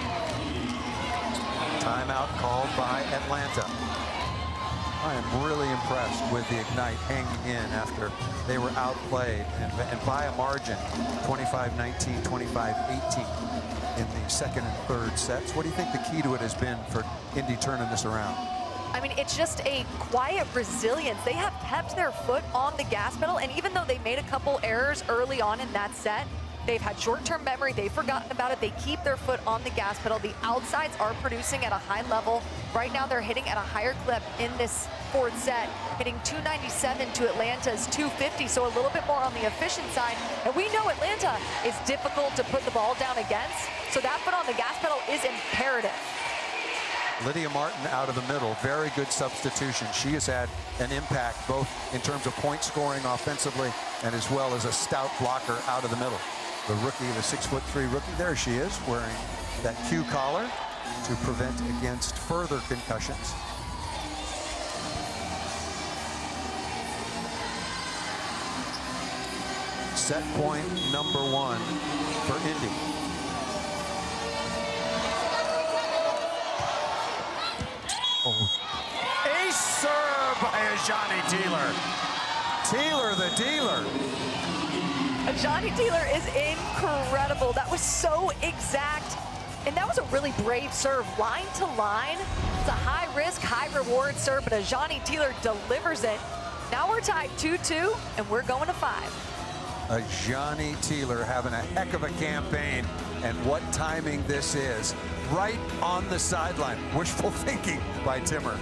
Timeout called by Atlanta. I am really impressed with the Ignite hanging in after they were outplayed and by a margin, 25-19, 25-18 in the second and third sets. What do you think the key to it has been for Indy turning this around? I mean, it's just a quiet resilience. They have kept their foot on the gas pedal, and even though they made a couple errors early on in that set, they've had short-term memory. They've forgotten about it. They keep their foot on the gas pedal. The outsides are producing at a high level. Right now, they're hitting at a higher clip in this fourth set, hitting 297 to Atlanta's 250, so a little bit more on the efficient side. And we know Atlanta is difficult to put the ball down against, so that foot on the gas pedal is imperative. Lydia Martin out of the middle, very good substitution. She has had an impact both in terms of point scoring offensively and as well as a stout blocker out of the middle. The rookie, the 6'3" rookie, there she is, wearing that Q collar to prevent against further concussions. Set point number 1 for Indy. Oh. Ace serve by Ajani Teeler. Teeler the dealer. Johnny Teeler is incredible. That was so exact. And that was a really brave serve, line to line. It's a high risk, high reward serve, but Ajani Teeler delivers it. Now we're tied 2-2, and we're going to 5. Ajani Teeler having a heck of a campaign, and what timing this is. Right on the sideline. Wishful thinking by Timmer.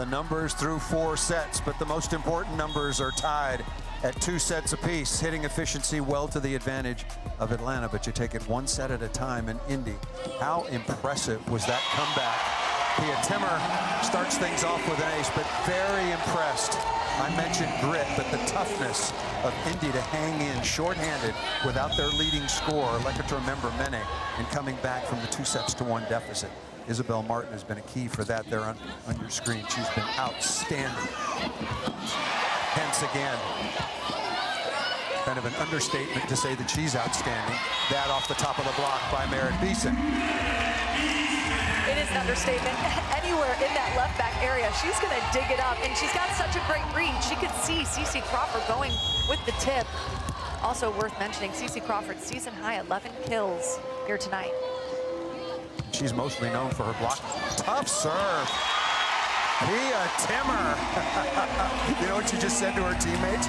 The numbers through 4 sets, but the most important numbers are tied at 2 sets apiece. Hitting efficiency well to the advantage of Atlanta, but you take it 1 set at a time in Indy. How impressive was that comeback? Pia Timmer starts things off with an ace, but very impressed. I mentioned grit, but the toughness of Indy to hang in shorthanded without their leading scorer, Lekator member Mene, and coming back from the 2-1 deficit. Isabel Martin has been a key for that there on your screen. She's been outstanding. Hence again, kind of an understatement to say that she's outstanding. That off the top of the block by Merritt Beeson. It is an understatement. Anywhere in that left back area, she's going to dig it up, and she's got such a great read. She could see Cece Crawford going with the tip. Also worth mentioning, Cece Crawford's season high 11 kills here tonight. She's mostly known for her block. Tough serve. Pia Timmer. You know what she just said to her teammates?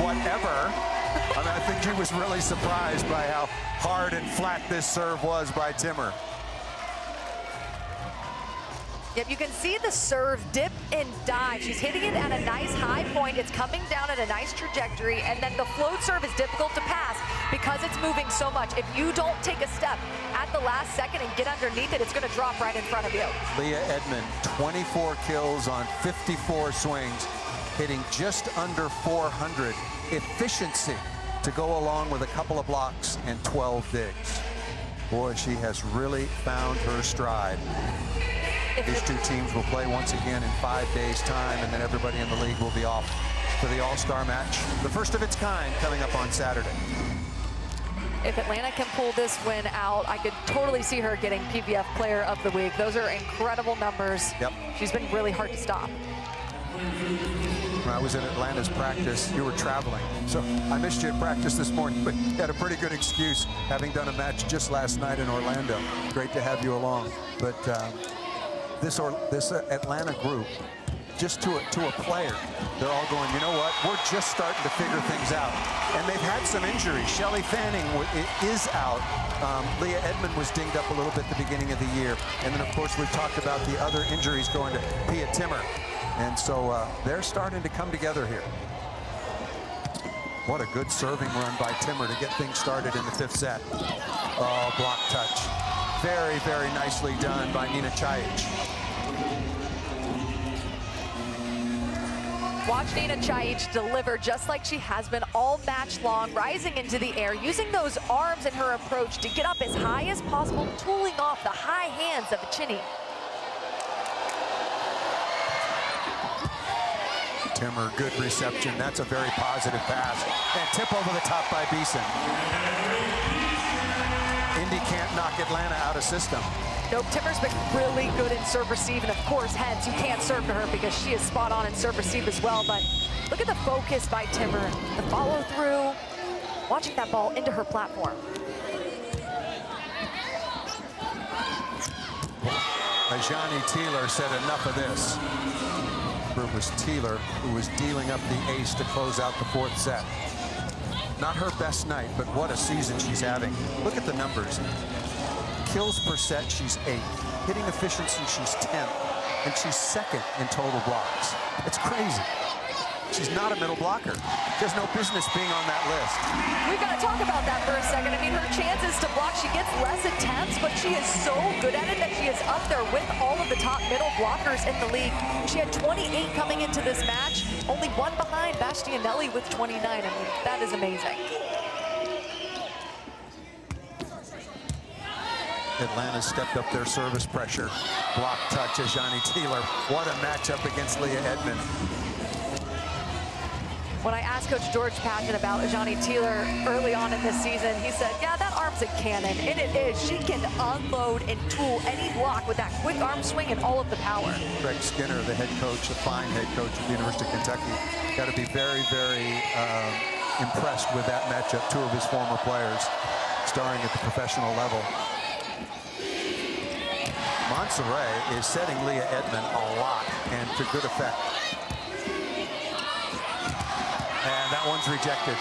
Whatever. I mean, I think she was really surprised by how hard and flat this serve was by Timmer. Yep, you can see the serve dip and dive. She's hitting it at a nice high point. It's coming down at a nice trajectory, and then the float serve is difficult to pass because it's moving so much. If you don't take a step at the last second and get underneath it, it's going to drop right in front of you. Leah Edmond, 24 kills on 54 swings, hitting just under 400. Efficiency to go along with a couple of blocks and 12 digs. Boy, she has really found her stride. These two teams will play once again in 5 days' time, and then everybody in the league will be off for the All-Star match, the first of its kind, coming up on Saturday. If Atlanta can pull this win out, I could totally see her getting PVF Player of the Week. Those are incredible numbers. Yep. She's been really hard to stop. When I was in Atlanta's practice, you were traveling, so I missed you at practice this morning, but you had a pretty good excuse, having done a match just last night in Orlando. Great to have you along. But this Atlanta group, just to a player, they're all going, you know what, we're just starting to figure things out. And they've had some injuries. Shelley Fanning is out. Leah Edmond was dinged up a little bit at the beginning of the year. And then, of course, we've talked about the other injuries going to Pia Timmer. And so they're starting to come together here. What a good serving run by Timmer to get things started in the 5th set. Oh, block touch. Very, very nicely done by Nina Chajic. Watch Nina Chajic deliver just like she has been all match long, rising into the air, using those arms in her approach to get up as high as possible, tooling off the high hands of Chinny. Timmer, good reception. That's a very positive pass. And tip over the top by Beeson. Indy can't knock Atlanta out of system. Nope, Timmer's been really good in serve receive, and of course, hence, you can't serve to her because she is spot on in serve receive as well. But look at the focus by Timmer, the follow through, watching that ball into her platform. Ajani Teeler said enough of this. It was Teeler who was dealing up the ace to close out the 4th set. Not her best night, but what a season she's having. Look at the numbers. Kills per set, she's 8th. Hitting efficiency, she's 10th. And she's 2nd in total blocks. It's crazy. She's not a middle blocker. She has no business being on that list. We've got to talk about that for a second. I mean, her chances to block, she gets less attempts, but she is so good at it that she is up there with all of the top middle blockers in the league. She had 28 coming into this match, only one behind Bastianelli with 29. I mean, that is amazing. Atlanta stepped up their service pressure. Block touch, Ajani Teeler. What a matchup against Leah Edmond. When I asked Coach George Patton about Ajani Teeler early on in this season, he said, yeah, that arm's a cannon, and it is. She can unload and tool any block with that quick arm swing and all of the power. Greg Skinner, the head coach, the fine head coach of the University of Kentucky, got to be very, very impressed with that matchup. 2 of his former players starring at the professional level. Montserrat is setting Leah Edmond a lot, and to good effect. And that one's rejected.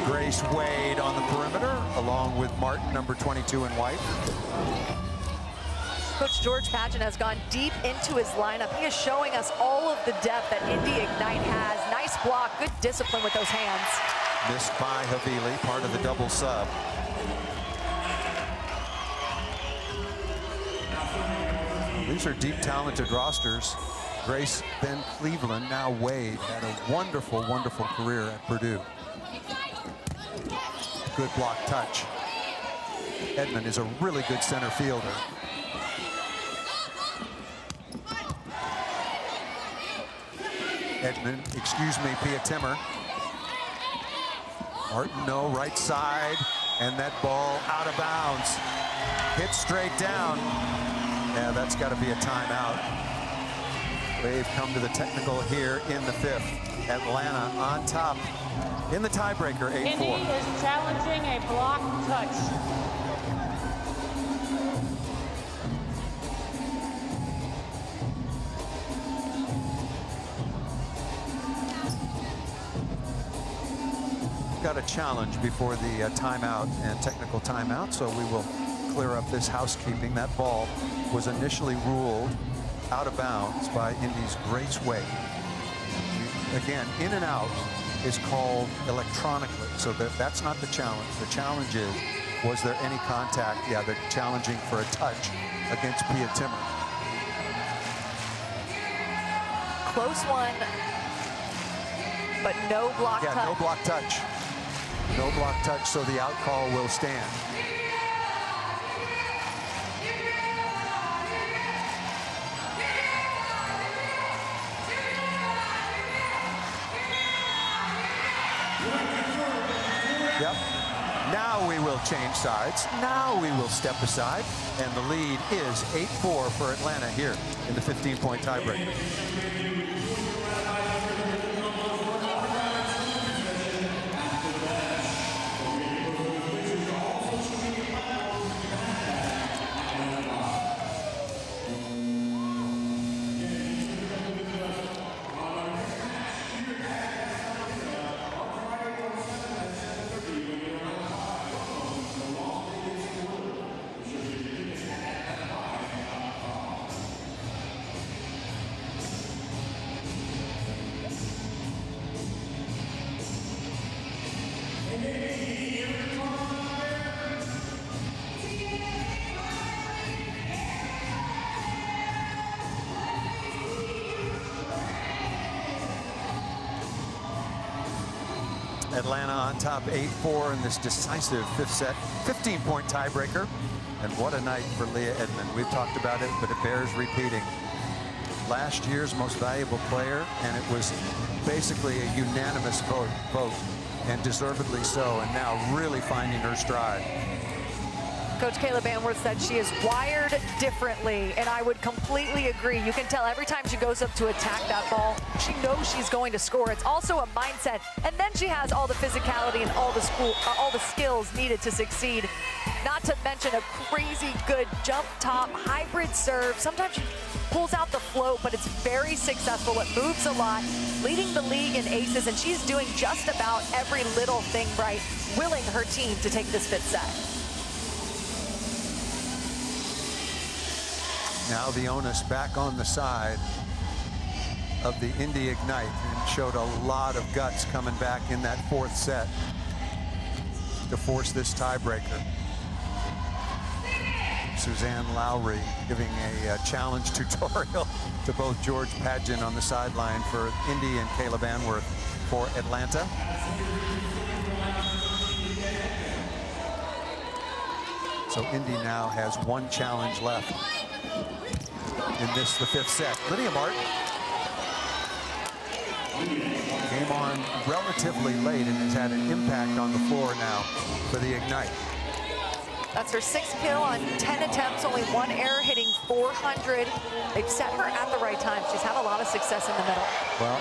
Grace Wade on the perimeter, along with Martin, number 22 in white. Coach George Padgett has gone deep into his lineup. He is showing us all of the depth that Indy Ignite has. Nice block, good discipline with those hands. Missed by Havili, part of the double sub. These are deep, talented rosters. Grace, then Cleveland, now Wade, had a wonderful, wonderful career at Purdue. Good block touch. Edmond is a really good center fielder. Edmond, excuse me, Pia Timmer. Martin, no, right side, and that ball out of bounds. Hit straight down. Yeah, that's got to be a timeout. They've come to the technical here in the 5th. Atlanta on top in the tiebreaker, 8-4. Indy is challenging a block touch. Got a challenge before the timeout and technical timeout, so we will clear up this housekeeping. That ball was initially ruled out of bounds by Indy's Grace Wade. Again, in and out is called electronically, so that's not the challenge. The challenge is, was there any contact? Yeah, they're challenging for a touch against Pia Timmer. Close one, but no block touch. Yeah, no block touch. No block touch, so the out call will stand. Yep. Now we will change sides. Now we will step aside. And the lead is 8-4 for Atlanta here in the 15-point tiebreaker. Atlanta on top 8-4 in this decisive 5th set, 15-point tiebreaker. And what a night for Leah Edmond. We've talked about it, but it bears repeating. Last year's most valuable player, and it was basically a unanimous vote, and deservedly so, and now really finding her stride. Coach Caleb Anworth said she is wired differently, and I would completely agree. You can tell every time she goes up to attack that ball, she knows she's going to score. It's also a mindset, and then she has all the physicality and all the skills needed to succeed. Not to mention a crazy good jump top hybrid serve. Sometimes she pulls out the float, but it's very successful. It moves a lot, leading the league in aces, and she's doing just about every little thing right, willing her team to take this 5th set. Now the onus back on the side of the Indy Ignite, and showed a lot of guts coming back in that 4th set to force this tiebreaker. Suzanne Lowry giving a challenge tutorial to both George Padgett on the sideline for Indy and Caleb Anworth for Atlanta. So Indy now has 1 challenge left in this, the 5th set. Lydia Martin came on relatively late and has had an impact on the floor now for the Ignite. That's her 6th kill on 10 attempts, only 1 error, hitting 400. They've set her at the right time. She's had a lot of success in the middle. Well,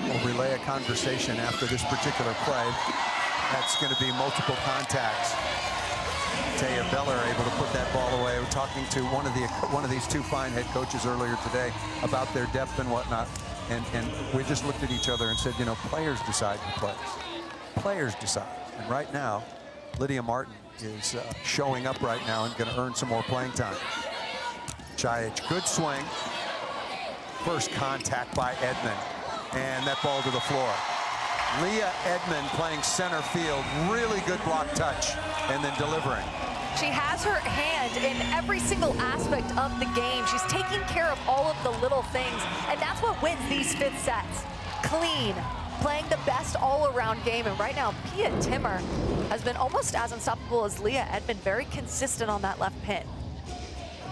we'll relay a conversation after this particular play. That's going to be multiple contacts. Taya Beller able to put that ball away. We're talking to one of these 2 fine head coaches earlier today about their depth and whatnot, and we just looked at each other and said, you know, players decide who plays. Players decide. And right now, Lydia Martin is showing up right now and going to earn some more playing time. Chajic, good swing. First contact by Edmond, and that ball to the floor. Leah Edmond playing center field, really good block touch, and then delivering. She has her hand in every single aspect of the game. She's taking care of all of the little things, and that's what wins these fifth sets. Clean, playing the best all-around game, and right now, Pia Timmer has been almost as unstoppable as Leah Edmond, very consistent on that left pin.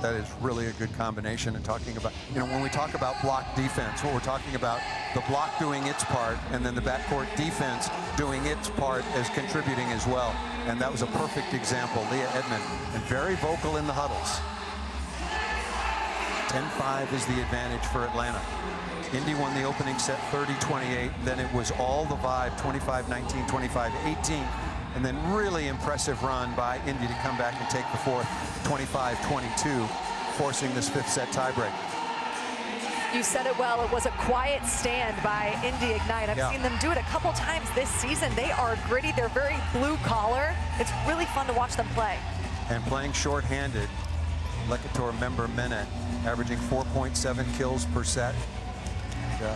That is really a good combination. And talking about, when we talk about block defense, what we're talking about, the block doing its part, and then the backcourt defense doing its part as contributing as well. And that was a perfect example. Leah Edmond, and very vocal in the huddles. 10-5 is the advantage for Atlanta. Indy won the opening set 30-28. Then it was all the vibe, 25-19, 25-18. And then really impressive run by Indy to come back and take the fourth, 25-22, forcing this fifth set tiebreak. You said it well. It was a quiet stand by Indy Ignite. I've seen them do it a couple times this season. They are gritty. They're very blue collar. It's really fun to watch them play. And playing shorthanded, Lecator member Mena averaging 4.7 kills per set.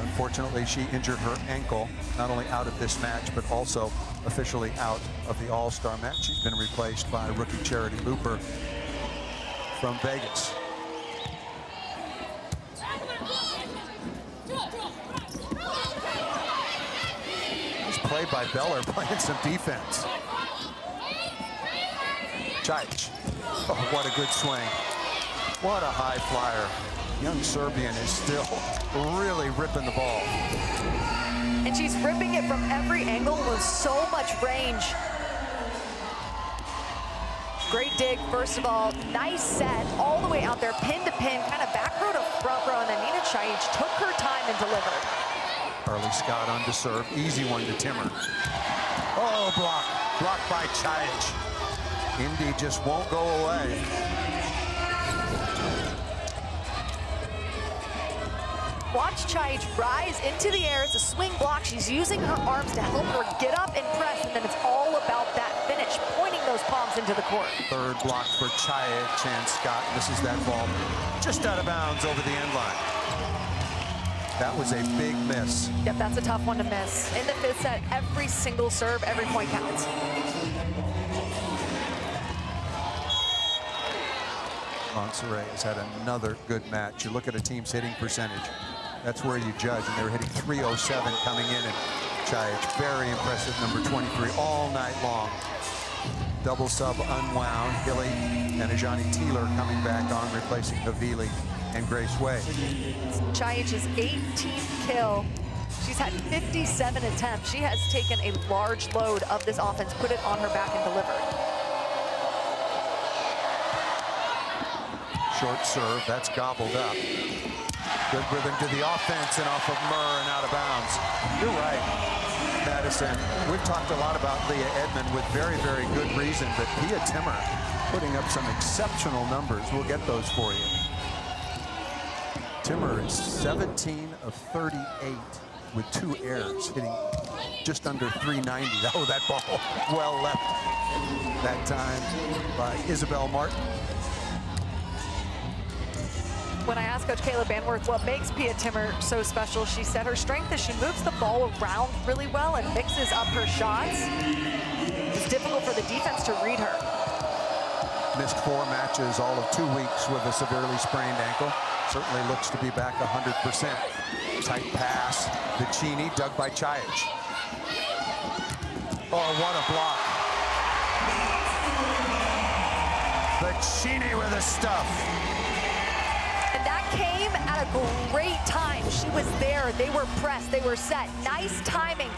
Unfortunately, she injured her ankle, not only out of this match, but also officially out of the All-Star match. She's been replaced by rookie Charity Looper from Vegas. Nice play by Beller, playing some defense. Chajic. Oh, what a good swing. What a high flyer. Young Serbian is still really ripping the ball. And she's ripping it from every angle with so much range. Great dig, first of all. Nice set all the way out there, pin to pin, kind of back row to front row, and then Nina Chajic took her time and delivered. Carly Scott on to serve. Easy one to Timmer. Oh, blocked by Chajic. Indy just won't go away. Watch Chajic rise into the air. It's a swing block. She's using her arms to help her get up and press, and then it's all about that finish, pointing those palms into the court. Third block for Chajic, and Scott misses that ball just out of bounds over the end line. That was a big miss. Yep, that's a tough one to miss. In the fifth set, every single serve, every point counts. Monserrat has had another good match. You look at a team's hitting percentage. That's where you judge, and they were hitting .307 coming in, and Chajic, very impressive, number 23, all night long. Double sub unwound. Hilly and Ajani Teeler coming back on, replacing Havili and Grace Way. Chajic's 18th kill. She's had 57 attempts. She has taken a large load of this offense, put it on her back, and delivered. Short serve, that's gobbled up. Good rhythm to the offense and off of Murr and out of bounds. You're right, Madison. We've talked a lot about Leah Edmond with very, very good reason, but Pia Timmer putting up some exceptional numbers. We'll get those for you. Timmer is 17 of 38 with 2 errors, hitting just under 390. Oh, that ball well left that time by Isabel Martin. When I asked Coach Kayla Banworth what makes Pia Timmer so special, she said her strength is she moves the ball around really well and mixes up her shots. It's difficult for the defense to read her. Missed 4 matches, all of 2 weeks with a severely sprained ankle. Certainly looks to be back 100%. Tight pass, Vicini, dug by Chajic. Oh, what a block. Vicini with the stuff. And that came at a great time. She was there, they were pressed, they were set. Nice timing.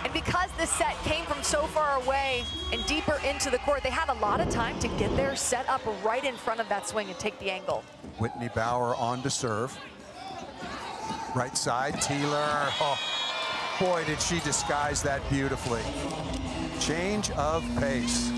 And because this set came from so far away and deeper into the court, they had a lot of time to get there, set up right in front of that swing and take the angle. Whitney Bauer on to serve. Right side, Teeler. Oh, boy, did she disguise that beautifully. Change of pace.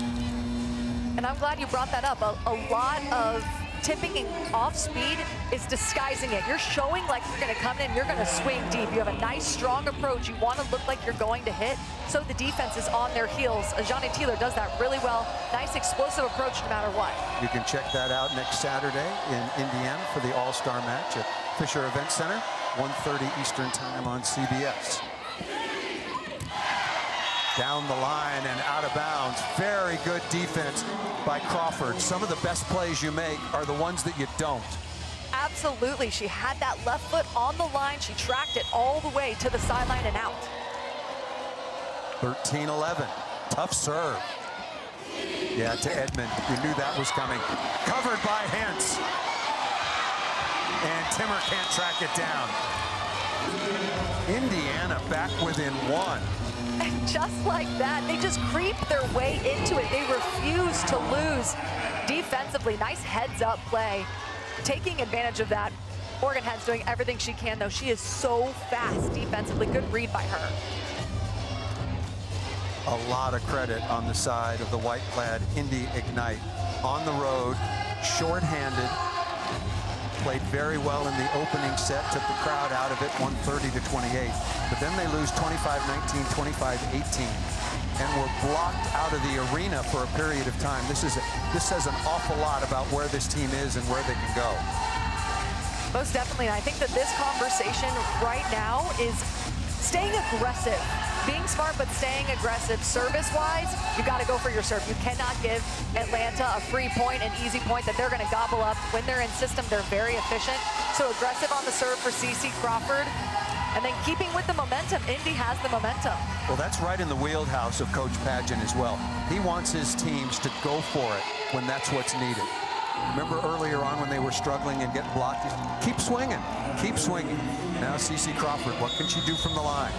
And I'm glad you brought that up. A lot of tipping off speed is disguising it. You're showing like you're gonna come in, you're gonna swing deep. You have a nice, strong approach. You wanna look like you're going to hit, so the defense is on their heels. Ajani Taylor does that really well. Nice, explosive approach no matter what. You can check that out next Saturday in Indiana for the All-Star match at Fisher Event Center, 1:30 Eastern Time on CBS. Down the line and out of bounds. Very good defense by Crawford. Some of the best plays you make are the ones that you don't. Absolutely, she had that left foot on the line. She tracked it all the way to the sideline and out. 13-11, tough serve. Yeah, to Edmond, you knew that was coming. Covered by Hentz. And Timmer can't track it down. Indiana back within one. And just like that, they just creep their way into it. They refuse to lose defensively. Nice heads-up play. Taking advantage of that. Morgan Hentz doing everything she can, though. She is so fast defensively. Good read by her. A lot of credit on the side of the white-clad Indy Ignite. On the road, short-handed. Played very well in the opening set, took the crowd out of it, 130-28. But then they lose 25-19, 25-18, and were blocked out of the arena for a period of time. This says an awful lot about where this team is and where they can go. Most definitely, and I think that this conversation right now is staying aggressive. Being smart, but staying aggressive. Service-wise, you got to go for your serve. You cannot give Atlanta a free point, an easy point that they're going to gobble up. When they're in system, they're very efficient. So aggressive on the serve for CC Crawford. And then keeping with the momentum. Indy has the momentum. Well, that's right in the wheelhouse of Coach Padgett as well. He wants his teams to go for it when that's what's needed. Remember earlier on when they were struggling and getting blocked? Keep swinging. Keep swinging. Now CC Crawford, what can she do from the line?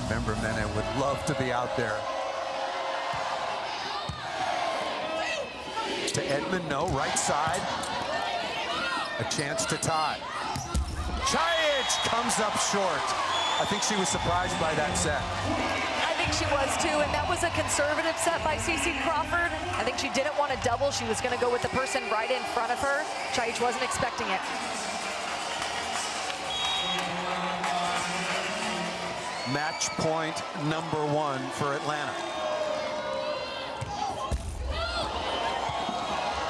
Remember, Mena would love to be out there. To Edmond, no, right side. A chance to tie. Chaich comes up short. I think she was surprised by that set. I think she was too, and that was a conservative set by CC Crawford. I think she didn't want to double. She was going to go with the person right in front of her. Chaich wasn't expecting it. Match point number 1 for Atlanta.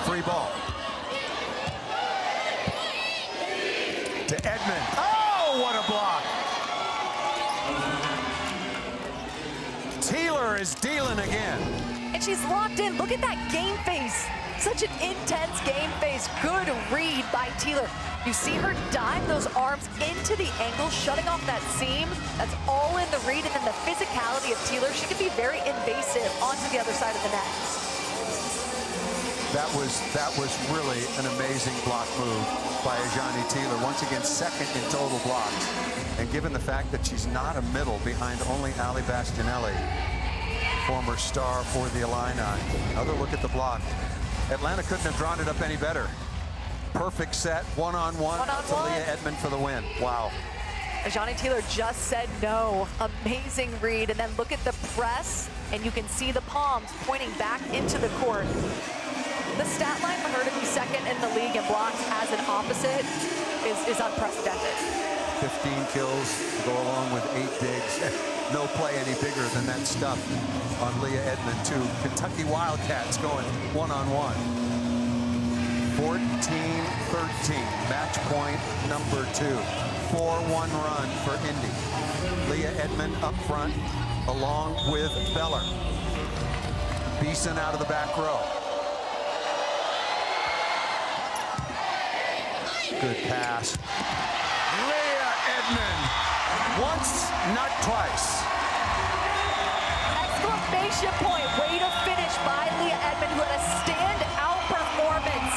Free ball. To Edmond. Oh, what a block. Taylor is dealing again. And she's locked in. Look at that game face. Such an intense game face. Good read by Taylor. You see her dive those arms into the angle, shutting off that seam. That's all in the read, and then the physicality of Taylor. She can be very invasive onto the other side of the net. That was really an amazing block move by Ajani Taylor. Once again, second in total blocks. And given the fact that she's not a middle behind only Ali Bastianelli, former star for the Illini. Another look at the block. Atlanta couldn't have drawn it up any better. Perfect set, one-on-one to Leah Edmond for the win. Wow. Ajani Taylor just said no. Amazing read. And then look at the press, and you can see the palms pointing back into the court. The stat line for her to be second in the league in blocks as an opposite is unprecedented. 15 kills to go along with 8 digs. No play any bigger than that stuff on Leah Edmond, too. Kentucky Wildcats going one-on-one. 14-13, match point number 2. 4-1 run for Indy. Leah Edmond up front, along with Beller. Beeson out of the back row. Good pass. Leah Edmond, once, not twice. Exclamation point, way to finish by Leah Edmond, who had a standout performance.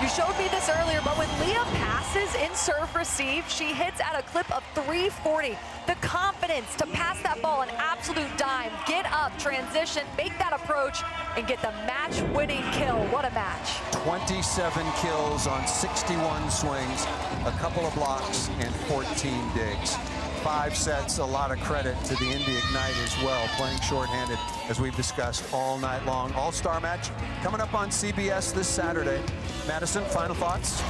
You showed me this earlier, but when Leah passes in serve receive, she hits at a clip of 340. The confidence to pass that ball an absolute dime, get up, transition, make that approach, and get the match-winning kill. What a match. 27 kills on 61 swings, a couple of blocks, and 14 digs. 5 sets. A lot of credit to the Indy Ignite as well, playing shorthanded, as we've discussed all night long. All-star match coming up on CBS this Saturday. Madison, final thoughts?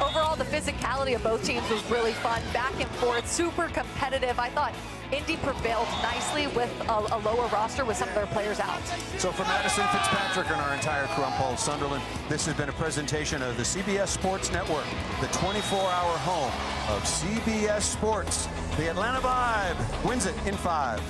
Overall, the physicality of both teams was really fun, back and forth, super competitive. I thought Indy prevailed nicely with a lower roster with some of their players out. So for Madison Fitzpatrick and our entire crew, I'm Paul Sunderland. This has been a presentation of the CBS Sports Network, the 24-hour home of CBS Sports. The Atlanta Vibe wins it in 5.